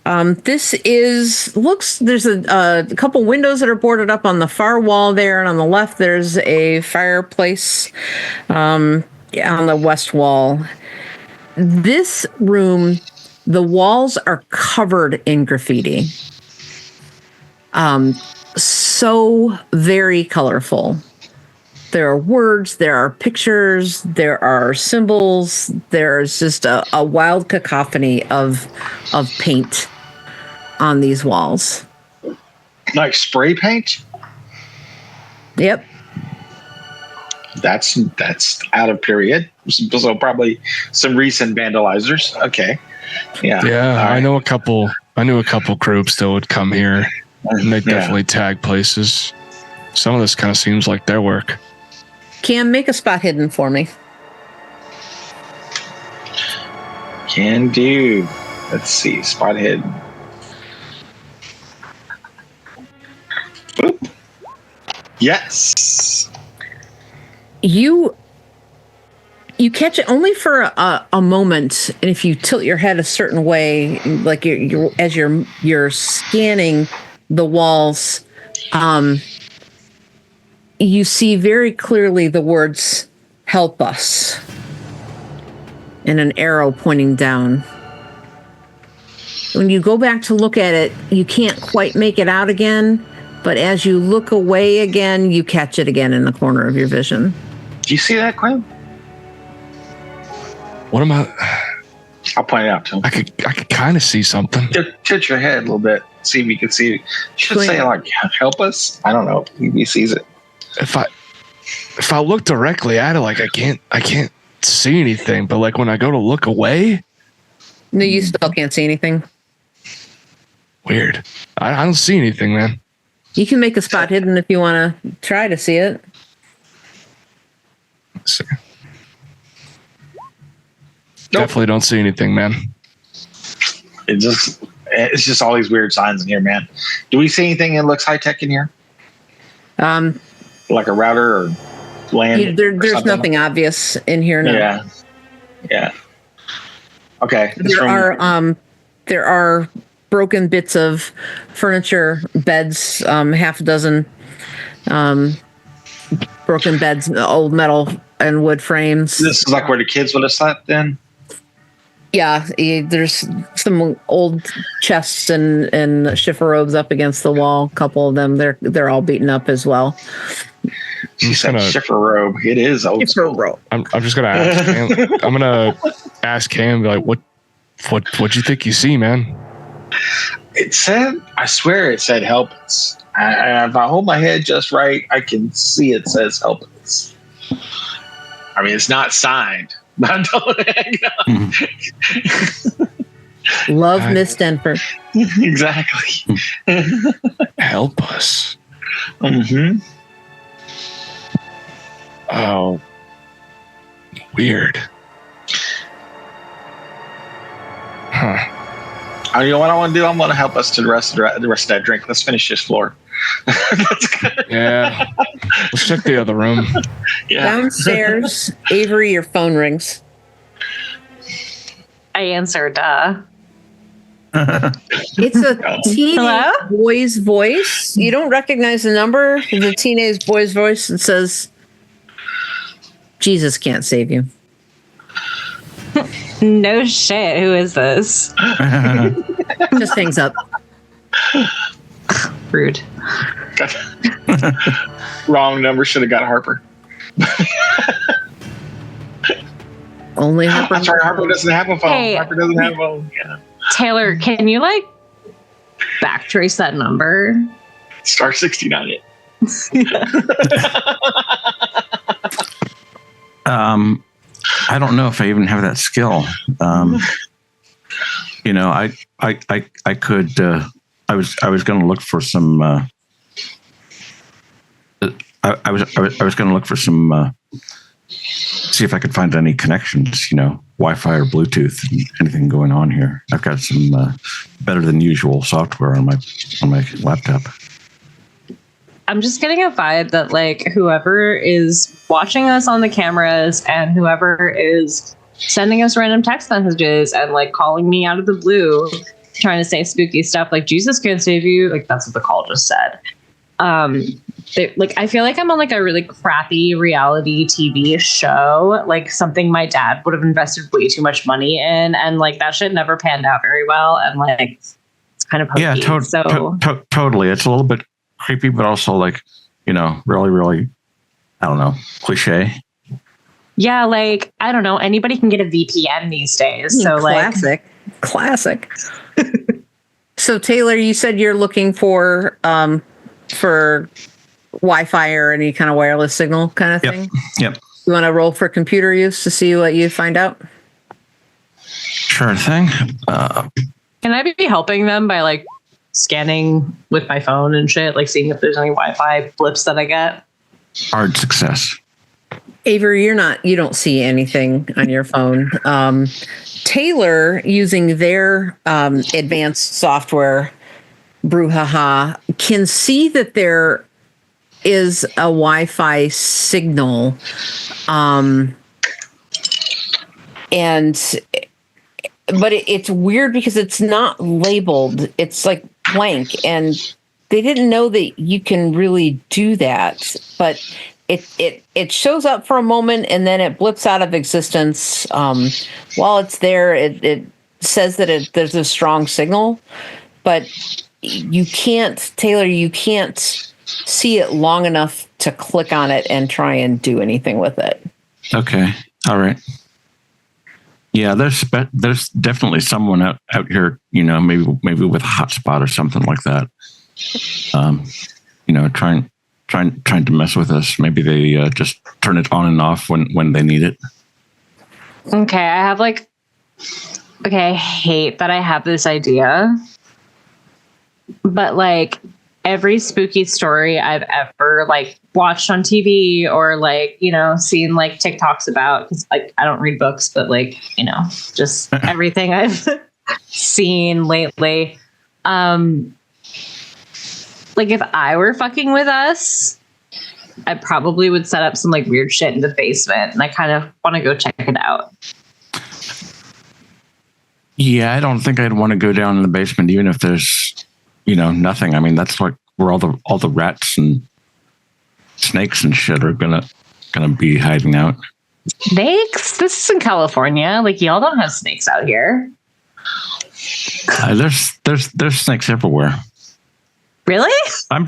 there's a couple windows that are boarded up on the far wall there, and on the left there's a fireplace on the west wall. This room, the walls are covered in graffiti. So very colorful. There are words, there are pictures, there are symbols. There's just a wild cacophony of paint on these walls. Like spray paint? Yep. That's out of period. So probably some recent vandalizers. Okay. Yeah. Yeah, All right. I knew a couple groups that would come here, and they definitely tag places. Some of this kind of seems like their work. Cam, make a spot hidden for me. Can do. Let's see. Spot hidden. Boop. Yes. You catch it only for a moment, and if you tilt your head a certain way, like you're scanning the walls, you see very clearly the words "Help us" and an arrow pointing down. When you go back to look at it, you can't quite make it out again, but as you look away again, you catch it again in the corner of your vision. Do you see that, Quinn? What am I? I'll point it out to him. I could kind of see something. Tilt your head a little bit. See if you can see it. Should say like "help us." I don't know. He sees it. If I look directly at it, like I can't see anything, but like when I go to look away, No, you still can't see anything. weird. I don't see anything, man. You can make a spot hidden if you want to try to see it. Let's see. Definitely don't see anything, man. It's just all these weird signs in here, man. Do we see anything that looks high tech in here? Like a router or land? There's nothing obvious in here now. Yeah. Okay. There are broken bits of furniture, beds, half a dozen broken beds, old metal and wood frames. This is like where the kids would have slept then? Yeah, there's some old chests and schiffer robes up against the wall. A couple of them, they're all beaten up as well. She said schiffer robe. It is old school. Robe. I'm just gonna ask Cam. I'm gonna ask Cam, be like, what'd you think you see, man? It said, I swear it said help us. If I hold my head just right, I can see it says help us. I mean, it's not signed. But Love Miss Denford. Exactly. Help us. Mm-hmm. Oh, weird. Huh. You know what I want to do? I'm going to help us to the rest of that drink. Let's finish this floor. Yeah. Let's check the other room. Yeah. Downstairs, Avery, your phone rings. I answered. It's a teenage boy's voice. You don't recognize the number. It's a teenage boy's voice that says, Jesus can't save you. No shit. Who is this? Just hangs up. Rude. Wrong number. Should have got Harper. Only Harper. That's right. Harper doesn't have a phone. Hey. Harper doesn't have a phone. Yeah. Taylor, can you like backtrace that number? Star 69 it. I don't know if I even have that skill. I could. I was going to look for some. I was going to look for some. See if I could find any connections. Wi-Fi or Bluetooth, and anything going on here. I've got some better than usual software on my laptop. I'm just getting a vibe that like whoever is watching us on the cameras and whoever is sending us random text messages and like calling me out of the blue, trying to say spooky stuff like Jesus can't save you. Like that's what the call just said. I feel like I'm on like a really crappy reality TV show, like something my dad would have invested way too much money in, and like that shit never panned out very well, and like it's kind of hokey. Yeah, totally. It's a little bit creepy, but also like really, really, I don't know, cliche. Yeah, like I don't know, anybody can get a VPN these days. So classic. So Taylor, you said you're looking for Wi-Fi or any kind of wireless signal kind of thing? Yep. You want to roll for computer use to see what you find out? Sure thing. Can I be helping them by like scanning with my phone and shit, like seeing if there's any Wi-Fi blips that I get? Hard success. Avery, you don't see anything on your phone. Taylor, using their advanced software, Brouhaha, can see that there is a Wi-Fi signal, but it's weird because it's not labeled. It's like blank, and they didn't know that you can really do that. But it shows up for a moment and then it blips out of existence. While it's there, it says that there's a strong signal, but you can't, Taylor, see it long enough to click on it and try and do anything with it. Okay. All right. Yeah, there's definitely someone out here, maybe with a hotspot or something like that. Trying to mess with us. Maybe they just turn it on and off when they need it. Okay, I hate that I have this idea, but like every spooky story I've ever like watched on TV or like, you know, seen like TikToks about, because like I don't read books, but like, you know, just everything I've seen lately. Like if I were fucking with us, I probably would set up some like weird shit in the basement, and I kind of want to go check it out. Yeah, I don't think I'd want to go down in the basement, even if there's, you know, nothing. I mean, that's like where all the rats and snakes and shit are gonna be hiding out. Snakes? This is in California. Like y'all don't have snakes out here. There's snakes everywhere. Really? I'm.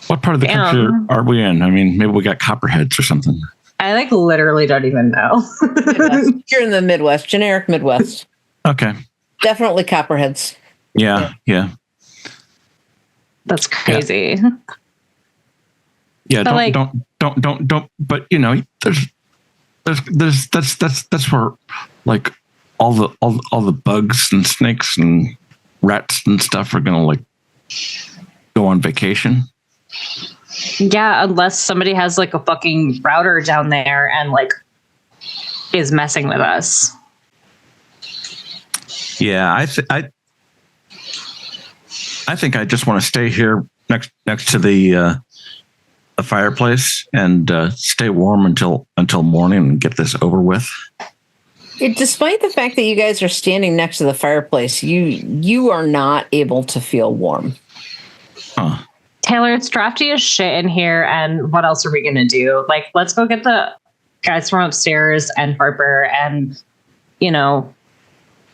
What part of the country are we in? I mean, maybe we got copperheads or something. I like literally don't even know. You're in the Midwest, generic Midwest. Okay. Definitely copperheads. Yeah. That's crazy. Yeah. But Don't. But you know, that's where like all the bugs and snakes and rats and stuff are gonna like go on vacation. Yeah, unless somebody has like a fucking router down there and like is messing with us. Yeah, I think I just want to stay here next to the fireplace and stay warm until morning and get this over with. Despite the fact that you guys are standing next to the fireplace, you are not able to feel warm. Huh. Taylor, it's drafty as shit in here, and what else are we gonna do? Like, let's go get the guys from upstairs and Harper, and you know,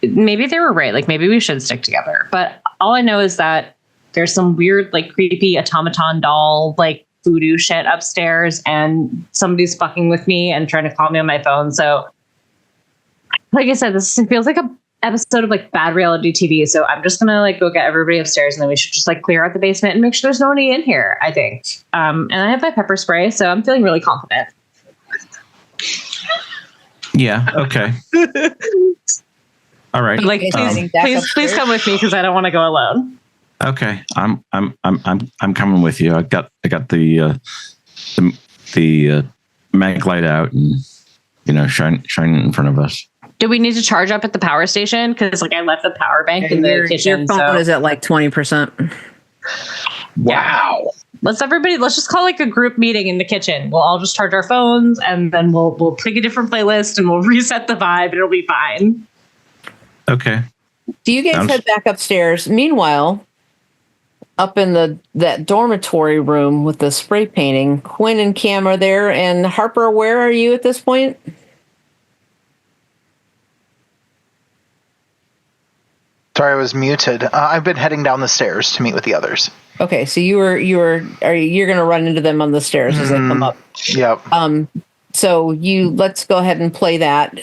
maybe they were right. Like, maybe we should stick together. But all I know is that there's some weird, like, creepy automaton doll, like, voodoo shit upstairs, and somebody's fucking with me and trying to call me on my phone. So, like I said, this feels like a episode of like bad reality TV. So I'm just gonna like go get everybody upstairs, and then we should just like clear out the basement and make sure there's nobody in here, I think. And I have my pepper spray, so I'm feeling really confident. Yeah. Okay. All right. Like, please come with me, because I don't want to go alone. Okay. I'm coming with you. I got the mag light out and, you know, shine in front of us. Do we need to charge up at the power station? Because like I left the power bank in the kitchen. Your phone is at like 20%. Wow. Let's just call like a group meeting in the kitchen. We'll all just charge our phones, and then we'll pick a different playlist and we'll reset the vibe. It'll be fine. Okay. Do you guys head back upstairs? Meanwhile, up in that dormitory room with the spray painting, Quinn and Cam are there, and Harper, where are you at this point? Sorry, I was muted. I've been heading down the stairs to meet with the others. Okay, so you're going to run into them on the stairs as they come up. Yep. So let's go ahead and play that.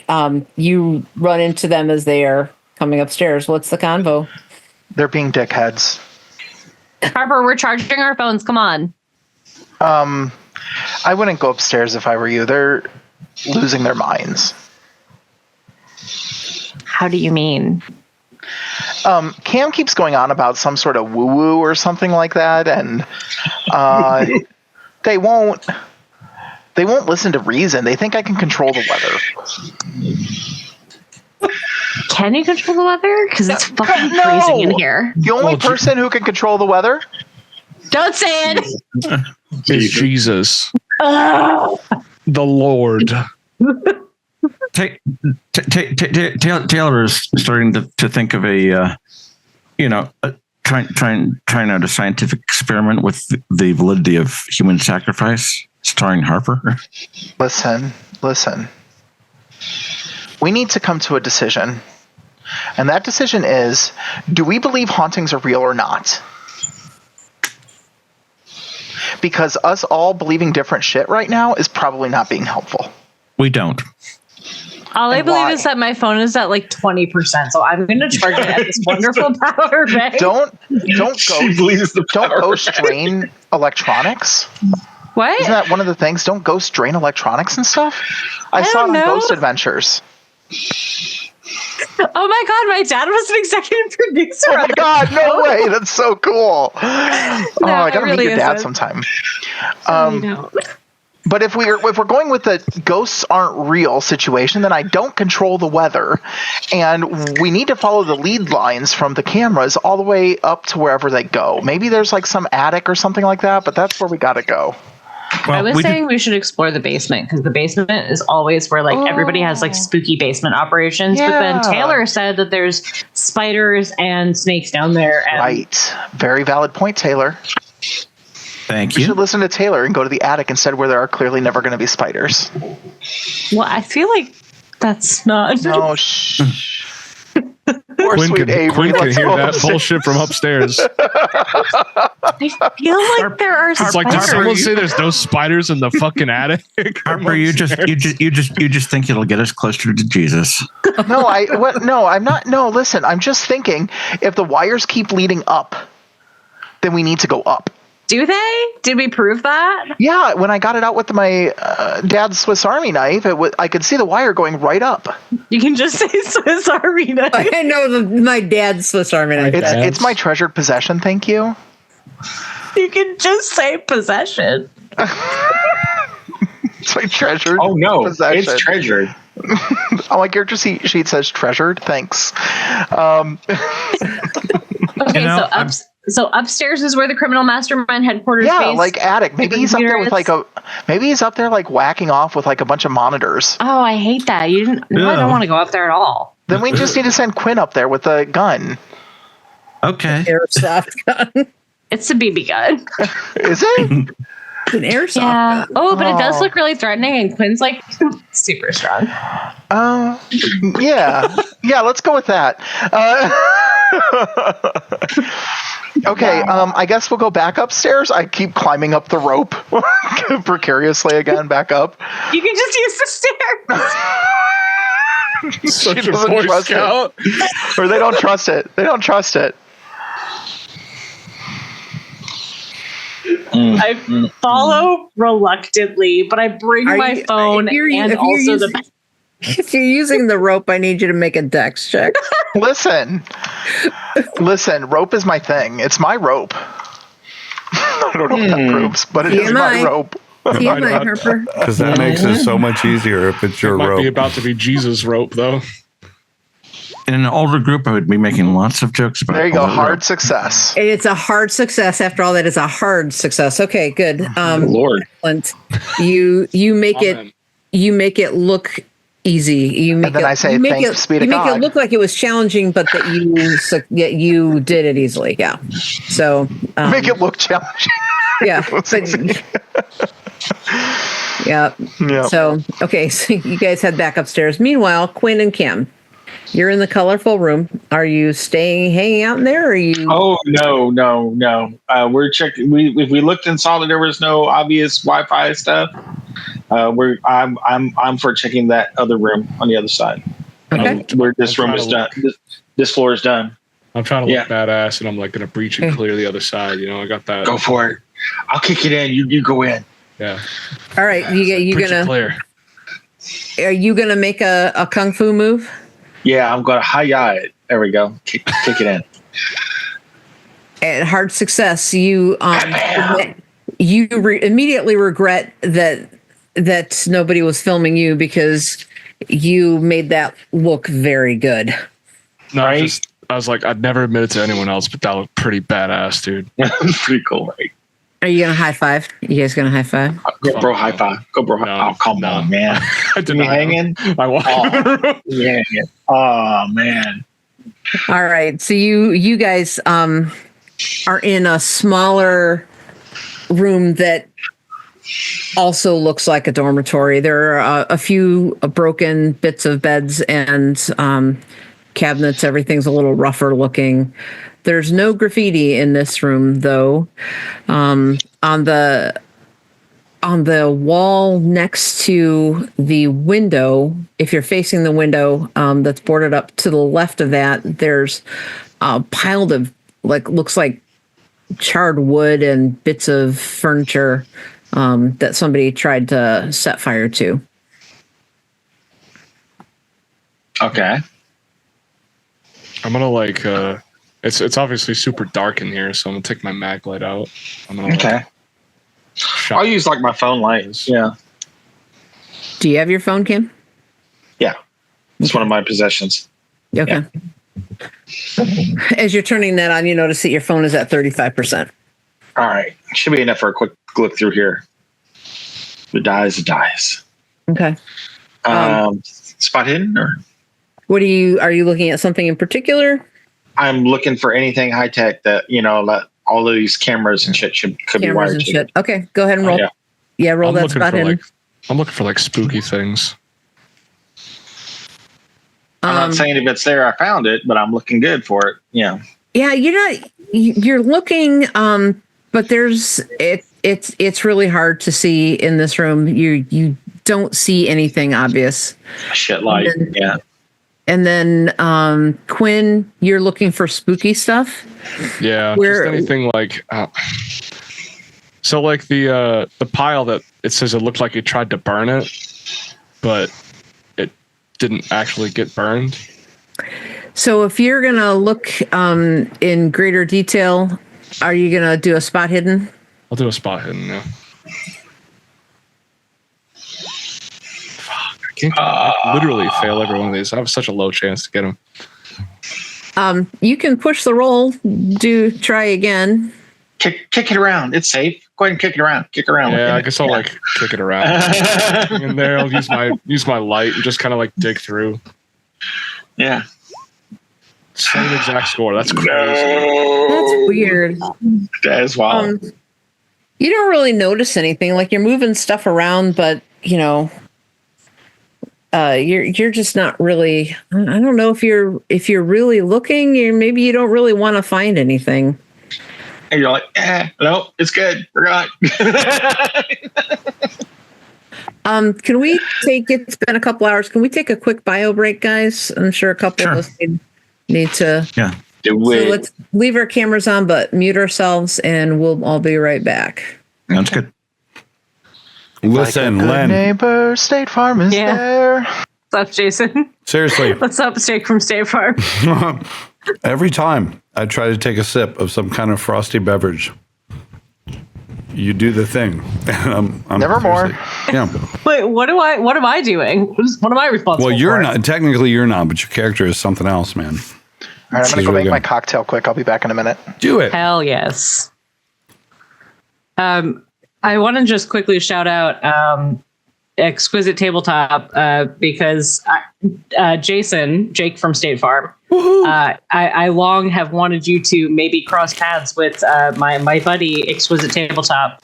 You run into them as they are coming upstairs. What's the convo? They're being dickheads. Harper, we're charging our phones. Come on. I wouldn't go upstairs if I were you. They're losing their minds. How do you mean? Cam keeps going on about some sort of woo-woo or something like that, and they won't listen to reason. They think I can control the weather. Can you control the weather? Because it's fucking freezing in here. The only person who can control the weather? Don't say it! Is Jesus. The Lord. Taylor is starting to think of trying out a scientific experiment with the validity of human sacrifice, starring Harper. Listen. We need to come to a decision. And that decision is, do we believe hauntings are real or not? Because us all believing different shit right now is probably not being helpful. We don't. All I believe is that my phone is at like 20%, so I'm going to charge it at this wonderful power bank. Don't go strain electronics. What? Isn't that one of the things? Don't ghosts drain electronics and stuff? I saw it don't on know. Ghost Adventures. Oh my god, my dad was an executive producer. Oh my god, no way! That's so cool. No, I gotta it really meet your dad isn't. sometime. No. But if we're going with the ghosts aren't real situation, then I don't control the weather, and we need to follow the lead lines from the cameras all the way up to wherever they go. Maybe there's like some attic or something like that, but that's where we gotta go. I was saying we should explore the basement because the basement is always where like everybody has like spooky basement operations. But then Yeah. Taylor said that there's spiders and snakes down there. And Right. Very valid point, Taylor. Thank You you. should listen to Taylor and go to the attic instead where there are clearly never going to be spiders. Well, I feel like that's not. No, shh. Poor Quinn sweet can, Avery. Quinn can Let's hear go that upstairs. bullshit from upstairs. I feel like there are It's like, did spiders. someone say there's no spiders in the fucking attic? Harper, you just think it'll get us closer to Jesus. No, I'm not. No, listen, I'm just thinking if the wires keep leading up, then we need to go up. Do they? Did we prove that? Yeah, when I got it out with my dad's Swiss Army knife, I could see the wire going right up. You can just say Swiss Army knife. I know my dad's Swiss Army knife. It's my treasured possession, thank you. You can just say possession. It's my treasured Oh no, possession. it's treasured. Oh, my character sheet says treasured. Thanks. Okay, You know, so upstairs is where the criminal mastermind headquarters Yeah, base. like attic. Maybe he's up there with maybe he's up there like whacking off with like a bunch of monitors. Oh, I hate that. You didn't. No, I Yeah. don't want to go up there at all. Then we just need to send Quinn up there with a gun. Okay. Airsoft gun. It's a BB gun. Is it? It's an airsoft Yeah. gun. Oh, but it does look really threatening, and Quinn's like super strong. Yeah. Yeah, let's go with that. Okay, I guess we'll go back upstairs. I keep climbing up the rope precariously again, back up. You can just use the stairs. Such She a doesn't Boy trust Scout. Or they don't trust it. They don't trust it. I follow reluctantly, but I bring Are my you- phone if you're- and if you're also using- the. If you're using the rope, I need you to make a dex check. Listen, rope is my thing. It's my rope. I don't know if that proves, but it is my TMI. rope. TMI, Harper. Because that makes it so much easier if it's your Might rope. be about to be Jesus rope though. In an older group, I would be making lots of jokes about. There you go. older Hard rope. success. It's a hard success. After all, that is a hard success. Okay, good. Lord. Clint, you make Amen. it look easy. You make then I say, "Thanks be to you make God." it look like it was challenging, but that you did it easily. Yeah. So Make it look challenging. yeah. But, yeah. Yeah. So okay, so you guys head back upstairs. Meanwhile, Quinn and Kim, you're in the colorful room. Are you hanging out in there? Or are you? Oh no. We're checking. If we looked and saw that there was no obvious Wi-Fi stuff, I'm for checking that other room on the other side. Okay. Where this I'm room trying is to done. This floor is done. I'm trying to look Yeah. badass, and I'm like gonna breach and clear the other side. You know, I got that. Go for it. I'll kick it in. You go in. Yeah. All right. You Breach and gonna? clear. Are you gonna make a kung fu move? Yeah, I'm gonna hi-ya it. There we go. Kick it in. At hard success, you immediately regret that nobody was filming you because you made that look very good. No, Right? I was like, I'd never admit it to anyone else, but that looked pretty badass, dude. Pretty cool, right? Are you gonna high five? You guys gonna high five? Go, bro, high five. Go, bro. No, Oh, come no. on, man. I did You not. hanging? I walked in the room. Yeah. Oh man. All right. So you guys are in a smaller room that also looks like a dormitory. There are a few broken bits of beds and cabinets. Everything's a little rougher looking. There's no graffiti in this room, though. On the wall next to the window, if you're facing the window that's boarded up to the left of that, there's a pile of looks like charred wood and bits of furniture that somebody tried to set fire to. Okay. I'm gonna it's obviously super dark in here, so I'm gonna take my mag light out. I'm gonna Okay. I'll use like my phone light. Yeah. Do you have your phone, Kim? Yeah. It's one of my possessions. Okay. Yeah. As you're turning that on, you notice that your phone is at 35%. All right. Should be enough for a quick look through here. If it dies, it dies. Okay. Spot hidden or? Are you looking at something in particular? I'm looking for anything high tech that, that all of these cameras and shit could be wired to. Shit. Okay. Go ahead and roll. Yeah, roll that spot hidden. I'm looking for spooky things. I'm not saying if it's there, I found it, but I'm looking good for it. Yeah. Yeah, you're looking, but it's really hard to see in this room. You don't see anything obvious. Shit light. Yeah. And then Quinn, you're looking for spooky stuff. Yeah. Just anything so the pile that it says it looked like you tried to burn it, but it didn't actually get burned. So if you're going to look in greater detail, are you going to do a spot hidden? I'll do a spot hidden, yeah. Fuck, I can't literally fail every one of these. I have such a low chance to get them. You can push the roll. Try again. Kick it around. It's safe. Go ahead and kick it around. Kick around. Yeah, I guess I'll kick it around. And there I'll use my light and just kind of dig through. Yeah. Same exact score. That's crazy. That's weird. That is wild. You don't really notice anything. You're moving stuff around, but you're just not really. I don't know if you're really looking. Maybe you don't really want to find anything. And you're like, no, it's good. Forgot. Can we it's been a couple hours. Can we take a quick bio break, guys? I'm sure a couple of us need to. Yeah. So let's leave our cameras on, but mute ourselves, and we'll all be right back. Sounds good. Listen, Len. Neighbor, State Farm is there. What's up, Jason? Seriously. What's up, Steak from State Farm? Every time I try to take a sip of some kind of frosty beverage, you do the thing. And I'm Nevermore. Yeah. Wait, what am I doing? What am I responsible for? Well, you're not. Technically, you're not, but your character is something else, man. All right, I'm going to go make my cocktail quick. I'll be back in a minute. Do it. Hell yes. I want to just quickly shout out Exquisite Tabletop because Jake from State Farm. I long have wanted you to maybe cross paths with my buddy Exquisite Tabletop.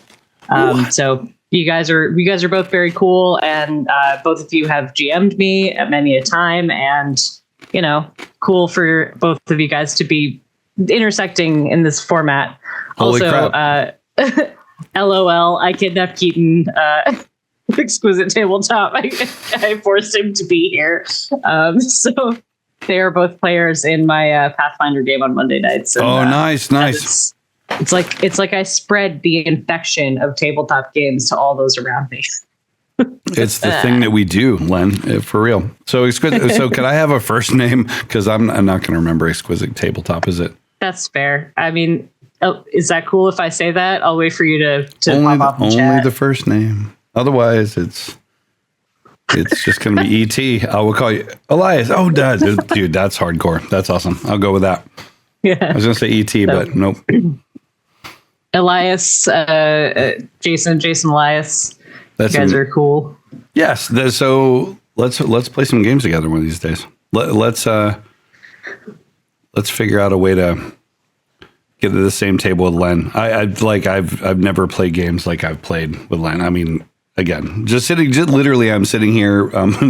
So you guys are both very cool, and both of you have GM'd me many a time, and cool for both of you guys to be intersecting in this format. Holy also, crap. LOL, I kidnapped Keaton. Exquisite Tabletop. I forced him to be here. So they are both players in my Pathfinder game on Monday nights. And, nice. It's like I spread the infection of tabletop games to all those around me. It's the thing that we do, Len, for real. So exquisite. So can I have a first name? Because I'm not going to remember Exquisite Tabletop. Is it? That's fair. I mean, is that cool if I say that? I'll wait for you to only pop up and only chat. the first name. Otherwise, it's just going to be E.T. I will call you Elias. Oh, dude, that's hardcore. That's awesome. I'll go with that. Yeah. I was going to say E.T., but nope. Elias, Jason Elias. You guys are cool. Yes. So let's play some games together one of these days. Let's figure out a way to get to the same table with Len. I've never played games like I've played with Len. I mean, again, literally, I'm sitting here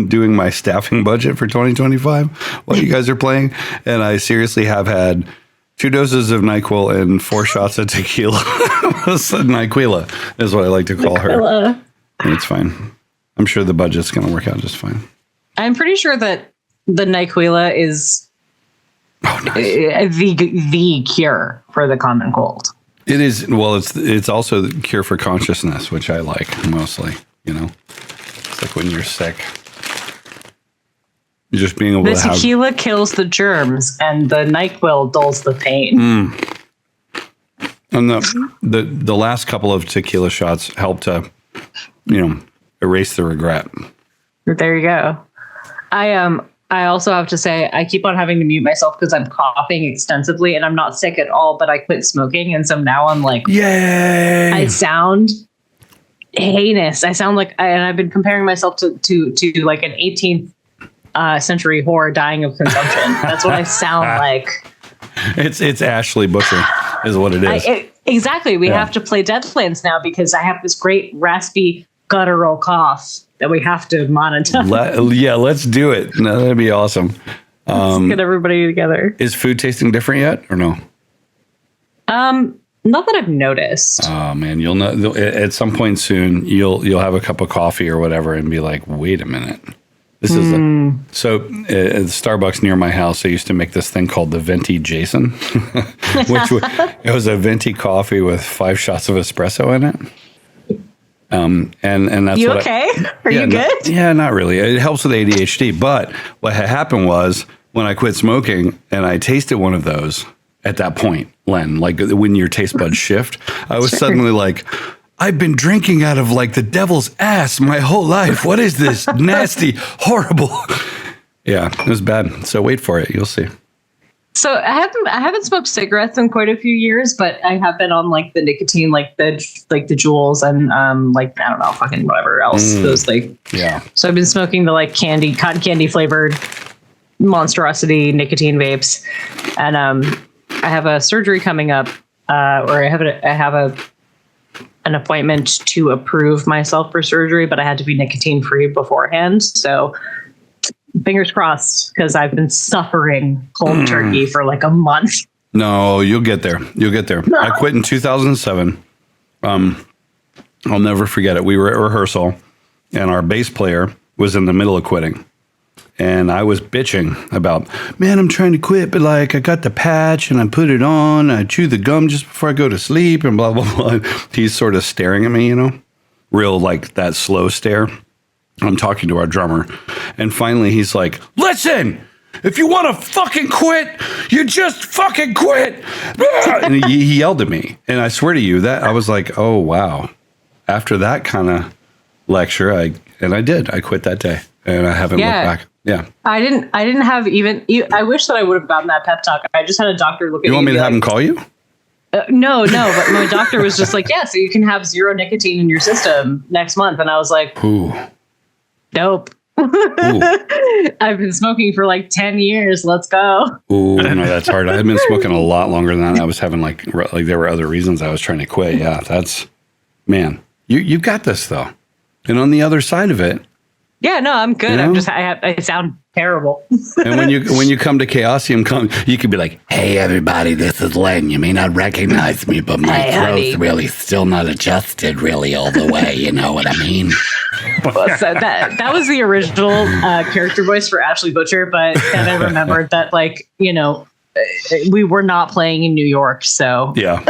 doing my staffing budget for 2025 while you guys are playing, and I seriously have had 2 doses of NyQuil and 4 shots of tequila. NyQuila is what I like to call her. And it's fine. I'm sure the budget's going to work out just fine. I'm pretty sure that the NyQuila is nice. the cure for the common cold. It is. Well, it's also the cure for consciousness, which I like mostly. You know, it's like when you're sick, just being able The to have. tequila kills the germs, and the NyQuil dulls the pain. And the last couple of tequila shots help to, erase the regret. There you go. I also have to say I keep on having to mute myself because I'm coughing extensively, and I'm not sick at all, but I quit smoking, and so now I'm like, yay! I sound heinous. I sound like, and I've been comparing myself to like an 18th century whore dying of consumption. That's what I sound like. It's Ashley Butcher, is what it is. Exactly. We have to play Deadlands now because I have this great raspy guttural cough that we have to monetize. Let's do it. No, that'd be awesome. Let's get everybody together. Is food tasting different yet, or no? Not that I've noticed. Oh man, you'll know at some point soon. You'll have a cup of coffee or whatever, and be like, "Wait a minute, this is so." At Starbucks near my house, they used to make this thing called the Venti Jason, which it was a venti coffee with 5 shots of espresso in it. And that's you okay? Are you good? Not really. It helps with ADHD. But what had happened was when I quit smoking and I tasted one of those at that point, Len, like when your taste buds shift, I was suddenly like, I've been drinking out of like the devil's ass my whole life. What is this nasty, horrible? Yeah, it was bad. So wait for it. You'll see. So I haven't smoked cigarettes in quite a few years, but I have been on like the nicotine, like the Juuls and like I don't know, fucking whatever else. Those like So I've been smoking the like cotton candy flavored monstrosity nicotine vapes, and I have a surgery coming up, or I have an appointment to approve myself for surgery, but I had to be nicotine free beforehand, so. Fingers crossed, because I've been suffering cold turkey for like a month. No, you'll get there. You'll get there. I quit in 2007. I'll never forget it. We were at rehearsal, and our bass player was in the middle of quitting. And I was bitching about, man, I'm trying to quit, but like I got the patch and I put it on. I chew the gum just before I go to sleep and blah, blah, blah. He's sort of staring at me, real like that slow stare. I'm talking to our drummer, and finally he's like, listen, if you want to fucking quit, you just fucking quit. And he yelled at me. And I swear to you that I was like, oh, wow. After that kind of lecture, I quit that day, and I haven't looked back. Yeah. I didn't have even, I wish that I would have gotten that pep talk. I just had a doctor look at me. You want me to have him call you? No, but my doctor was just like, yeah, so you can have 0 nicotine in your system next month. And I was like, ooh. Dope. I've been smoking for like 10 years. Let's go. Ooh, no, that's hard. I've been smoking a lot longer than that. I was having like there were other reasons I was trying to quit. Yeah, that's, man, you got this though. And on the other side of it. Yeah, no, I'm good. I sound terrible. And when you come to Chaosium, you can be like, hey, everybody, this is Len. You may not recognize me, but my throat's really still not adjusted really all the way. You know what I mean? So that was the original character voice for Ashley Butcher, but then I remembered that, like, we were not playing in New York, so. Yeah.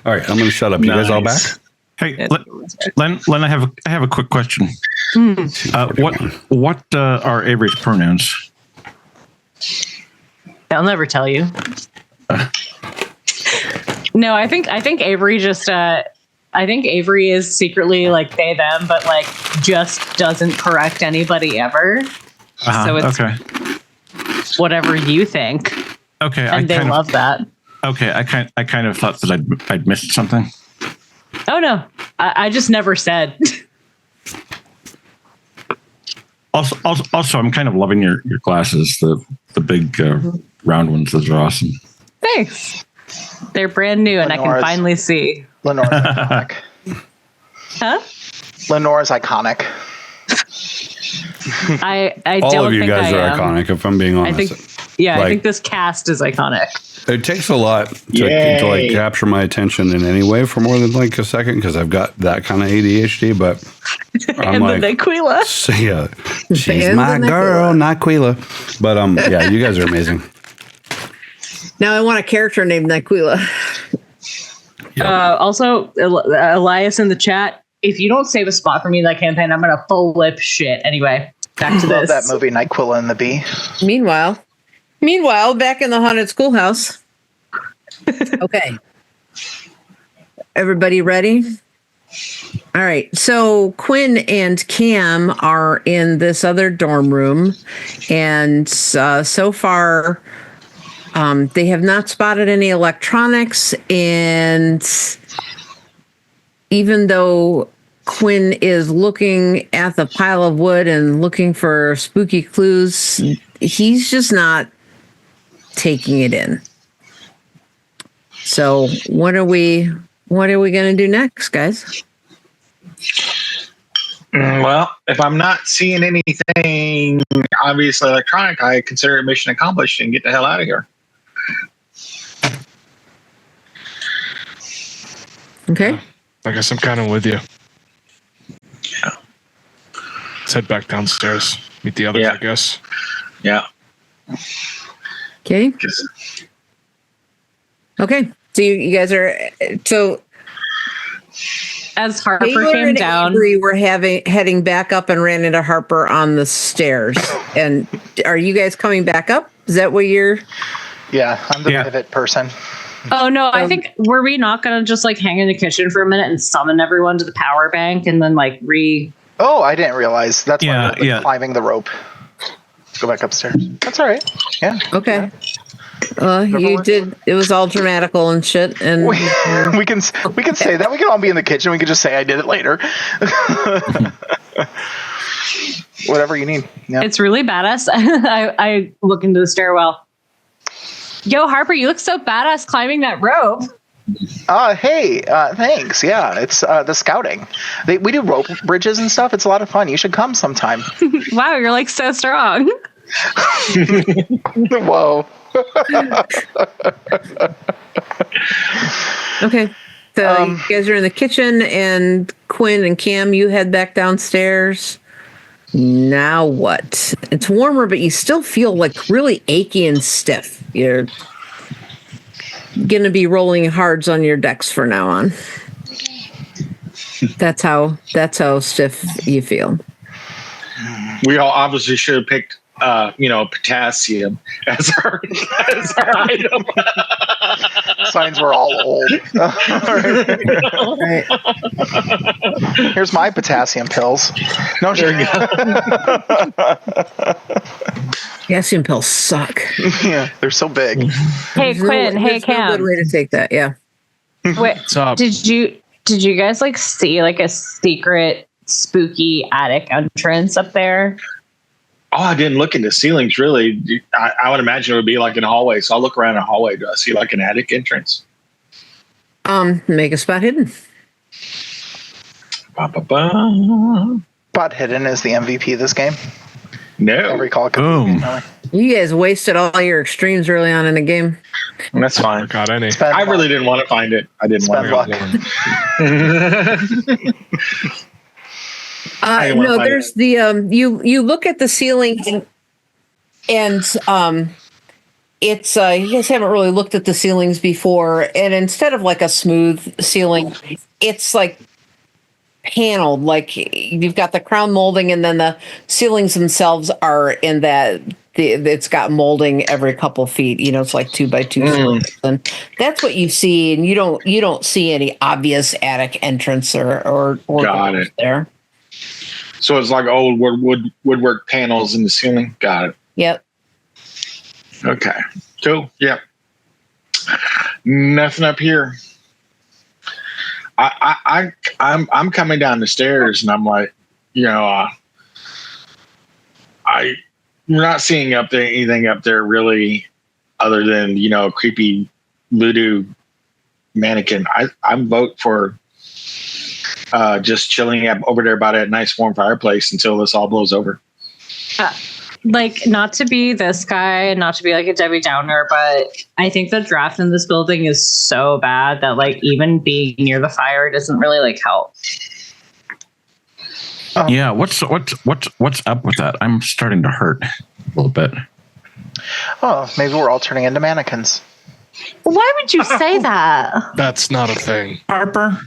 All right, I'm going to shut up. You guys all back? Hey, Len, I have a quick question. What are Avery's pronouns? I'll never tell you. No, I think Avery just I think Avery is secretly like they them, but like just doesn't correct anybody ever. So it's whatever you think. Okay, and they love that. Okay, I kind of thought that I'd missed something. Oh no, I just never said. Also, I'm kind of loving your glasses. The big round ones. Those are awesome. Thanks. They're brand new, and I can finally see. Lenore's iconic. Huh? Lenore's iconic. I all don't of you think guys are iconic. If I'm being honest, I think this cast is iconic. It takes a lot to like capture my attention in any way for more than like a second because I've got that kind of ADHD. But I'm and like, then Aquila. Yeah, she's my girl, not Aquila. But yeah, you guys are amazing. Now I want a character named Nyquila. Also, Elias in the chat, if you don't save a spot for me in that campaign, I'm going to flip shit. Anyway, back to Love this. that movie, Nyquilla and the Bee. Meanwhile, back in the haunted schoolhouse. Okay. Everybody ready? All right. So Quinn and Cam are in this other dorm room, and so far, they have not spotted any electronics. And even though Quinn is looking at the pile of wood and looking for spooky clues, he's just not taking it in. So what are we going to do next, guys? Well, if I'm not seeing anything obviously electronic, I consider it mission accomplished and get the hell out of here. Okay. I guess I'm kind of with you. Yeah. Let's head back downstairs. Meet the others, I guess. Yeah. Okay. Okay. So you guys are As Harper Taylor came and down, Avery were heading back up and ran into Harper on the stairs. And are you guys coming back up? Is that what you're? Yeah, I'm the pivot person. oh no, I think, were we not going to just like hang in the kitchen for a minute and summon everyone to the power bank and then like Oh, I didn't realize. That's why I was climbing the rope. Let's go back upstairs. That's all right. Yeah. Okay. You did. It was all dramatical and shit. And we can say that. We can all be in the kitchen. We can just say I did it later. Whatever you need. Yeah. It's really badass. I look into the stairwell. Yo, Harper, you look so badass climbing that rope. Hey, thanks. Yeah, it's the scouting. We do rope bridges and stuff. It's a lot of fun. You should come sometime. Wow, you're like so strong. Whoa. Okay. So you guys are in the kitchen, and Quinn and Cam, you head back downstairs. Now what? It's warmer, but you still feel like really achy and stiff. You're gonna be rolling hards on your decks from now on. That's how stiff you feel. We all obviously should have picked potassium as our item. Signs we're all old. All right. Here's my potassium pills. No, There you go. Potassium pills suck. Yeah, they're so big. Hey, Quinn. Hey, Cam. No good way to take that. Yeah. Wait, What's up? did you guys like see like a secret spooky attic entrance up there? Oh, I didn't look in the ceilings, really. I would imagine it would be like in a hallway. So I'll look around a hallway. Do I see like an attic entrance? Make a spot hidden. Ba-ba-ba. Spot hidden is the MVP of this game. I No, recall. Boom. You guys wasted all your extremes early on in the game. that's fine. Got any? Spend I luck. really didn't want to find it. I didn't want Spend to. luck. I didn't wanna No, find there's the you look at the ceiling and it's you guys haven't really looked at the ceilings before, and instead of like a smooth ceiling, it's like paneled. Like you've got the crown molding, and then the ceilings themselves are in that. It's got molding every couple feet. It's like 2 by 2 ceilings, and that's what you see. And you don't see any obvious attic entrance or Got it. there. So it's like old woodwork panels in the ceiling. Got it. Yep. Okay. Cool. Yep. Nothing up here. I'm coming down the stairs and I'm like, we're not seeing anything up there really, other than creepy voodoo mannequin. I'm vote for just chilling over there by that nice warm fireplace until this all blows over. Like, not to be this guy, not to be like a Debbie Downer, but I think the draft in this building is so bad that like even being near the fire doesn't really like help. Yeah, what's up with that? I'm starting to hurt a little bit. Oh, maybe we're all turning into mannequins. Why would you say that? That's not a thing. Harper.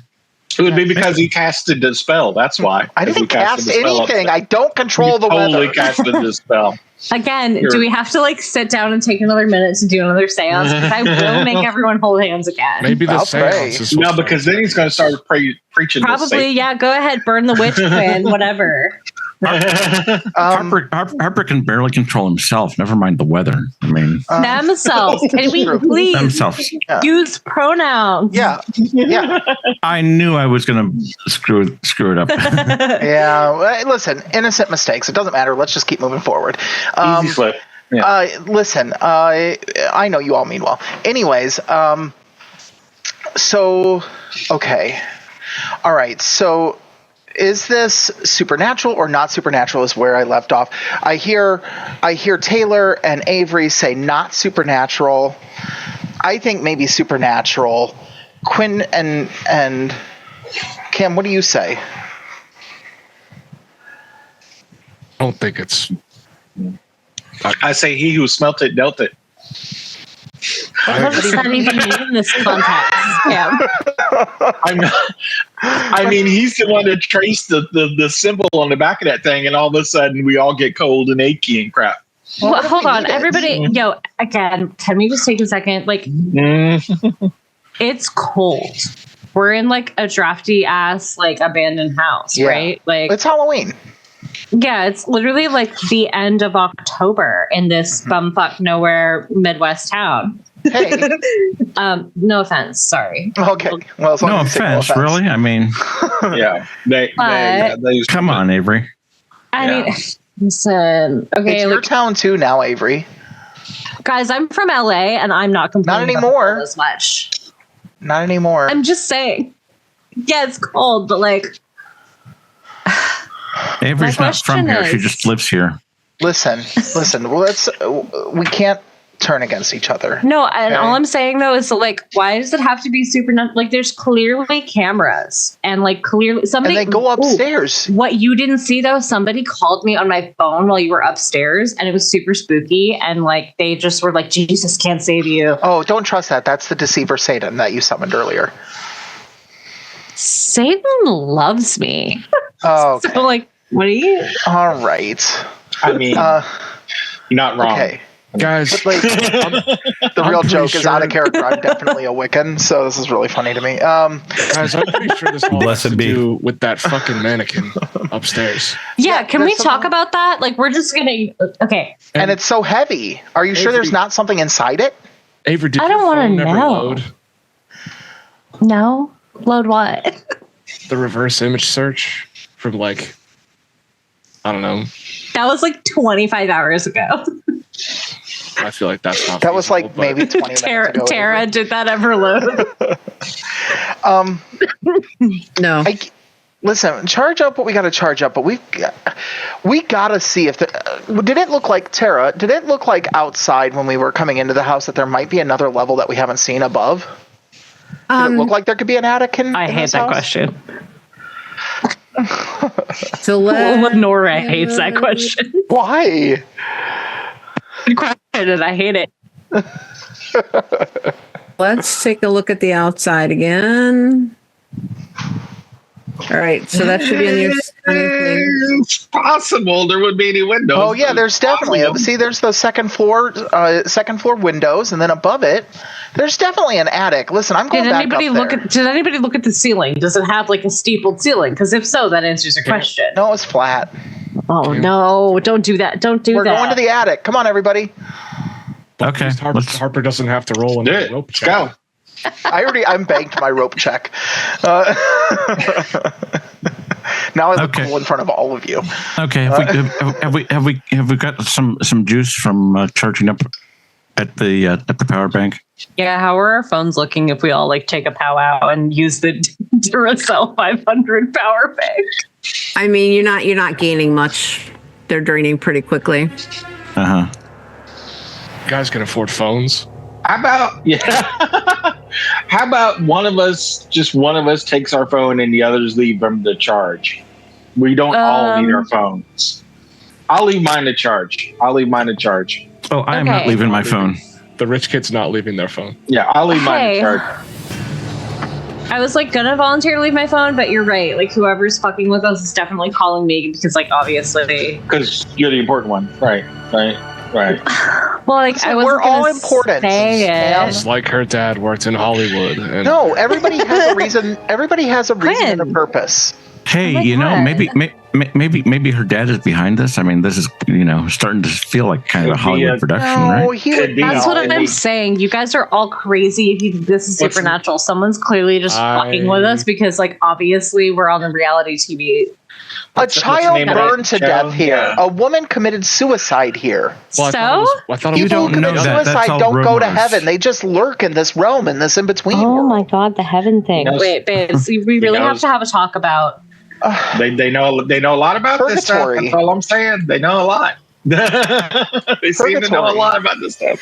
It would be because he casted the spell. That's why. I didn't cast anything. I don't control You the totally weather. casted the spell. Again, do we have to like sit down and take another minute to do another seance? Because I will make everyone hold hands again. Maybe the I'll seance pray. is No, supposed to- because then he's going to start preaching. to Probably, Satan. yeah. Go ahead, burn the witch queen, whatever. Harper can barely control himself. Never mind the weather. I mean, Themselves. Can we True. please themselves. use pronouns? Yeah. I knew I was going to screw it up. Yeah. Well, listen, innocent mistakes. It doesn't matter. Let's just keep moving forward. Easy slip. Yeah. Listen, I know you all mean well. Anyways, so, okay. All right. So, is this supernatural or not supernatural is where I left off. I hear Taylor and Avery say not supernatural. I think maybe supernatural. Quinn and Kim, what do you say? I don't think it's. I say he who smelt it dealt it. What does that even mean in this context? Yeah. I mean, he's the one that traced the symbol on the back of that thing, and all of a sudden we all get cold and achy and crap. Well, hold on, everybody. Yo, again, can we just take a second? Like, it's cold. We're in like a drafty ass like abandoned house, right? Like, It's Halloween. yeah, it's literally like the end of October in this bumfuck nowhere Midwest town. Hey. No offense, sorry. Okay. Well, as long No as you say offense, really. I mean, Yeah, they come on, Avery. I mean, listen, okay, It's your like, town too now, Avery. guys, I'm from LA and I'm not complaining Not about anymore. the cold as much. Not anymore. I'm just saying, yeah, it's cold, but like, Avery's My not from question here. She is- just lives here. Listen. We can't turn against each other. no, and Okay. all I'm saying though is that, like, why does it have to be super? Like, there's clearly cameras, and like clearly somebody And they go Ooh, upstairs. what you didn't see though, somebody called me on my phone while you were upstairs, and it was super spooky, and like they just were like, Jesus can't save you. Oh, don't trust that. That's the deceiver Satan that you summoned earlier. Satan loves me. Oh, okay. So like, what are you? All right. I mean, you're not wrong. Okay. Guys, But like, the I'm real pretty joke is out of sure- character. I'm definitely a Wiccan, so this is really funny to me. guys, I'm pretty sure this all has Blessed to be. do with that fucking mannequin upstairs. Yeah, can we there's talk something- about that? Like, we're just gonna. Okay, And it's so heavy. Are you sure there's not something inside it? Avery, did I don't your wanna phone never know. load no, load what? the reverse image search from like, I don't know. That was like 25 hours ago. I feel like that's not. That was like feasible, but- maybe 20 minutes ago. Tara, did that ever load? No. Listen, charge up what we got to charge up, but we got to see if did it look like Tara? Did it look like outside when we were coming into the house that there might be another level that we haven't seen above? Did it look like there could be an attic in? I in hate this that house? question. So Lenora hates that question. Why? And I hate it. let's take a look at the outside again. All right, so that should be on your thing. It's possible there would be any windows. Oh yeah, there's definitely. See, there's the second floor windows, and then above it, there's definitely an attic. Listen, I'm going Did back anybody up look there. at? Did anybody look at the ceiling? Does it have like a steepled ceiling? Because if so, that answers your question. No, it's flat. Oh no! Don't do that! Don't do We're that! going to the attic. Come on, everybody. Okay. Harper doesn't have to roll Do another it. rope Let's check. go. I'm banked my rope check. Now I look Okay. cool in front of all of you. Okay. Have we got some juice from charging up at the power bank? Yeah, how are our phones looking if we all like take a powwow and use the Duracell 500 power bank? I mean, you're not gaining much. They're draining pretty quickly. Uh huh. You guys can afford phones. How about How about one of us takes our phone and the others leave them to charge? We don't all need our phones. I'll leave mine to charge. Oh, I am not Okay. leaving my phone. The rich kid's not leaving their phone. Yeah, I'll leave mine in charge. I was like gonna volunteer to leave my phone, but you're right. Like whoever's fucking with us is definitely calling me because, like, obviously, because you're the important one. Right. Well, like I was. We're all important. Say it. It's like her dad worked in Hollywood. And No, everybody has a reason. Everybody has a reason and a purpose. Hey, Oh my you know, God. maybe her dad is behind this. I mean, this is, you know, starting to feel like kind of a Could be Hollywood a- production, No, right? he would be. That's what I'm Indeed. saying. You guys are all crazy if you think this is What's- supernatural. Someone's clearly just fucking with us because, like, obviously we're on the reality TV. A What's the child name of that burned to show? death here. Yeah. A woman committed suicide here. Well, I thought it You was People who don't know commit that. That's suicide all don't go to rumors. heaven. They just lurk in this realm, in this in-between Oh world. my god, the heaven thing. Knows- Wait, babes, we really have knows- to have a talk about. They know a lot about this stuff. Purgatory. That's all I'm saying. They know a lot. They seem to know a Purgatory. lot about this stuff.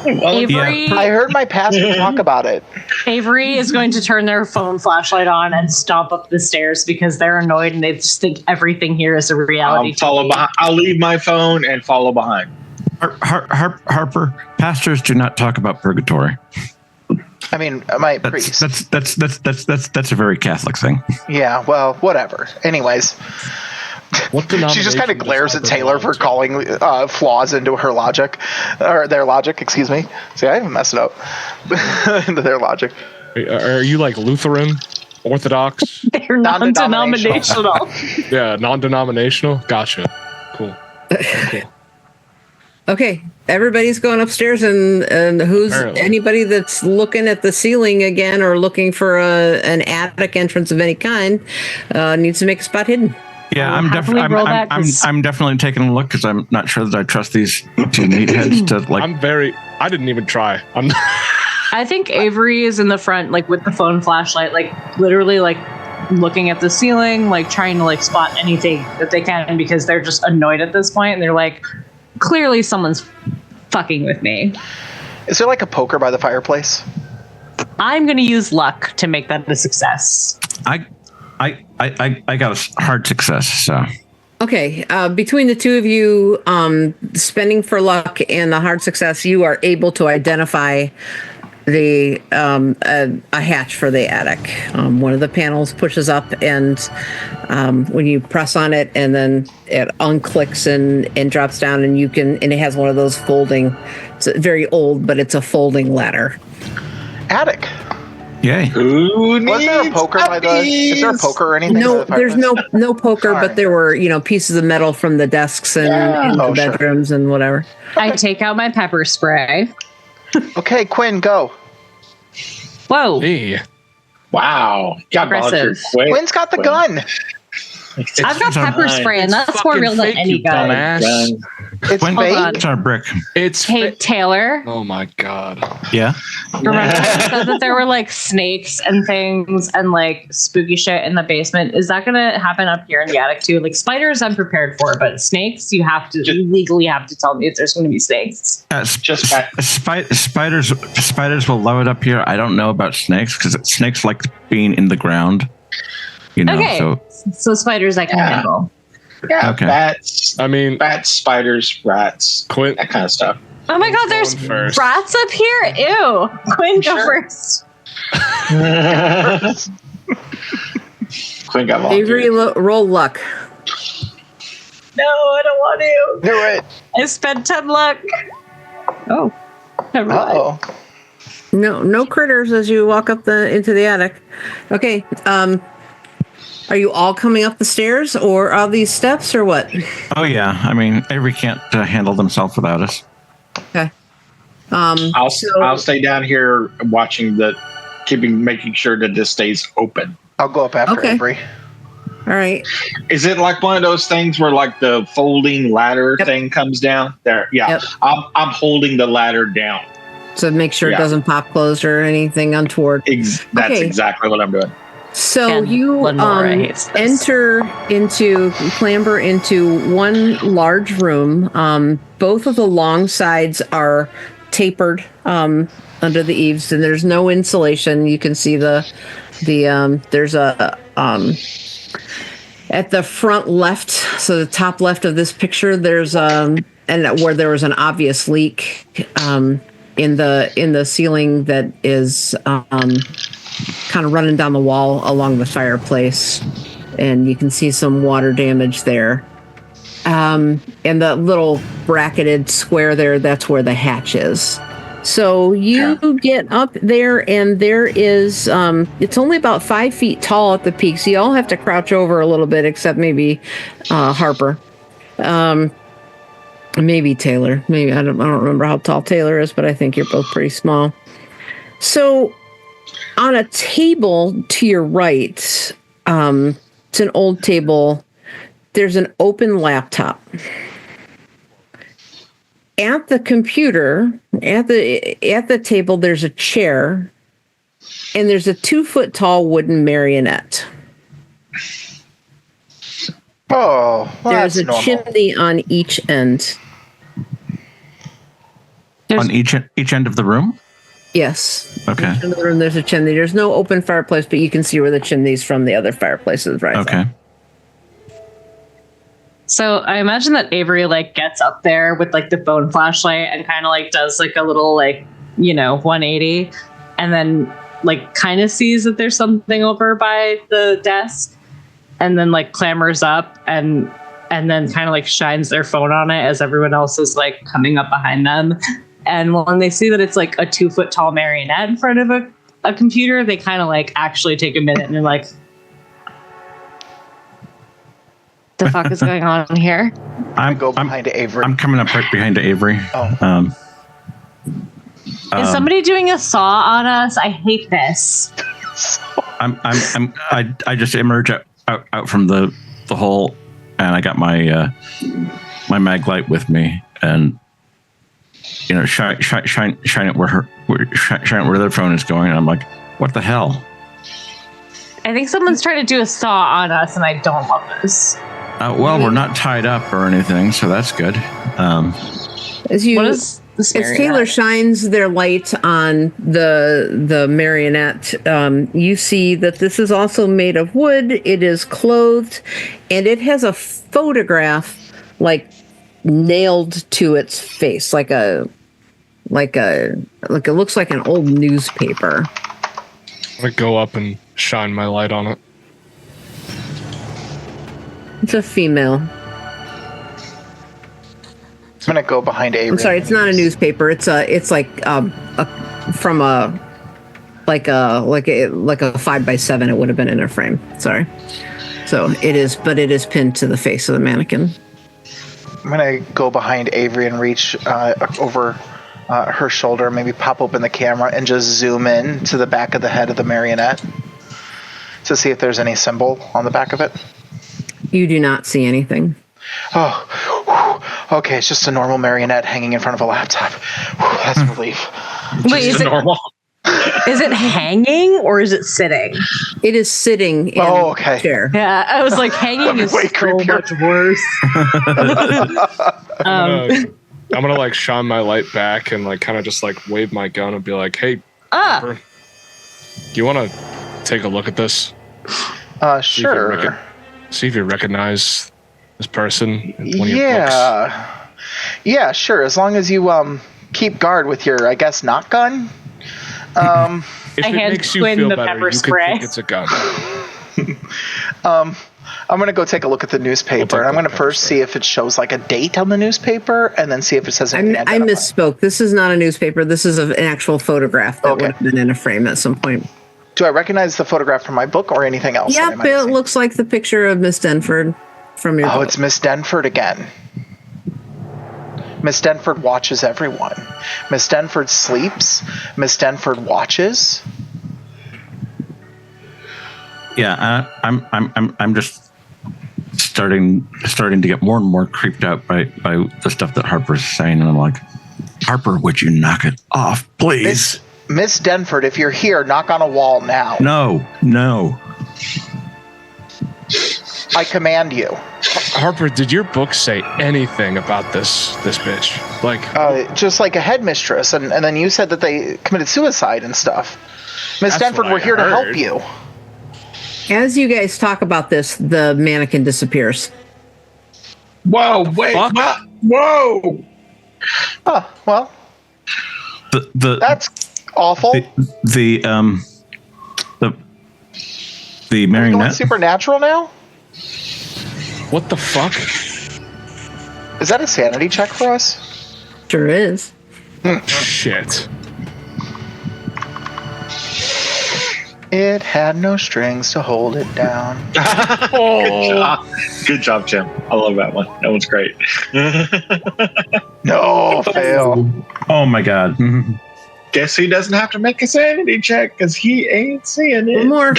Avery, I heard my pastor talk about it. Avery is going to turn their phone flashlight on and stomp up the stairs because they're annoyed and they just think everything here is a reality. Follow behind. I'll leave my phone and follow behind. Harper, pastors do not talk about purgatory. I mean, my priest. That's a very Catholic thing. Yeah, well, whatever. Anyways, What she just kind of denomination glares does at Taylor for Harper belong calling flaws into her logic, or their logic. Excuse me. See, I even messed it up into their logic. to? Are you like Lutheran, Orthodox? They're Non-denominational. non-denominational. Yeah, non-denominational. Gotcha. Cool. Okay, everybody's going upstairs, and who's Apparently. anybody that's looking at the ceiling again or looking for an attic entrance of any kind needs to make a spot hidden. Yeah, Oh, I'm how can we roll that? definitely 'Cause- I'm definitely taking a look because I'm not sure that I trust these two meatheads to like. I didn't even try. I'm I think Avery is in the front, like with the phone flashlight, like literally like looking at the ceiling, like trying to like spot anything that they can because they're just annoyed at this point and they're like, clearly someone's fucking with me. Is there like a poker by the fireplace? I'm gonna use luck to make that a success. I got a hard success. So Okay, between the two of you, spending for luck and the hard success, you are able to identify the a hatch for the attic. One of the panels pushes up, and when you press on it, and then it unclicks and drops down, and it has one of those folding. It's very old, but it's a folding ladder. Attic. yay. Who needs Was there a poker by the? Is there a poker or anything? No, by the there's fireplace? no poker, All but right. there were pieces of metal from the desks and in the Oh, sure. bedrooms and whatever. I take out my pepper spray. Okay, Quinn, go. Whoa. me. Wow. God volunteered Aggressive. quick. Quinn's got the gun. I've got pepper spray, and that's more fucking real than fake, any you gun. dumbass. Done. It's When fake. on. it's our brick. It's Hey, Taylor, oh my god. Yeah. remember I said that there were like snakes and things and like spooky shit in the basement? Is that going to happen up here in the attic too? Like spiders, I'm prepared for, but snakes, you legally have to tell me if there's going to be snakes. Just Spiders will love it up here. I don't know about snakes because snakes like being in the ground. You know. Okay. So So spiders I can Yeah. handle. Yeah, Okay. bats, I mean, spiders, rats, Quinn. that kind of stuff. Oh my god, there's Going first. rats up here? Ew. Quinn, go Sure. first. Quinn got Avery, volunteered. roll luck. No, I don't want to. Do it. I spent 10 luck. Oh. Never mind. Oh. No critters as you walk up into the attic. Okay. Are you all coming up the stairs or all these steps or what? Oh yeah. I mean, Avery can't handle themselves without us. Okay. I'll stay down here watching making sure that this stays open. I'll go up after Okay. Avery. All right. Is it like one of those things where like the folding ladder Yep. thing comes down? There, yeah. Yep. I'm holding the ladder down. So make sure Yeah. it doesn't pop closed or anything untoward. That's Okay. exactly what I'm doing. So And you Lenora hates this. clamber into one large room. Both of the long sides are tapered under the eaves, and there's no insulation. You can see there's a at the front left, so the top left of this picture, there's and where there was an obvious leak in the ceiling that is kind of running down the wall along the fireplace, and you can see some water damage there. And the little bracketed square there, that's where the hatch is. So you get up there, and there is, it's only about 5 feet tall at the peak, so you all have to crouch over a little bit, except maybe Harper. Maybe Taylor. Maybe I don't remember how tall Taylor is, but I think you're both pretty small. So on a table to your right, it's an old table. There's an open laptop. At the computer, at the table, there's a chair, and there's a 2-foot tall wooden marionette. Oh, well, there's that's a normal. chimney on each end. On each end of the room? Yes. Okay. Each end of the room, there's a chimney. There's no open fireplace, but you can see where the chimneys from the other fireplaces rise up. Okay. So I imagine that Avery like gets up there with like the phone flashlight and kind of like does like a little like, 180, and then like kind of sees that there's something over by the desk, and then like clambers up and then kind of like shines their phone on it as everyone else is like coming up behind them. And when they see that it's like a 2-foot tall marionette in front of a computer, they kind of like actually take a minute and they're like, the fuck is going on here? I'm go behind Avery. I'm coming up right behind Avery. Oh. Is somebody doing a saw on us? I hate this. I just emerge out from the hole, and I got my my mag light with me, and shine it where their phone is going, and I'm like, what the hell? I think someone's trying to do a saw on us, and I don't love this. Well, we're not tied up or anything, so that's good. As Taylor shines their light on the marionette, you see that this is also made of wood. It is clothed, and it has a photograph like nailed to its face, like it looks like an old newspaper. I'm gonna go up and shine my light on it. It's a female. I'm gonna go behind Avery. I'm sorry, it's not a newspaper. It's like from a 5x7. It would have been in a frame. Sorry. So it is, but it is pinned to the face of the mannequin. I'm gonna go behind Avery and reach over her shoulder, maybe pop open the camera and just zoom in to the back of the head of the marionette to see if there's any symbol on the back of it. You do not see anything. Oh, okay. It's just a normal marionette hanging in front of a laptop. That's a relief. Wait, is it normal? Is it hanging or is it sitting? It is sitting in a chair. Yeah, I was like, hanging is so much worse. I'm gonna like shine my light back and like kind of just like wave my gun and be like, "Hey, Harper, do you want to take a look at this? Sure. See if you recognize this person in one of your books." Yeah, sure. As long as you keep guard with your, I guess, not gun. If it makes you feel better, you can think it's a gun. I'm going to go take a look at the newspaper. I'm going to first see if it shows like a date on the newspaper, and then see if it says anything. I misspoke. This is not a newspaper. This is an actual photograph that would have been in a frame at some point. Do I recognize the photograph from my book or anything else? Yeah, it looks like the picture of Miss Denford from your book. Oh, it's Miss Denford again. Miss Denford watches everyone. Miss Denford sleeps. Miss Denford watches. Yeah, I'm just starting to get more and more creeped out by the stuff that Harper's saying, and I'm like, Harper, would you knock it off, please? Miss Denford, if you're here, knock on a wall now. No. I command you. Harper, did your book say anything about this bitch? Like, just like a headmistress, and then you said that they committed suicide and stuff. Miss Denford, we're here to help you. As you guys talk about this, the mannequin disappears. Whoa, wait, what? Whoa! Oh, well, That's awful. The Are we going marionette. supernatural now? What the fuck? Is that a sanity check for us? Sure is. Shit. It had no strings to hold it down. Good job, Jim. I love that one. That one's great. No, fail. Oh my god. Guess who doesn't have to make a sanity check because he ain't seeing it. One more.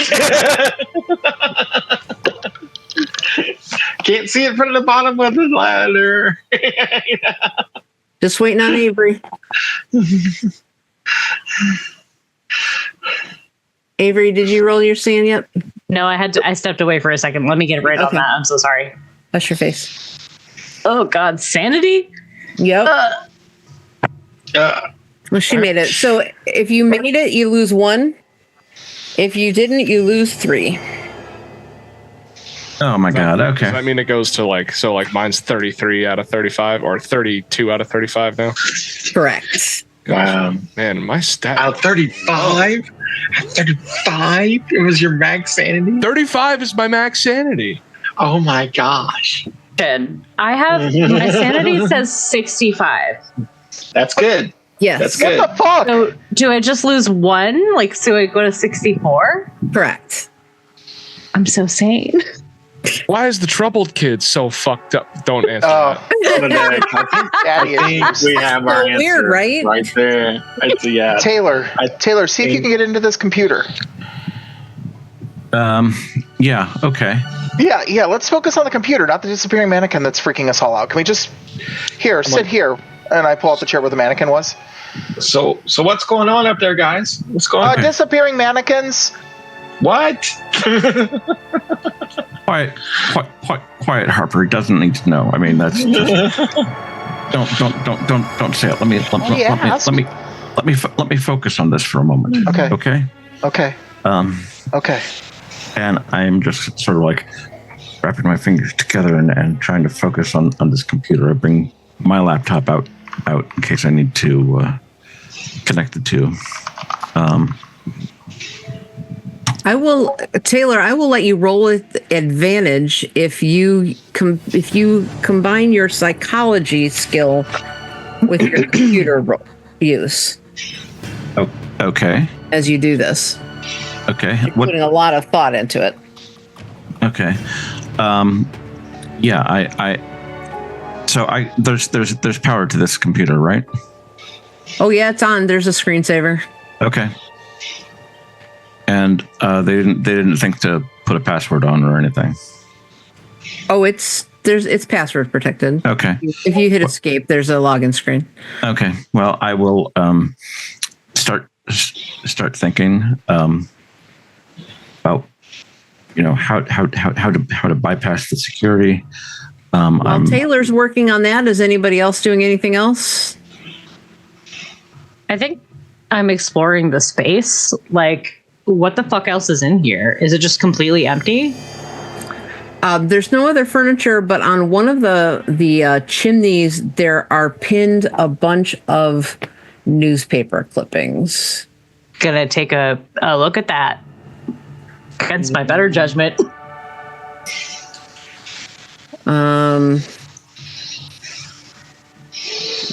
Can't see it from the bottom of the ladder. Just waiting on Avery. Avery, did you roll your sand yet? No, I stepped away for a second. Let me get right on Okay. that. I'm so sorry. That's your face. Oh God, sanity? Yep. Uh, Well, she made it. So if you made it, you lose 1. If you didn't, you lose 3. Oh my god. Does Okay. that mean it goes to like mine's 33 out of 35 or 32 out of 35 now? Correct. wow. Man, my stat. Out of 35? Out of 35? It was your max sanity? 35 is my max sanity. Oh my gosh. Good. I have my sanity says 65. That's good. Yes. That's What good. the fuck? So do I just lose 1? Like, so I go to 64? Correct. I'm so sane. Why is the troubled kid so fucked up? Don't answer Oh, Daddy I think issues. we have our So answer weird, right? right there. Yeah. Taylor, see if you can get into this computer. Yeah. Okay. Yeah. Let's focus on the computer, not the disappearing mannequin that's freaking us all out. Can we just sit here? And I pull out the chair where the mannequin was. So what's going on up there, guys? What's going on? Disappearing mannequins. What? Quiet, Harper. He doesn't need to know. I mean, that's just, don't say it. Let me focus on this for a moment. Okay. Okay. Okay. And I'm just sort of like wrapping my fingers together and trying to focus on this computer. I bring my laptop out in case I need to connect the two. Taylor, I will let you roll with advantage if you combine your psychology skill with your computer use. Oh, okay. As you do this. Okay. You're putting a lot of thought into it. Okay. Yeah, there's power to this computer, right? Oh yeah, it's on. There's a screensaver. Okay. And they didn't think to put a password on or anything. Oh, it's password protected. Okay. If you hit escape, there's a login screen. Okay. Well, I will start thinking about how to bypass the security. While Taylor's working on that, is anybody else doing anything else? I think I'm exploring the space. Like, what the fuck else is in here? Is it just completely empty? There's no other furniture, but on one of the chimneys, there are pinned a bunch of newspaper clippings. Gonna take a look at that. Against my better judgment.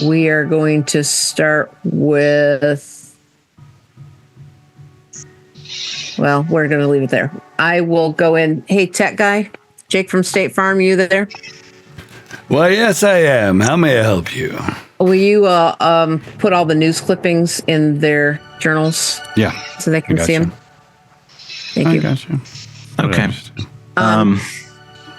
We are going to start with. Well, we're going to leave it there. I will go in. Hey, tech guy, Jake from State Farm, you there? Well, yes, I am. How may I help you? Will you put all the news clippings in their journals? Yeah. So they can see them. Thank you. Gotcha. Okay.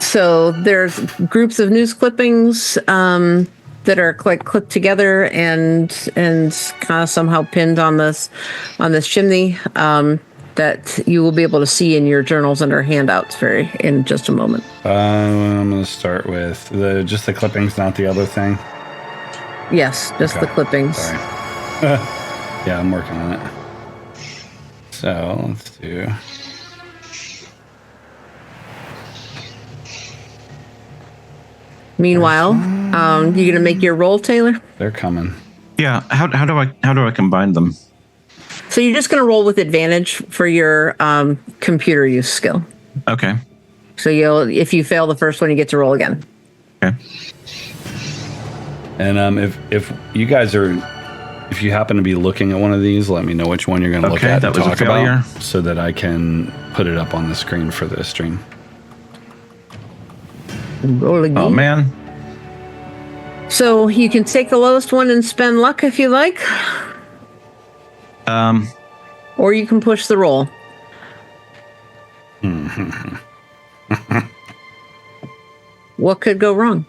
So there's groups of news clippings that are clipped together and kind of somehow pinned on this chimney that you will be able to see in your journals under handouts in just a moment. I'm going to start with just the clippings, not the other thing. Yes, just the clippings. Sorry. Yeah, I'm working on it. So let's do. Meanwhile, You gonna make your roll, Taylor? They're coming. Yeah. How do I combine them? So you're just gonna roll with advantage for your computer use skill. Okay. So if you fail the first one, you get to roll again. Okay. And if you guys if you happen to be looking at one of these, let me know which one you're going to look at that and was a talk failure. about, so that I can put it up on the screen for the stream. Roll again. Oh man. So you can take the lowest one and spend luck if you like. Or you can push the roll. What could go wrong?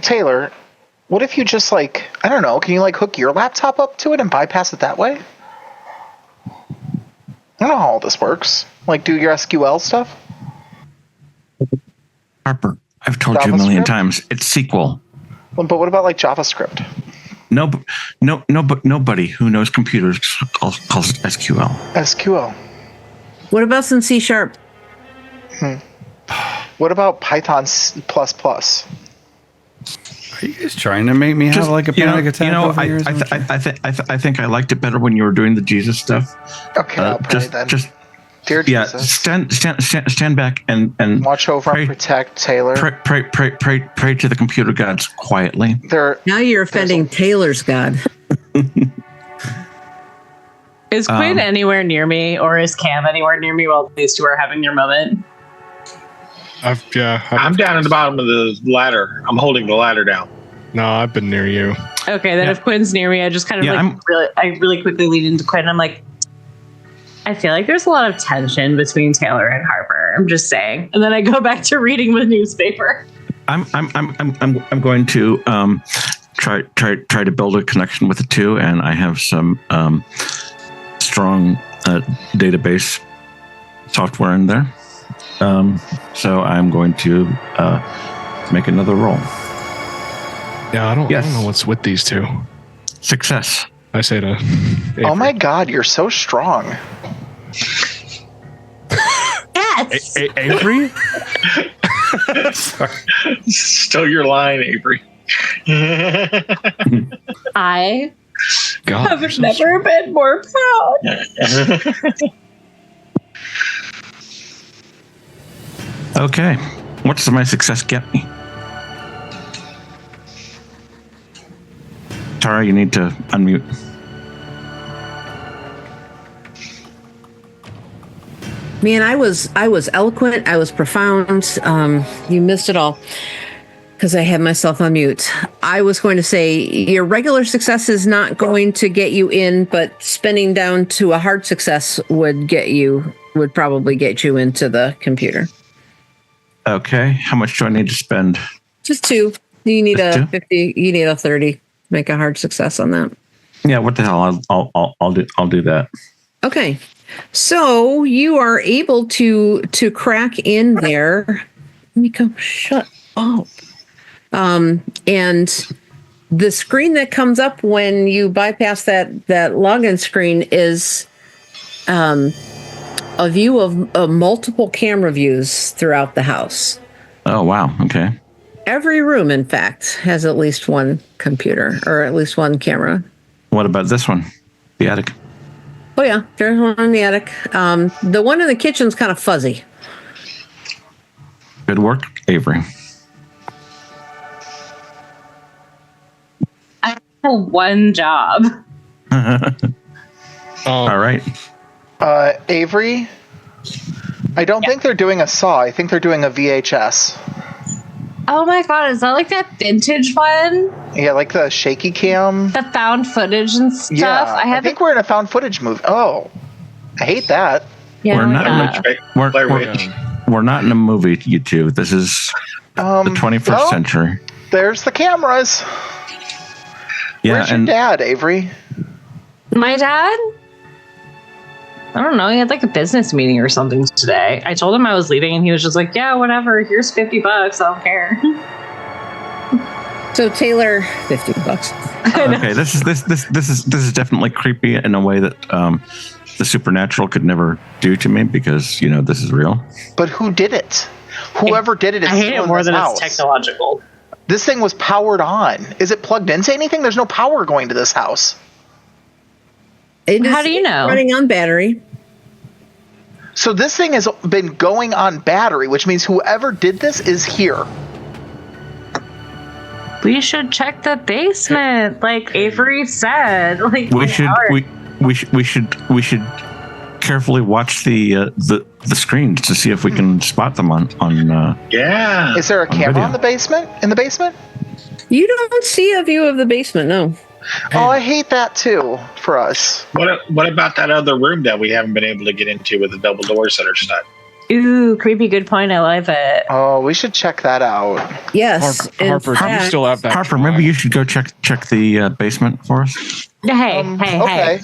Taylor, what if you just I don't know, can you hook your laptop up to it and bypass it that way? I don't know how all this works. Do your SQL stuff? Harper, I've told you a million times. It's SQL. But what about JavaScript? Nobody who knows computers calls it SQL. SQL. What about some C#? What about Python plus? Are you guys trying to make me have a panic attack? I think I liked it better when you were doing the Jesus stuff. Okay, I'll pray then. Dear Jesus. Stand back and watch over and protect Taylor. Pray to the computer gods quietly. Now you're offending Taylor's god. Is Quinn anywhere near me, or is Cam anywhere near me while these two are having their moment? I'm down at the bottom of the ladder. I'm holding the ladder down. No, I've been near you. Okay, then if Quinn's near me, I just kind of really quickly lean into Quinn. I'm like, I feel like there's a lot of tension between Taylor and Harper. I'm just saying, and then I go back to reading the newspaper. I'm going to try to build a connection with the two, and I have some strong database software in there. So I'm going to make another roll. Yeah, I don't know what's with these two. Success. I say to Avery. Oh my God, you're so strong. Yes. Avery? Sorry. Still your line, Avery. I God, have never been more proud. Okay. What does my success get me? Tara, you need to unmute. Man, I was eloquent. I was profound. You missed it all because I had myself on mute. I was going to say your regular success is not going to get you in, but spending down to a hard success would probably get you into the computer. Okay. How much do I need to spend? Just 2. You need Just a 2? 50. You need a 30. Make a hard success on that. Yeah. What the hell? I'll do that. Okay. So you are able to crack in there. Let me come. Shut up. And the screen that comes up when you bypass that login screen is a view of multiple camera views throughout the house. Oh, wow. Okay. Every room, in fact, has at least one computer or at least one camera. What about this one? The attic. Oh, yeah. There's one in the attic. The one in the kitchen's kind of fuzzy. Good work, Avery. I have one job. All right. Avery, I don't think they're doing a saw. I think they're doing a VHS. Oh my God, is that like that vintage one? Yeah, like the shaky cam. The found footage and stuff? Yeah, I think we're in a found footage movie. Oh, I hate that. Yeah, We're not. We're not in a movie, you two. This is the 21st century. There's the cameras. Yeah, Where's your dad, Avery? My dad? I don't know. He had like a business meeting or something today. I told him I was leaving, and he was just like, "Yeah, whatever. Here's $50. I don't care." So Taylor, $50. Okay, this is definitely creepy in a way that the supernatural could never do to me because, this is real. But who did it? Whoever did it is I hate still it more in this than house. it's technological. This thing was powered on. Is it plugged into anything? There's no power going to this house. How do you know? Running on battery. So this thing has been going on battery, which means whoever did this is here. We should check the basement, like Avery said. Like We should carefully watch the screens to see if we can spot them on Yeah. Is there a camera video. in the basement? You don't see a view of the basement, no. Oh, I hate that too for us. What about that other room that we haven't been able to get into with the double doors that are shut? Ooh, creepy. Good point. I love it. Oh, we should check that out. Yes. in Harper, do you fact- still have that? Harper, maybe you should go check the basement for us. Hey, Okay.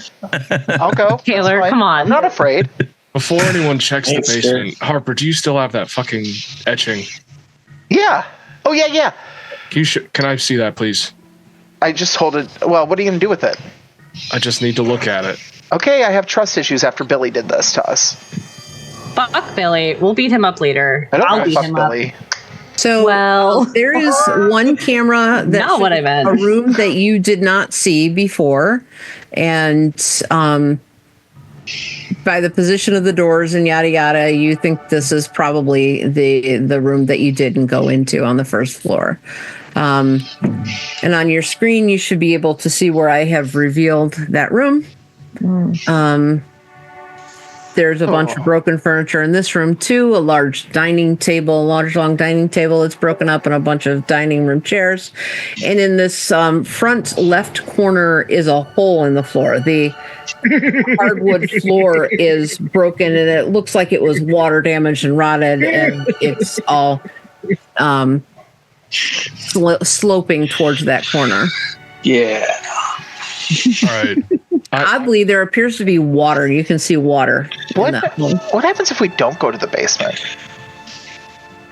I'll go. Taylor, That's fine. come on. I'm not afraid. Before anyone checks the Thanks, basement, Harper, do you still have that fucking etching? Yeah. Oh, yeah. Can I see that, please? I just hold it. Well, what are you going to do with it? I just need to look at it. Okay, I have trust issues after Billy did this to us. Fuck Billy. We'll beat him up later. I don't I'll want to beat fuck him Billy. So Well- there is one camera that Not what I meant. a room that you did not see before, and by the position of the doors and yada yada, you think this is probably the room that you didn't go into on the first floor. And on your screen, you should be able to see where I have revealed that room. There's a bunch of broken furniture in this room too. A large long dining table that's broken up, and a bunch of dining room chairs. And in this front left corner is a hole in the floor. The hardwood floor is broken, and it looks like it was water damaged and rotted, and it's all sloping towards that corner. Yeah. All right. Oddly, there appears to be water. You can see water. in that hole. What happens if we don't go to the basement?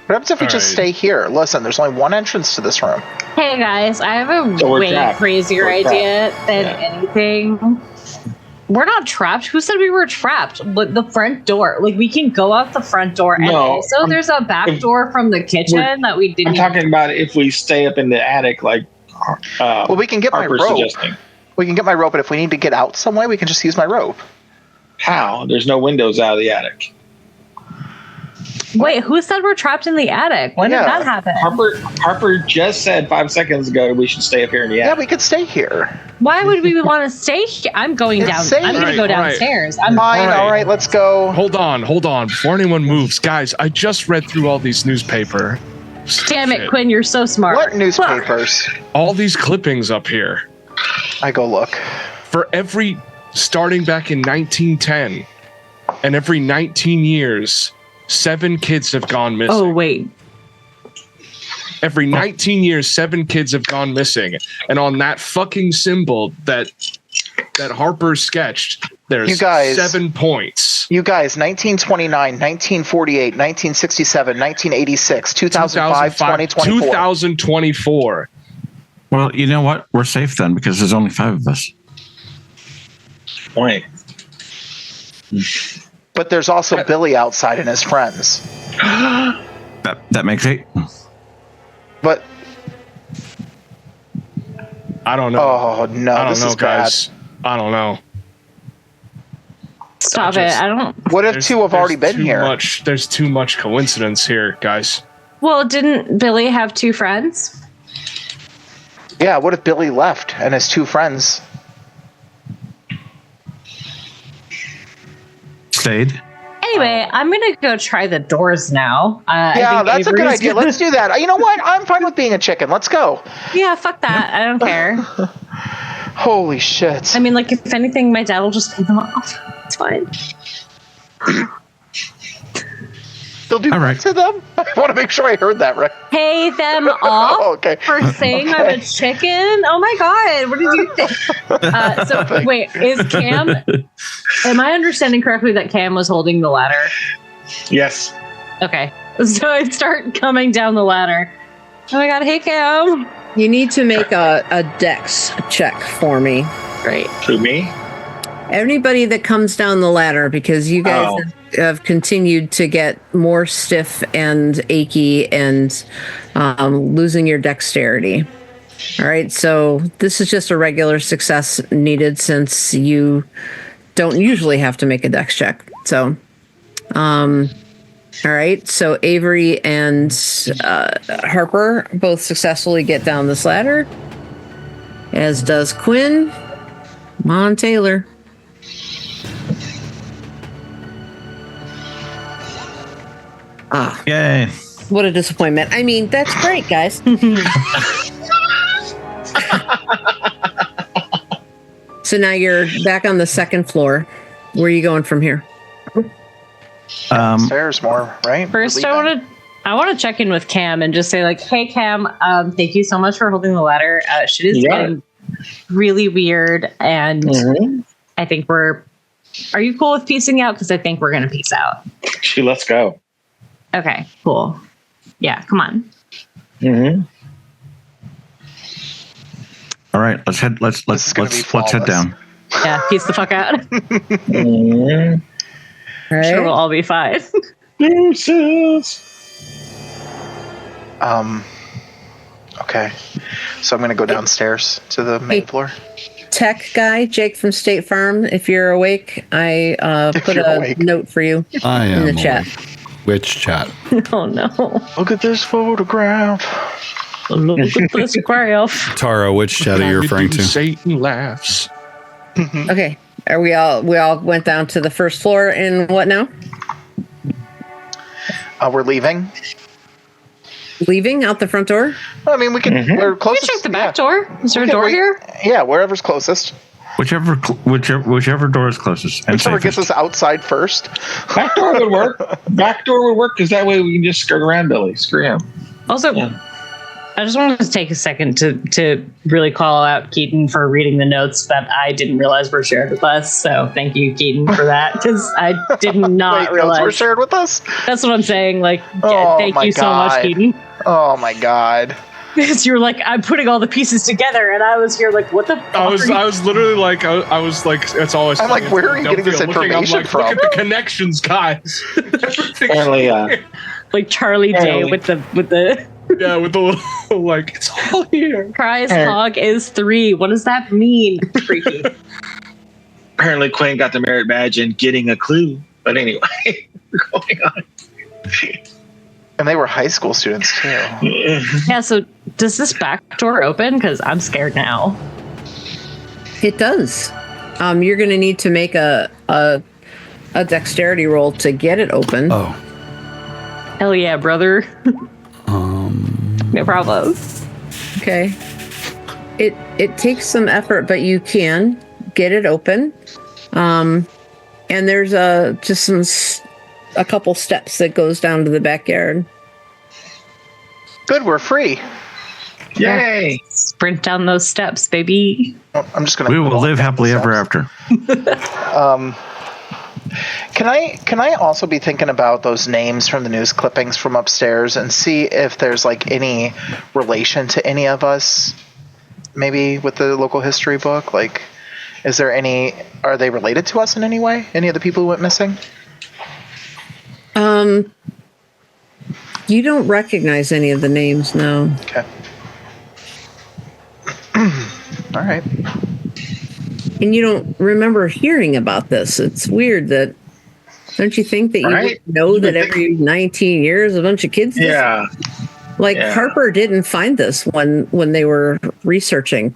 What happens if we just Alright. stay here? Listen, there's only one entrance to this room. Hey guys, I have a So we're way trapped. crazier We're idea trapped. than Yeah. anything. We're not trapped. Who said we were trapped? But the front door. Like we can go out the front door, and No, also there's a back door from the kitchen that we didn't. I'm talking about if we stay up in the attic, like Well, we can get my Harper's rope. suggesting. We can get my rope, but if we need to get out some way, we can just use my rope. How? There's no windows out of the attic. Wait, who said we're trapped in the attic? When Yeah. did that happen? Harper just said 5 seconds ago we should stay up here in the Yeah, attic. we could stay here. Why would we want to stay here? I'm going It's down. safe. I'm going to go Alright, alright. downstairs. I'm Fine, Alright. all right, let's go. Hold on. Before anyone moves, guys, I just read through all these newspaper. Damn it, shit. Quinn, you're so smart. What newspapers? All these clippings up here. I go look. For starting back in 1910, and every 19 years, 7 kids have gone missing. Oh, wait. Every 19 years, 7 kids have gone missing. And on that fucking symbol that Harper sketched, there's You guys- 7 points. You guys, 1929, 1948, 1967, 1986, 2005, 2024. 2024. Well, you know what? We're safe then because there's only 5 of us. Point. But there's also Billy outside and his friends. That makes 8. But, I don't know. oh no, I don't this know, is bad. guys. I don't know. Stop I it. just- I don't. What if two have already been too here? There's too much coincidence here, guys. Well, didn't Billy have 2 friends? Yeah, what if Billy left and his 2 friends? Stayed. Anyway, I'm going to go try the doors now. I Yeah, think that's a good Avery's idea. gonna- Let's do that. You know what? I'm fine with being a chicken. Let's go. Yeah, fuck that. I don't care. Holy shit. I mean, like, if anything, my dad will just pay them off. It's fine. They'll do All that right. to them? I want to make sure I heard that right. Pay them off Okay. for saying I'm a chicken? Oh my god, what did you think? So, wait, is Cam... Am I understanding correctly that Cam was holding the ladder? Yes. Okay. So I start coming down the ladder. Oh my god, hey Cam. You need to make a dex check for me. Great. Who, me? Anybody that comes down the ladder, because you guys have continued to get more stiff and achy and losing your dexterity. All right, so this is just a regular success needed since you don't usually have to make a dex check. So, all right, so Avery and Harper both successfully get down this ladder, as does Quinn. Come on, Taylor. Yay. What a disappointment. I mean, that's great, guys. So now you're back on the second floor. Where are you going from here? Stairs more, right? First, I want to check in with Cam and just say, like, hey, Cam, thank you so much for holding the ladder. Shit is getting really weird, and I think are you cool with piecing out? Because I think we're going to piece out. Let's go. Okay, cool. Yeah, come on. All right, let's head down. Yeah, piece the fuck out. All right. Sure, we'll all be fine. Okay. So I'm going to go downstairs to the main floor. Tech guy, Jake from State Farm, if you're awake, I put a note for you in the chat. Which chat? Oh, no. Look at this photograph. Look at this graph. Tara, which chat are you referring to? Satan laughs. Okay. Are we all went down to the first floor, and what now? We're leaving. Leaving out the front door? I mean, we can. We're Can we closest. check the back door? Is there a door here? Yeah, wherever's closest. Whichever door is closest. And Whichever safest. gets us outside first. Back door would work. Back door would work because that way we can just skirt around Billy. Screw him. Also, I just wanted to take a second to really call out Keaton for reading the notes that I didn't realize were shared with us. So thank you, Keaton, for that, because I did not realize. Notes were shared with us? That's what I'm saying. Like, thank you so much, Keaton. Oh my god. Because you were like, I'm putting all the pieces together, and I was here like, what the fuck? I was literally like, I was like, that's all I was. I'm like, where are you getting this information from? Look at the connections, guys. Apparently, like Charlie Day with the with the little like, it's all here. Cries hog is 3. What does that mean? Freaky. apparently Quinn got the merit badge in getting a clue. But anyway, we're going on. And they were high school students too. Yeah, so does this back door open? Because I'm scared now. It does. You're going to need to make a dexterity roll to get it open. Oh. Hell yeah, brother. No problem. Okay. It takes some effort, but you can get it open. And there's just a couple steps that goes down to the backyard. Good, we're free. Yay! Sprint down those steps, baby. Oh, I'm just gonna. We will live happily ever after. Can I also be thinking about those names from the news clippings from upstairs and see if there's like any relation to any of us? Maybe with the local history book, like, is there any? Are they related to us in any way? Any of the people who went missing? You don't recognize any of the names, no. Okay. All right. And you don't remember hearing about this. It's weird that. Don't you think that you would know that every 19 years a bunch of kids? Yeah. Harper didn't find this when they were researching.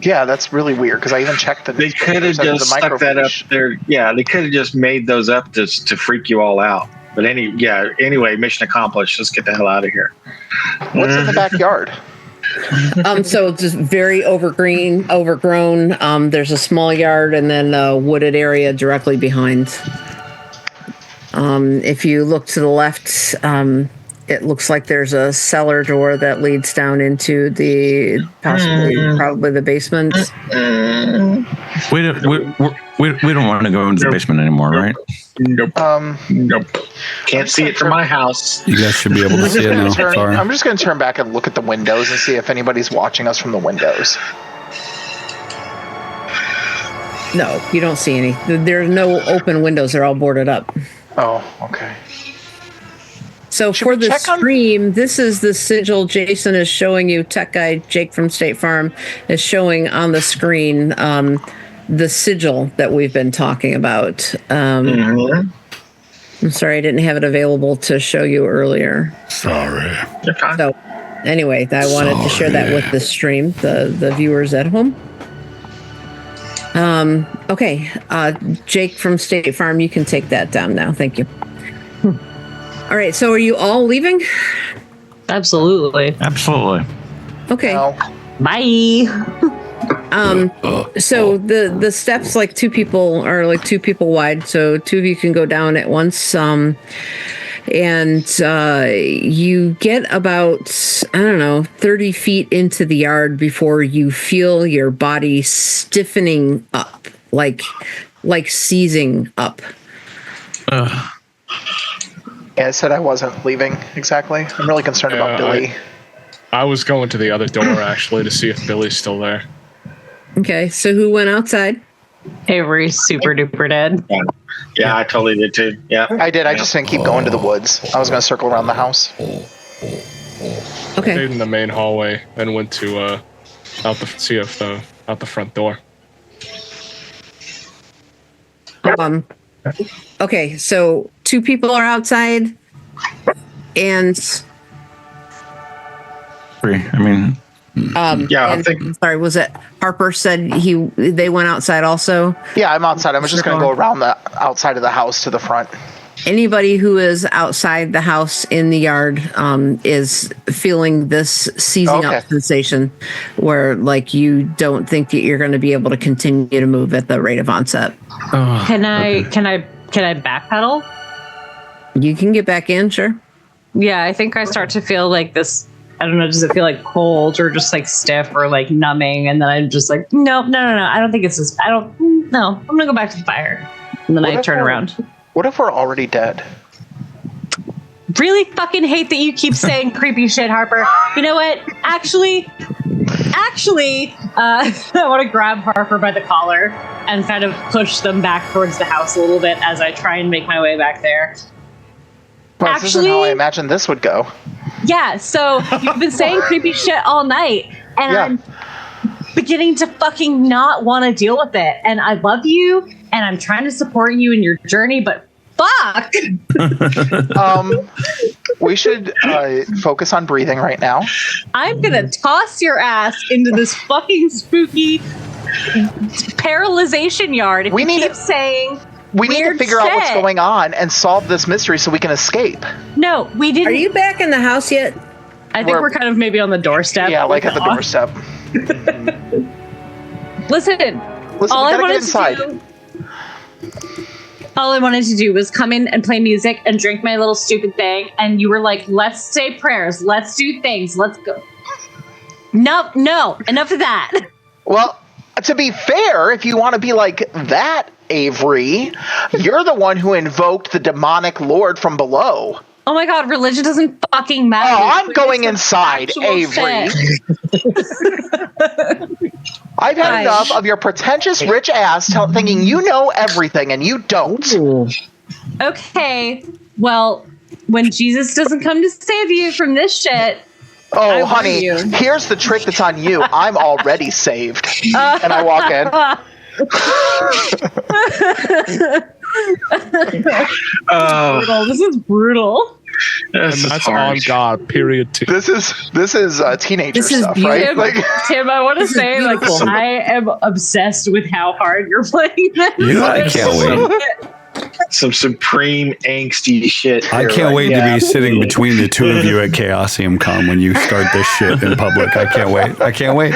Yeah, that's really weird because I even checked the. They could have just stuck that up there. Yeah, they could have just made those up to freak you all out. But anyway, mission accomplished. Let's get the hell out of here. What's in the backyard? So it's just very overgrown. There's a small yard and then a wooded area directly behind. If you look to the left, it looks like there's a cellar door that leads down into probably the basement. We don't want to go into the basement anymore, right? Nope. Nope. Can't see it from my house. You guys should be able to see it now. Sorry. I'm just going to turn back and look at the windows and see if anybody's watching us from the windows. No, you don't see any. There are no open windows. They're all boarded up. Oh, okay. So Should for we the check on- stream, this is the sigil Jason is showing you. Tech guy Jake from State Farm is showing on the screen the sigil that we've been talking about. I'm sorry, I didn't have it available to show you earlier. Sorry. So anyway, I wanted to share that with the stream, the viewers at home. Okay, Jake from State Farm, you can take that down now. Thank you. All right, so are you all leaving? Absolutely. Absolutely. Okay. No. Bye. So the steps are like two people wide, so two of you can go down at once. And you get about 30 feet into the yard before you feel your body stiffening up, like seizing up. Yeah, I said I wasn't leaving exactly. I'm really concerned about Billy. I was going to the other door actually to see if Billy's still there. Okay, so who went outside? Avery's super duper dead. Yeah, I totally did too. Yeah. I did. I just didn't keep going to the woods. I was going to circle around the house. Okay. Stayed in the main hallway and went to out the front door. Okay, so two people are outside, and Three. I mean, Yeah, I and- think- sorry, was it Harper said they went outside also? Yeah, I'm outside. I'm just going to go around the outside of the house to the front. Anybody who is outside the house in the yard is feeling this seizing up sensation where like you don't think that you're going to be able to continue to move at the rate of onset. Can I backpedal? You can get back in, sure. Yeah, I think I start to feel like this. I don't know. Does it feel like cold or just like stiff or like numbing? And then I'm just like, no. I don't think it's this. I'm gonna go back to the fire. And then I turn around. What if we're already dead? Really fucking hate that you keep saying creepy shit, Harper. You know what? Actually, I want to grab Harper by the collar and kind of push them back towards the house a little bit as I try and make my way back there. Well, this isn't how I imagined this would go. Yeah, so you've been saying creepy shit all night, and I'm beginning to fucking not want to deal with it. And I love you, and I'm trying to support you in your journey, but fuck! We should focus on breathing right now. I'm gonna toss your ass into this fucking spooky paralyzation yard if We you need keep to- saying We need to weird figure out what's shit. going on and solve this mystery so we can escape. No, we didn't. Are you back in the house yet? I think we're kind of maybe on the doorstep. Yeah, like at the doorstep. Listen, all we I gotta get wanted inside. to do. All I wanted to do was come in and play music and drink my little stupid thing, and you were like, "Let's say prayers, let's do things, let's go." No, enough of that. Well, to be fair, if you want to be like that, Avery, you're the one who invoked the demonic lord from below. Oh my god, religion doesn't fucking matter. Oh, I'm It's going some inside, actual Avery. shit. I've had Fine. enough of your pretentious rich ass thinking you know everything and you don't. Okay, well, when Jesus doesn't come to save you from this shit, I Oh, warn honey, you. here's the trick that's on you. I'm already saved. And I walk in. brutal. This is brutal. And that's on God, period 2. This is teenager This is stuff, right? Tim, Like, Tim, I want to This is say, like, beautiful. I am obsessed with how hard you're playing this. Yeah, I can't wait. Some supreme angsty shit. I here, can't like, wait yeah. to be sitting between the two of you at Chaosium Con when you start this shit in public. I can't wait.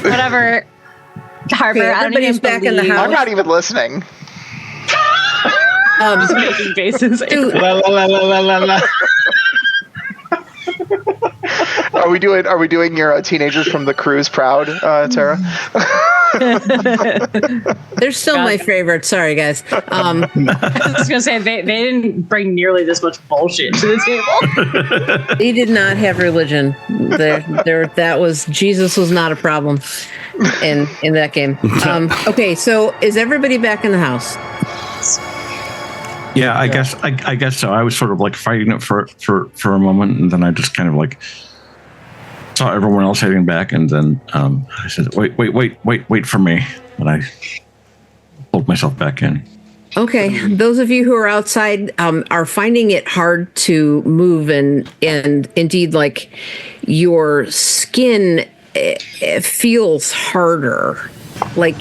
Whatever. Harper, Okay, I don't everybody's even back in the believe- house. I'm not even listening. Just making faces. Dude, La, la, la, la, la, la, la. Are we doing your teenagers from the cruise proud, Tara? They're still my favorite. Sorry, guys. I was gonna say they didn't bring nearly this much bullshit to the table. They did not have religion. That was Jesus was not a problem in that game. Okay, so is everybody back in the house? Yeah, I guess so. I was sort of like fighting it for a moment, and then I just kind of like saw everyone else heading back, and then I said, "Wait for me," and I pulled myself back in. Okay, those of you who are outside are finding it hard to move, and indeed, like your skin it feels harder. Like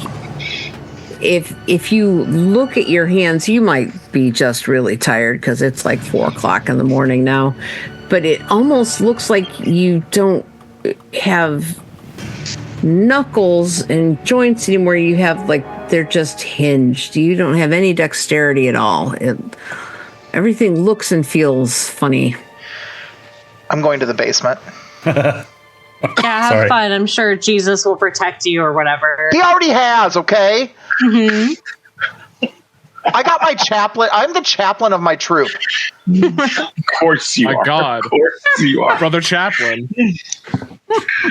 if you look at your hands, you might be just really tired because it's like 4:00 in the morning now. But it almost looks like you don't have knuckles and joints anymore. You have like they're just hinged. You don't have any dexterity at all. Everything looks and feels funny. I'm going to the basement. Yeah, have fun. I'm sure Jesus will protect you or whatever. He already has, okay? Mm-hmm. I got my chaplain. I'm the chaplain of my troop. Of course you are. My God. Of course you are. Brother Chaplain.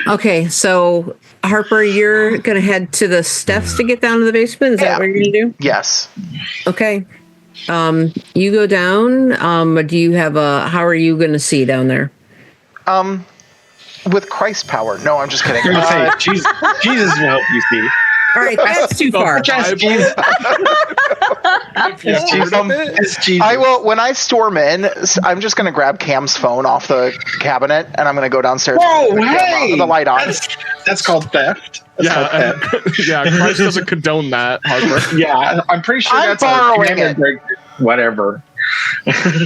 Okay, so Harper, you're going to head to the steps to get down to the basement? Is that what you're going to do? Yes. Okay. You go down. Do you have how are you going to see down there? With Christ power. No, I'm just kidding. You're gonna say, Jesus will help you see. All right, that's too far. Just Jesus. It's Jesus. I will. When I storm in, I'm just going to grab Cam's phone off the cabinet, and I'm going to go downstairs. Whoa, with hey! the light on. That's called theft. That's called theft. Yeah, Christ doesn't condone that, Harper. Yeah, I'm pretty sure I'm that's borrowing a whatever.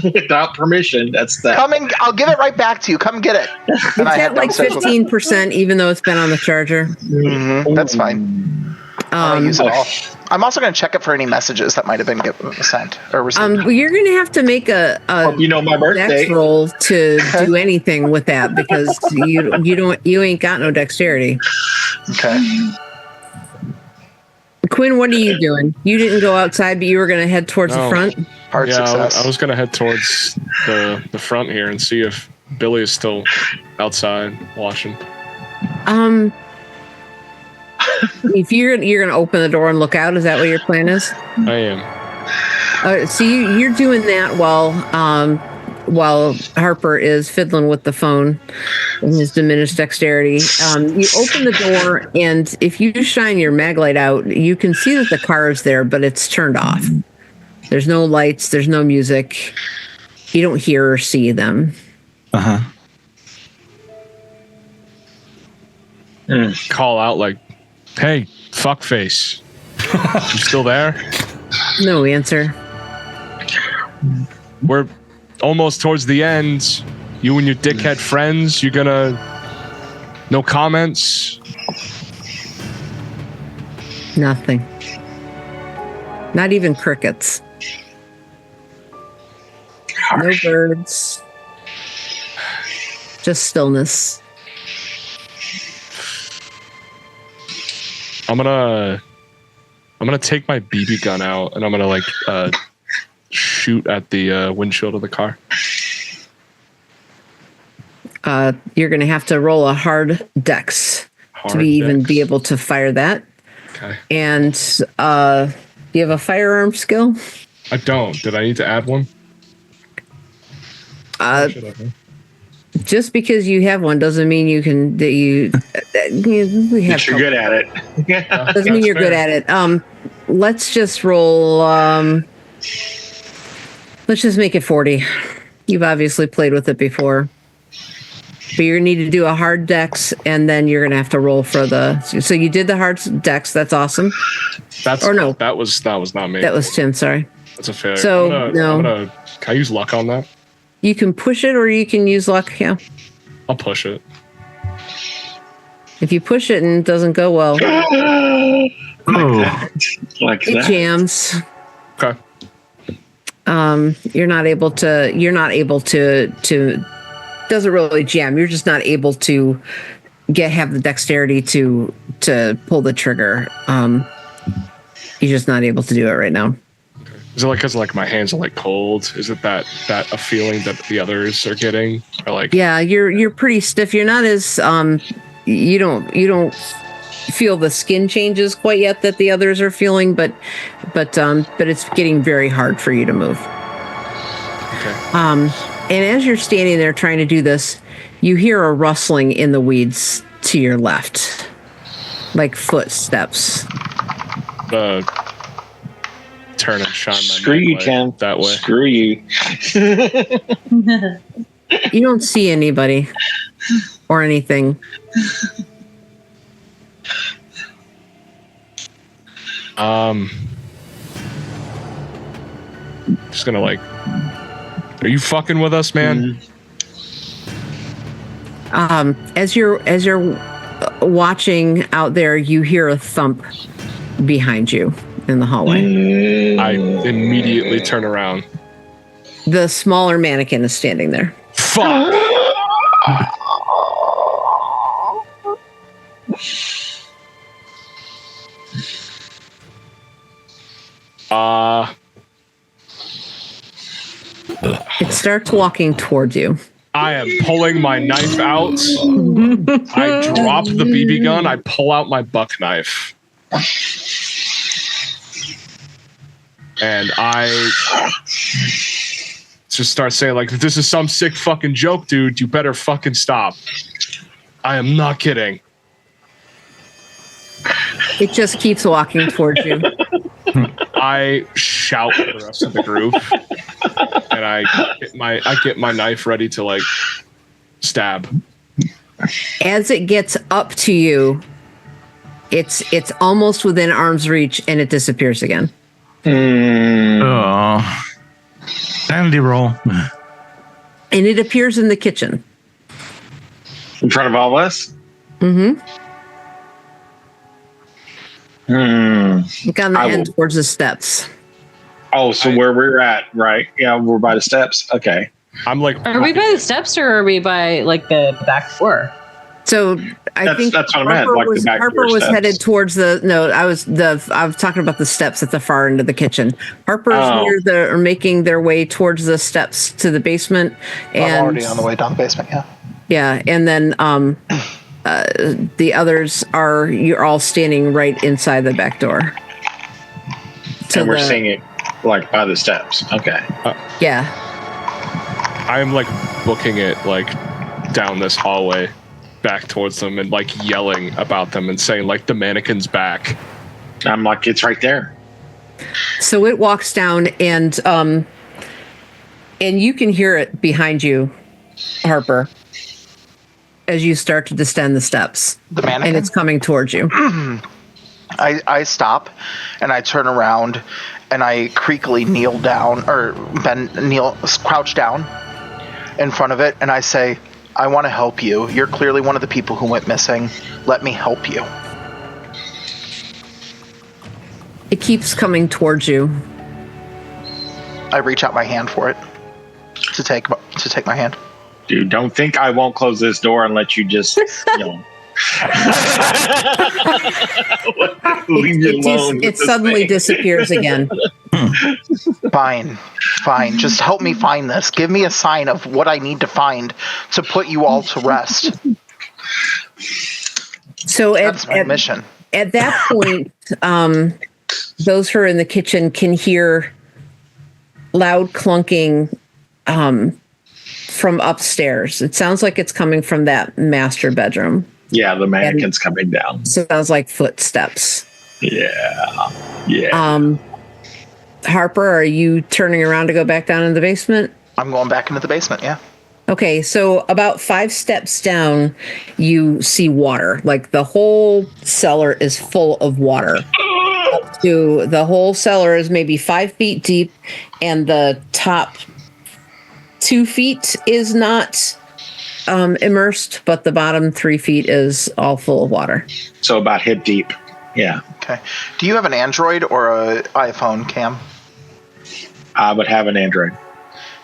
Without permission, that's that. I'll give it right back to you. Come get it. It's at like 15%, even though it's been on the charger. Mm-hmm. That's fine. I'll use it all. I'm also going to check it for any messages that might have been sent or received. You're going to have to make a my birthday dex roll to do anything with that because you ain't got no dexterity. Okay. Quinn, what are you doing? You didn't go outside, but you were going to head towards the front? Hard success. I was going to head towards the front here and see if Billy is still outside watching. If you're going to open the door and look out, is that what your plan is? I am. So you're doing that while Harper is fiddling with the phone in his diminished dexterity. You open the door, and if you shine your mag light out, you can see that the car is there, but it's turned off. There's no lights. There's no music. You don't hear or see them. Uh-huh. Call out like, "Hey, fuckface, you still there?" No answer. We're almost towards the end. You and your dickhead friends, you gonna... No comments? Nothing. Not even crickets. No birds. Just stillness. I'm gonna take my BB gun out and I'm gonna shoot at the windshield of the car. You're going to have to roll a hard dex to even be able to fire that. Okay. And do you have a firearm skill? I don't. Did I need to add one? Just because you have one doesn't mean you can. You're good at it. Doesn't mean you're good at it. Let's just roll. Let's just make it 40. You've obviously played with it before. But you're going to need to do a hard dex, and then you're going to have to roll for the... So you did the hard dex. That's awesome. No. That was not me. That was Tim, sorry. That's a failure. So, can I use luck on that? You can push it, or you can use luck, yeah. I'll push it. If you push it and it doesn't go well... it jams. Okay. You're not able to doesn't really jam. You're just not able to have the dexterity to to pull the trigger. You're just not able to do it right now. Is it like because like my hands are like cold? Is it that a feeling that the others are getting? Or like Yeah, you're pretty stiff. You're not as you don't feel the skin changes quite yet that the others are feeling, but it's getting very hard for you to move. Okay. And as you're standing there trying to do this, you hear a rustling in the weeds to your left, like footsteps. Turn and shine my Screw you, light Ken. that way. Screw you. You don't see anybody or anything. Just gonna like, are you fucking with us, man? As you're watching out there, you hear a thump behind you in the hallway. I immediately turn around. The smaller mannequin is standing there. Fuck. It starts walking towards you. I am pulling my knife out. I drop the BB gun. I pull out my buck knife. And I just start saying, like, this is some sick fucking joke, dude. You better fucking stop. I am not kidding. It just keeps walking towards you. I shout for the rest of the group. And I get my knife ready to, like, stab. As it gets up to you, it's almost within arm's reach, and it disappears again. Oh, sanity roll. And it appears in the kitchen. In front of all of us? Mm-hmm. Look on the end towards the steps. Oh, so where we're at, right? Yeah, we're by the steps. Okay. I'm like, Are we by the steps or are we by like the back floor? So I think that's what I meant. Like the back Harper door was steps. headed towards I was talking about the steps at the far end of the kitchen. Harper's making their way towards the steps to the basement. And I'm already on the way down the basement. Yeah. Yeah, and then the others you're all standing right inside the back door. And we're seeing it like by the steps. Okay. Yeah. I'm like booking it like down this hallway back towards them and like yelling about them and saying like the mannequin's back. I'm like, it's right there. So it walks down and you can hear it behind you, Harper, as you start to descend the steps. The mannequin? And it's coming towards you. I stop and I turn around and I creakily crouch down in front of it and I say, I want to help you. You're clearly one of the people who went missing. Let me help you. It keeps coming towards you. I reach out my hand for it to take my hand. Dude, don't think I won't close this door and let you just, leave you alone. It suddenly disappears again. Fine. Just help me find this. Give me a sign of what I need to find to put you all to rest. So that's my mission. At that point, those who are in the kitchen can hear loud clunking from upstairs. It sounds like it's coming from that master bedroom. Yeah, the mannequin's coming down. Sounds like footsteps. Yeah. Harper, are you turning around to go back down in the basement? I'm going back into the basement, yeah. Okay, so about 5 steps down, you see water. Like the whole cellar is full of water. The whole cellar is maybe 5 feet deep, and the top 2 feet is not immersed, but the bottom 3 feet is all full of water. So about hip deep. Yeah. Okay. Do you have an Android or an iPhone, Cam? I would have an Android.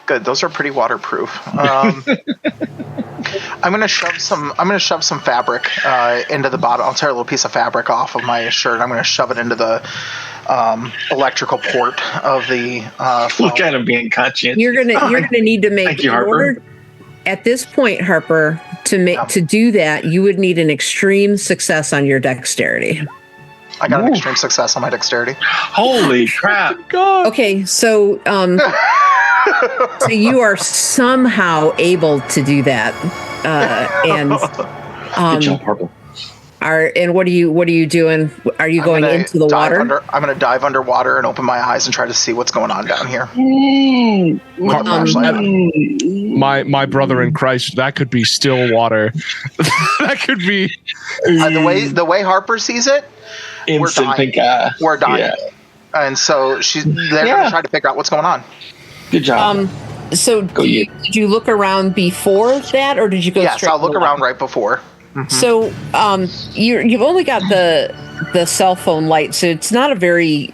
Good. Those are pretty waterproof. I I'm gonna shove some fabric into the bottom. I'll tear a little piece of fabric off of my shirt. I'm gonna shove it into the electrical port of the phone. Look at him being conscious. You're gonna need to make Thank you, in Harper. order at this point, Harper, to do that, you would need an extreme success on your dexterity. I got an extreme success on my dexterity. Holy crap! Okay, so so you are somehow able to do that, and Good job, Harper. and what are you doing? Are you going into the water? I'm going to dive underwater and open my eyes and try to see what's going on down here. With a flashlight. My brother in Christ, that could be still water. That could be The way Harper sees it, Instant we're dying. think, We're dying. yeah. And so they're going to try to figure out what's going on. Good job. So did you look around before that, or did you go? Yes, straight I'll to the look around water? right before. So you've only got the cell phone light, so it's not a very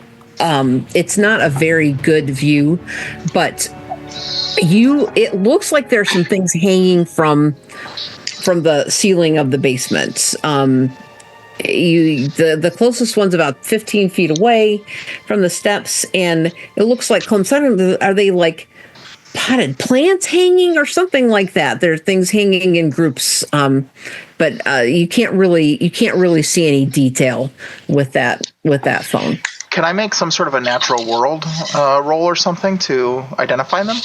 good view, but it looks like there's some things hanging from the ceiling of the basement. The closest one's about 15 feet away from the steps, and it looks like are they like potted plants hanging or something like that? There are things hanging in groups, but you can't really see any detail with that phone. Can I make some sort of a natural world roll or something to identify them?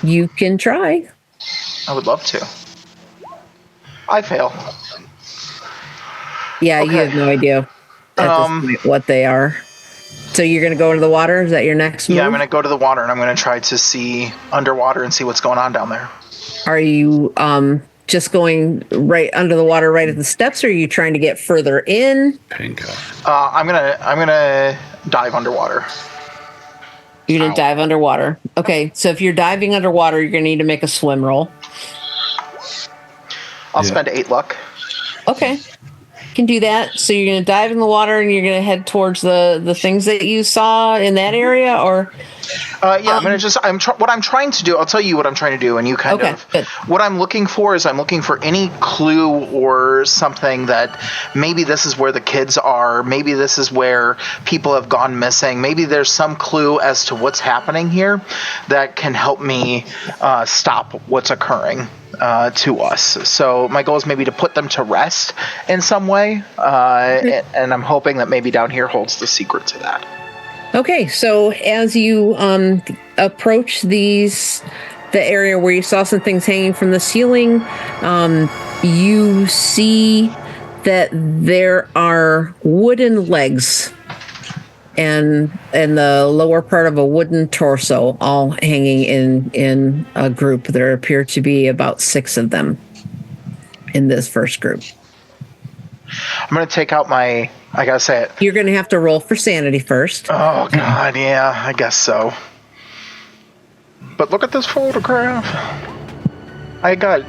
You can try. I would love to. I fail. Yeah, Okay. you have no idea at this point what they are. So you're going to go into the water? Is that your next move? Yeah, I'm going to go to the water and I'm going to try to see underwater and see what's going on down there. Are you just going right under the water, right at the steps, or are you trying to get further in? Pink eye. I'm gonna dive underwater. You're going to dive underwater. Okay, so if you're diving underwater, you're going to need to make a swim roll. I'll spend 8 luck. Okay. Can do that. So you're going to dive in the water and you're going to head towards the things that you saw in that area, or I'm gonna just. What I'm trying to do. I'll tell you what I'm trying to do, and you kind of. good. What I'm looking for is I'm looking for any clue or something that maybe this is where the kids are. Maybe this is where people have gone missing. Maybe there's some clue as to what's happening here that can help me stop what's occurring to us. So my goal is maybe to put them to rest in some way, and I'm hoping that maybe down here holds the secret to that. Okay, so as you approach the area where you saw some things hanging from the ceiling, you see that there are wooden legs and the lower part of a wooden torso, all hanging in a group. There appear to be about 6 of them in this first group. I'm going to take out my. I gotta say it. You're going to have to roll for sanity first. Oh God, yeah, I guess so. But look at this photograph. I got.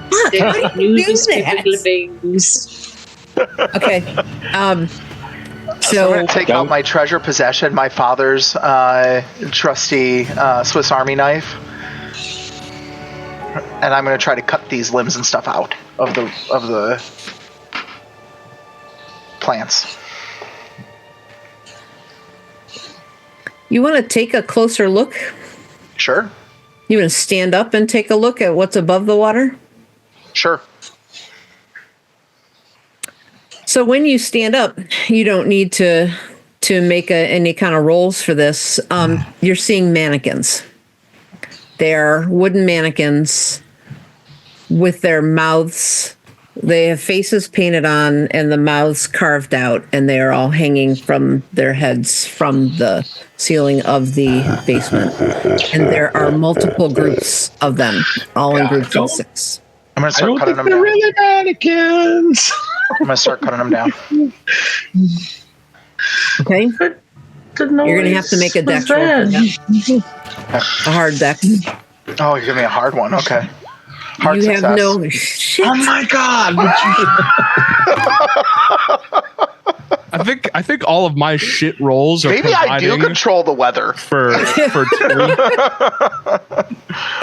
Okay. So I'm going to take out my treasure possession, my father's trusty Swiss Army knife, and I'm going to try to cut these limbs and stuff out of the plants. You want to take a closer look? Sure. You want to stand up and take a look at what's above the water? Sure. So when you stand up, you don't need to make any kind of rolls for this. You're seeing mannequins. They're wooden mannequins with their mouths. They have faces painted on and the mouths carved out, and they are all hanging from their heads from the ceiling of the basement. And there are multiple groups of them, all in groups of 6. I'm going to start cutting them they're down. really mannequins. I'm going to start cutting them down. Okay? You're going to have to make a dex roll for that. A hard dex. Oh, you're giving me a hard one. Okay. Hard You success. have no shit. Oh my God! I think all of my shit rolls are Maybe I do providing control the weather. for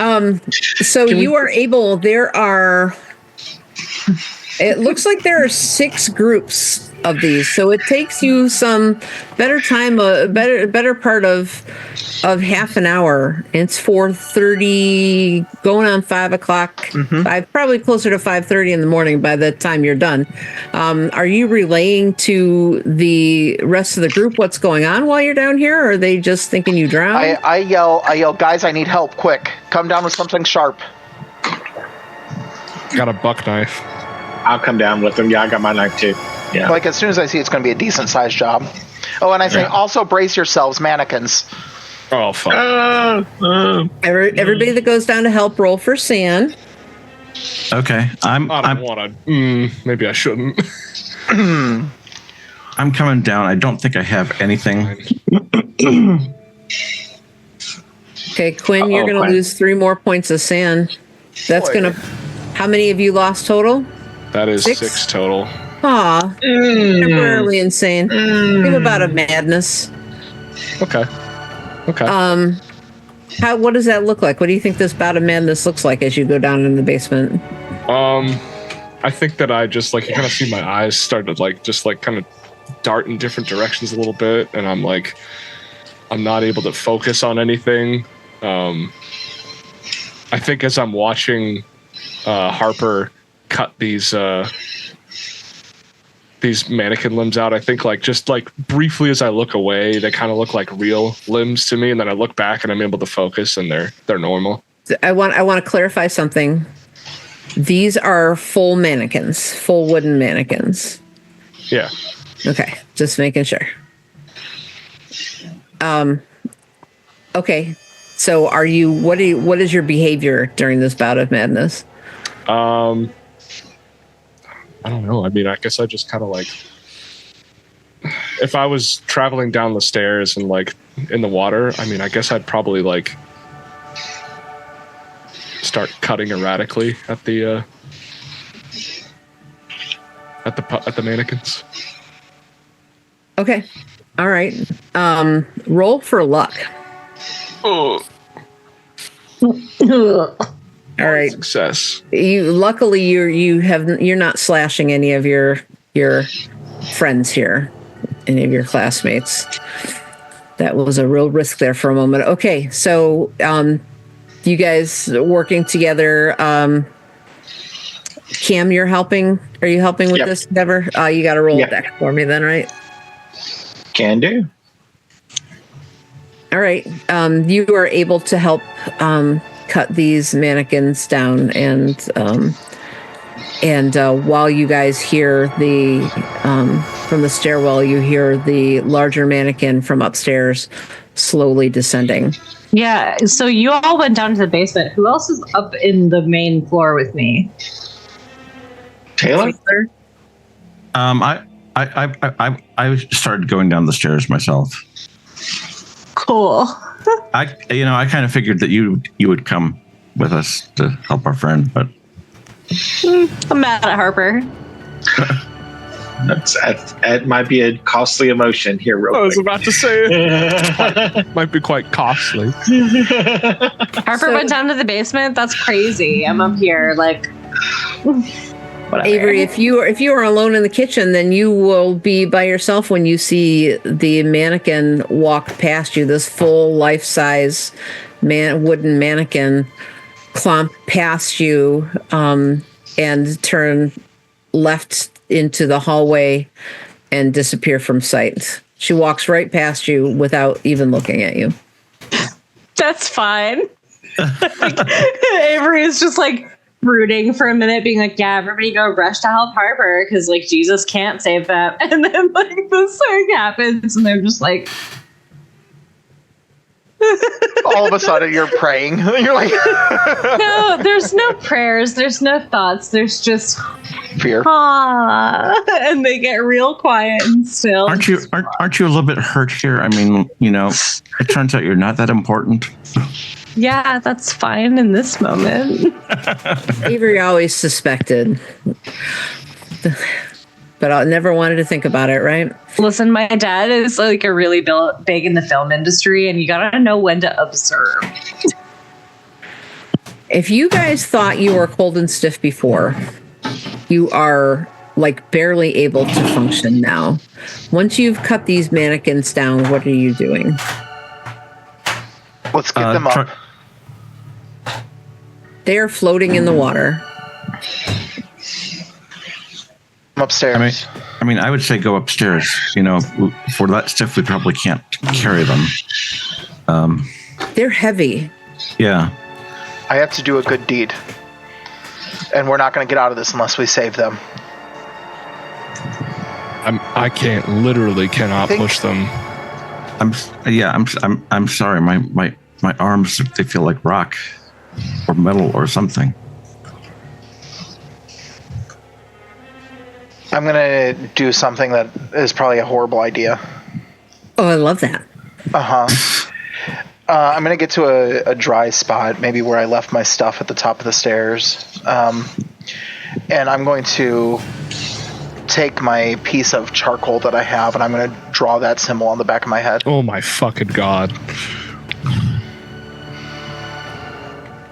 two. So you are able. There are It looks like there are 6 groups of these, so it takes you some better part of half an hour. It's 4:30, going on 5 o'clock. Probably closer to 5:30 in the morning by the time you're done. Are you relaying to the rest of the group what's going on while you're down here, or are they just thinking you drowned? I yell, guys, I need help, quick. Come down with something sharp. Got a buck knife. I'll come down with them. Yeah, I got my knife too. Yeah. Like, as soon as I see it's going to be a decent sized job. Oh, and I say, also brace yourselves, mannequins. Oh, fuck. Everybody that goes down to help, roll for sand. Okay, I don't want to. Maybe I shouldn't. I'm coming down. I don't think I have anything. Okay, Quinn, you're going to lose 3 more points of sand. That's going to... How many have you lost total? That is 6 total. Aw, temporarily insane. Think about a madness. Okay. What does that look like? What do you think this bout of madness looks like as you go down in the basement? I think that I just you kind of see my eyes start to kind of dart in different directions a little bit, and I'm not able to focus on anything. I think as I'm watching Harper cut these mannequin limbs out, I think just briefly as I look away, they kind of look like real limbs to me, and then I look back and I'm able to focus, and they're normal. I want to clarify something. These are full mannequins, full wooden mannequins. Yeah. Okay, just making sure. Okay, so what is your behavior during this bout of madness? I don't know. I mean, I guess I just kind of if I was traveling down the stairs and in the water, I mean, I guess I'd probably start cutting erratically at the mannequins. Okay. All right. Roll for luck. Oh. All right. Success. Luckily you're not slashing any of your friends here, any of your classmates. That was a real risk there for a moment. Okay, so you guys working together. Cam, you're helping. Are you helping with this endeavor? You got to roll it back for me then, right? Can do. All right. You are able to help cut these mannequins down, and while you guys hear from the stairwell, you hear the larger mannequin from upstairs slowly descending. Yeah, so you all went down to the basement. Who else is up in the main floor with me? Taylor? I started going down the stairs myself. Cool. I kind of figured that you would come with us to help our friend, but I'm mad at Harper. That might be a costly emotion here, real quick. I was about to say it. Might be quite costly. Harper went down to the basement. That's crazy. I'm up here, whatever. Avery, if you are alone in the kitchen, then you will be by yourself when you see the mannequin walk past you. This full life-size wooden mannequin clomp past you and turn left into the hallway and disappear from sight. She walks right past you without even looking at you. That's fine. Avery is just brooding for a minute, being yeah, everybody go rush to help Harper because Jesus can't save them. And then this thing happens and they're just all of a sudden you're praying. You're no, there's no prayers, there's no thoughts, there's just fear. And they get real quiet and still. Aren't you a little bit hurt here? I mean, it turns out you're not that important. Yeah, that's fine in this moment. Avery always suspected, but I never wanted to think about it, right? Listen, my dad is a really big in the film industry, and you gotta know when to observe. If you guys thought you were cold and stiff before, You are like barely able to function now. Once you've cut these mannequins down, what are you doing? Let's get them up. They are floating in the water. I'm upstairs. I mean, I would say go upstairs. You know, for that stuff, we probably can't carry them. They're heavy. Yeah. I have to do a good deed. And we're not going to get out of this unless we save them. I cannot push them. I'm sorry. My arms, they feel like rock or metal or something. I'm going to do something that is probably a horrible idea. Oh, I love that. I'm going to get to a dry spot, maybe where I left my stuff at the top of the stairs. And I'm going to take my piece of charcoal that I have, and I'm going to draw that symbol on the back of my head. Oh my fucking God.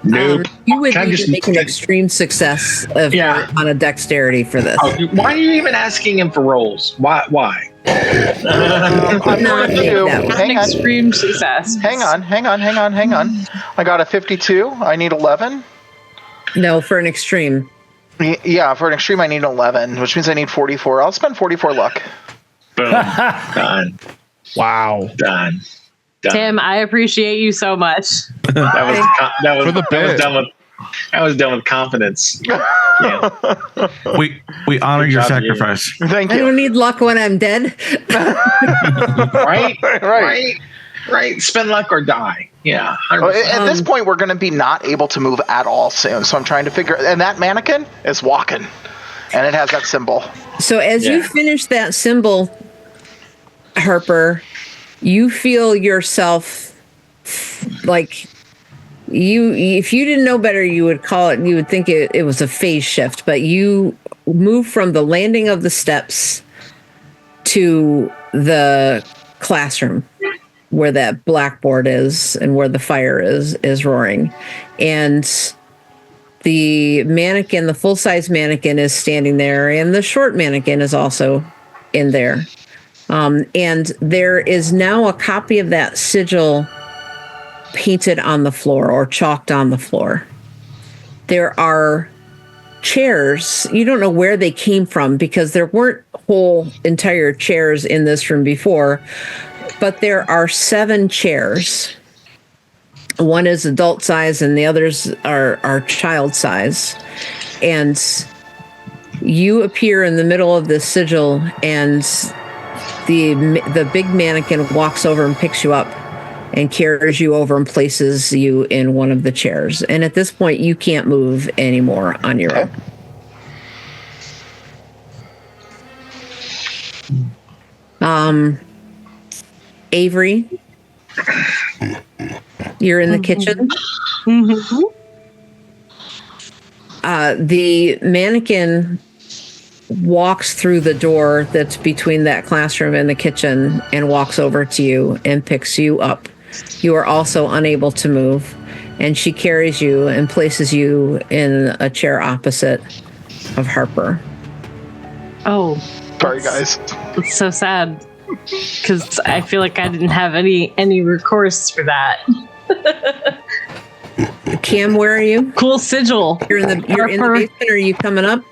Nope. You would need to make an extreme success on a dexterity for this. Why are you even asking him for rolls? Why? I'm going to hang on. Extreme success. Hang on. I got a 52. I need 11. No, for an extreme. Yeah, for an extreme, I need 11, which means I need 44. I'll spend 44 luck. Boom. Done. Wow. Done. Tim, I appreciate you so much. I was done with confidence. Yeah. We honor your sacrifice. Thank you. I don't need luck when I'm dead. Right. Spend luck or die. Yeah. At this point, we're going to be not able to move at all soon. So I'm trying to figure. And that mannequin is walking, and it has that symbol. So as you finish that symbol, Harper, you feel yourself like if you didn't know better, you would call it, you would think it was a phase shift, but you move from the landing of the steps to the classroom where that blackboard is and where the fire is roaring. And the mannequin, the full-size mannequin is standing there, and the short mannequin is also in there. And there is now a copy of that sigil painted on the floor or chalked on the floor. There are chairs. You don't know where they came from because there weren't whole entire chairs in this room before, but there are 7 chairs. One is adult size and the others are child size. And you appear in the middle of this sigil, and the big mannequin walks over and picks you up and carries you over and places you in one of the chairs. And at this point, you can't move anymore on your own. Avery, you're in the kitchen. Mm-hmm. The mannequin walks through the door that's between that classroom and the kitchen and walks over to you and picks you up. You are also unable to move, and she carries you and places you in a chair opposite of Harper. Oh, sorry, guys. It's so sad because I feel like I didn't have any recourse for that. Cam, where are you? Cool sigil. You're in the basement. Or are you coming up?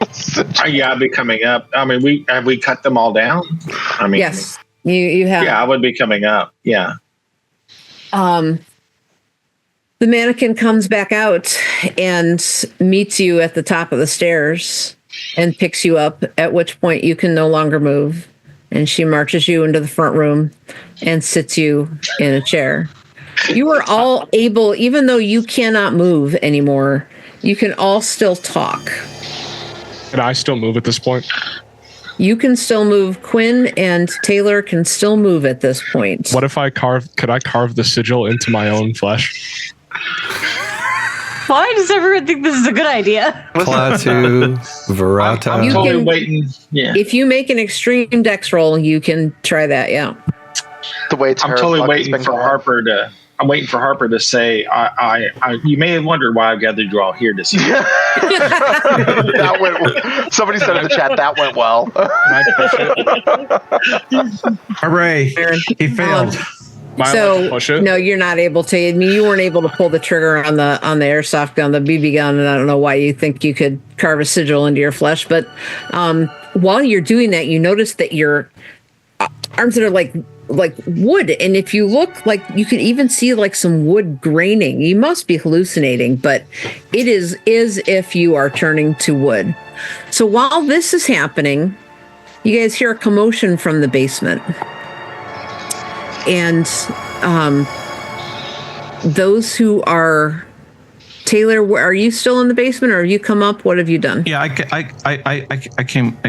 Yeah, I'll be coming up. I mean, we cut them all down. I mean, yes, you have. Yeah, I would be coming up. Yeah. The mannequin comes back out and meets you at the top of the stairs and picks you up, at which point you can no longer move. And she marches you into the front room and sits you in a chair. You are all able, even though you cannot move anymore, you can all still talk. Can I still move at this point? You can still move. Quinn and Taylor can still move at this point. What if could I carve the sigil into my own flesh? Why does everyone think this is a good idea? Klaatu, Verata. I'm totally waiting. Yeah. If you make an extreme dex roll, you can try that, yeah. The way I'm totally waiting for Harper to I'm waiting for Harper to say, you may have wondered why I've gathered you all here this evening. That went. Somebody said in the chat that went well. Hooray! He failed. Am I allowed to push it? No, you're not able to. I mean, you weren't able to pull the trigger on the airsoft gun, the BB gun, and I don't know why you think you could carve a sigil into your flesh. But while you're doing that, you notice that your arms are like wood, and if you look, like you could even see like some wood graining. You must be hallucinating, but it is if you are turning to wood. So while this is happening, you guys hear a commotion from the basement. And those who are Taylor, are you still in the basement, or have you come up? What have you done? Yeah, I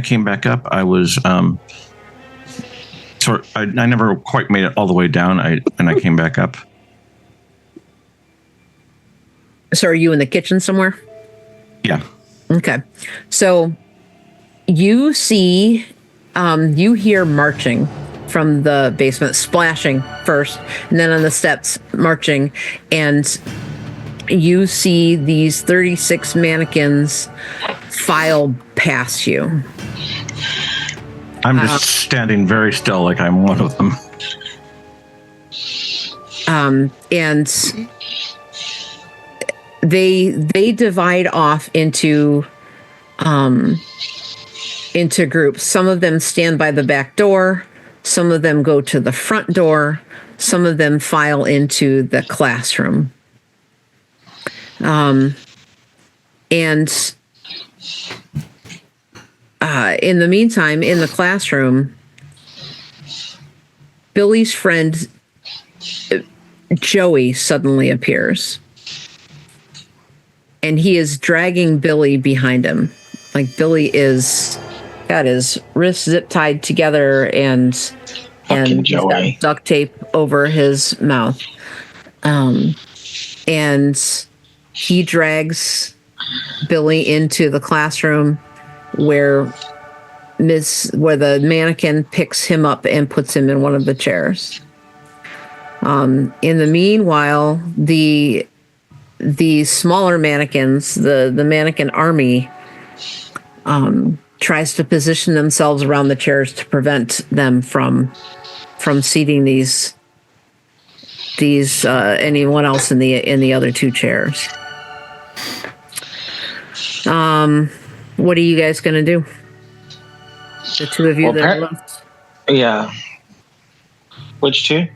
came back up. I was I never quite made it all the way down. And I came back up. So are you in the kitchen somewhere? Yeah. Okay. So you see, you hear marching from the basement, splashing first, and then on the steps marching, and you see these 36 mannequins file past you. I'm just standing very still like I'm one of them. And they divide off into groups. Some of them stand by the back door. Some of them go to the front door. Some of them file into the classroom. And in the meantime, in the classroom, Billy's friend Joey suddenly appears. And he is dragging Billy behind him. Like Billy is got his wrists zip tied together and he's got duct tape over his mouth. And he drags Billy into the classroom where the mannequin picks him up and puts him in one of the chairs. In the meanwhile, the smaller mannequins, the mannequin army, tries to position themselves around the chairs to prevent them from seating these anyone else in the other two chairs. What are you guys gonna do? The two of you that are left. Yeah. Which two?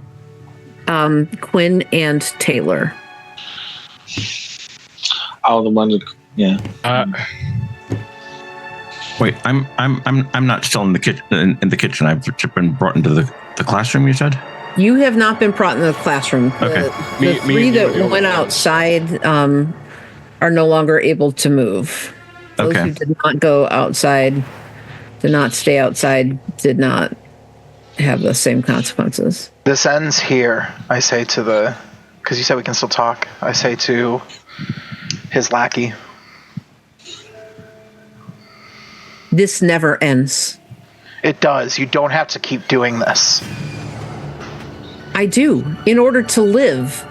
Quinn and Taylor. Oh, the one. Yeah. Wait, I'm not still in the kitchen. In the kitchen, I've been brought into the classroom. You said you have not been brought into the classroom. Okay. The three that went outside are no longer able to move. Those who did not go outside, did not stay outside, did not have the same consequences. This ends here, I say to because you said we can still talk. I say to his lackey. This never ends. It does. You don't have to keep doing this. I do. In order to live,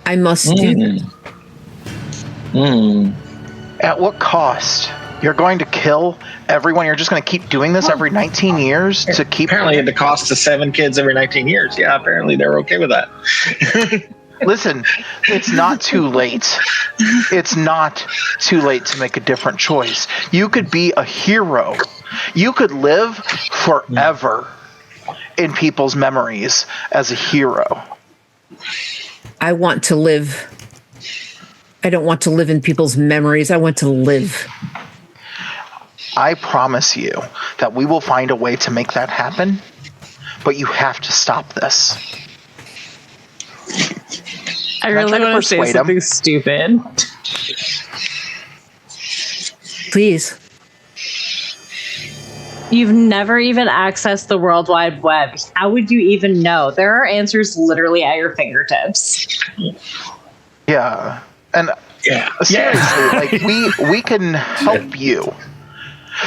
I must do this. At what cost? You're going to kill everyone? You're just going to keep doing this every 19 years to keep... Apparently at the cost of 7 kids every 19 years. Yeah, apparently they're okay with that. Listen, it's not too late. It's not too late to make a different choice. You could be a hero. You could live forever in people's memories as a hero. I want to live. I don't want to live in people's memories. I want to live. I promise you that we will find a way to make that happen, but you have to stop this. I really want to say something stupid. Please. You've never even accessed the World Wide Web. How would you even know? There are answers literally at your fingertips. Yeah. And seriously, like we can help you.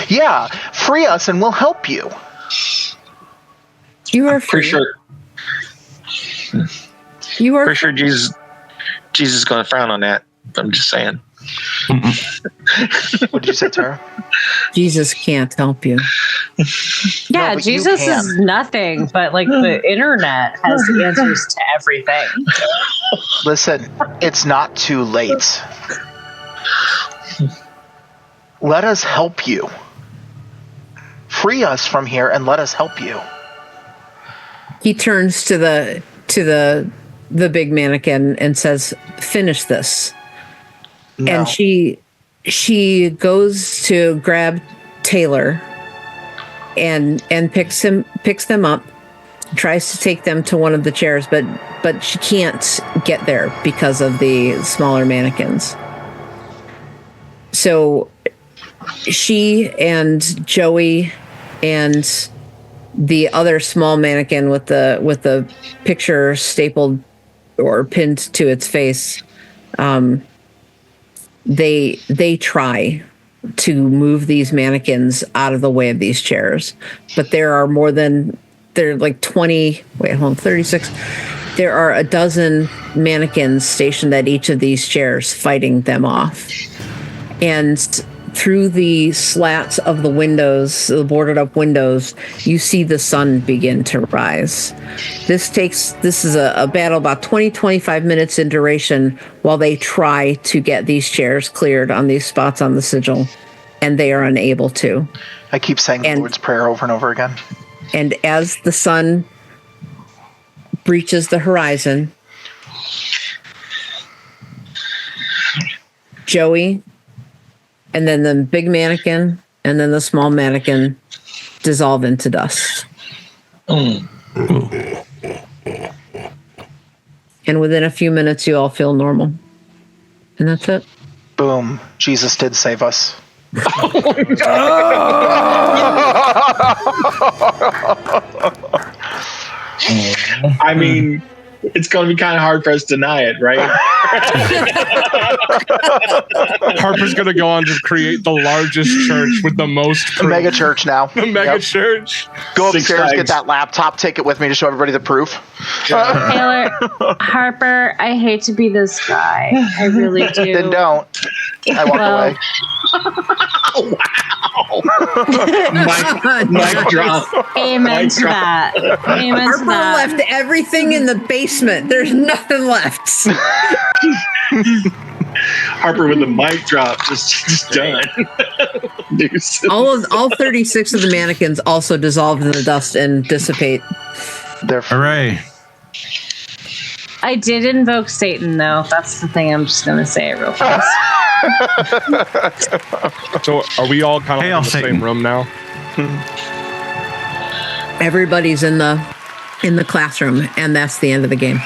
Yeah, free us and we'll help you. You are free. Pretty sure. You are Pretty sure Jesus is going to frown on that. I'm just saying. What did you say, Tara? Jesus can't help you. Yeah, but you Jesus can. is nothing, but like the internet has answers to everything. Listen, it's not too late. Let us help you. Free us from here and let us help you. He turns to the big mannequin and says, "Finish this." No. And she goes to grab Taylor and picks them up, tries to take them to one of the chairs, but she can't get there because of the smaller mannequins. So she and Joey and the other small mannequin with the picture stapled or pinned to its face, they try to move these mannequins out of the way of these chairs, but there are like 20. Wait, hold on, 36. There are a dozen mannequins stationed at each of these chairs, fighting them off. And through the slats of the windows, the boarded up windows, you see the sun begin to rise. This is a battle about 25 minutes in duration while they try to get these chairs cleared on these spots on the sigil, and they are unable to. I keep saying the Lord's Prayer over and over again. And as the sun breaches the horizon, Joey, and then the big mannequin, and then the small mannequin dissolve into dust. And within a few minutes, you all feel normal. And that's it. Boom. Jesus did save us. I mean, it's going to be kind of hard for us to deny it, right? Harper's going to go on to create the largest church with the most proof. Mega church now. The mega church. Go Six upstairs, flags. get that laptop, take it with me to show everybody the proof. Taylor, Harper, I hate to be this guy. I really do. Then don't. I walk away. Mic drop. Amen to that. Amen to Harper that. left everything in the basement. There's nothing left. Harper with the mic drop, just done. Deuces. All 36 of the mannequins also dissolve in the dust and dissipate. They're Hooray. I did invoke Satan, though. That's the thing I'm just going to say real fast. So are we all kind of Hail in the Satan. same room now? Everybody's in the classroom, and that's the end of the game.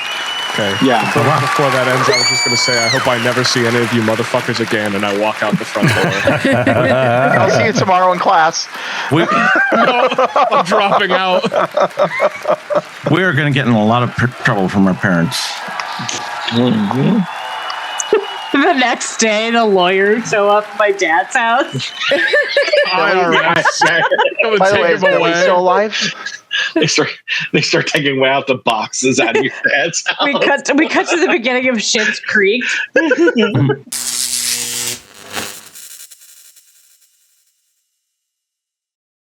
Okay. Yeah. Before that ends, I was just going to say, I hope I never see any of you motherfuckers again, and I walk out the front door. I'll see you tomorrow in class. I'm dropping out. We're going to get in a lot of trouble from our parents. The next day, the lawyers show up at my dad's house. IRS. By the way, is Billy still alive? They start taking out the boxes out of your dad's house. We cut to the beginning of Schitt's Creek.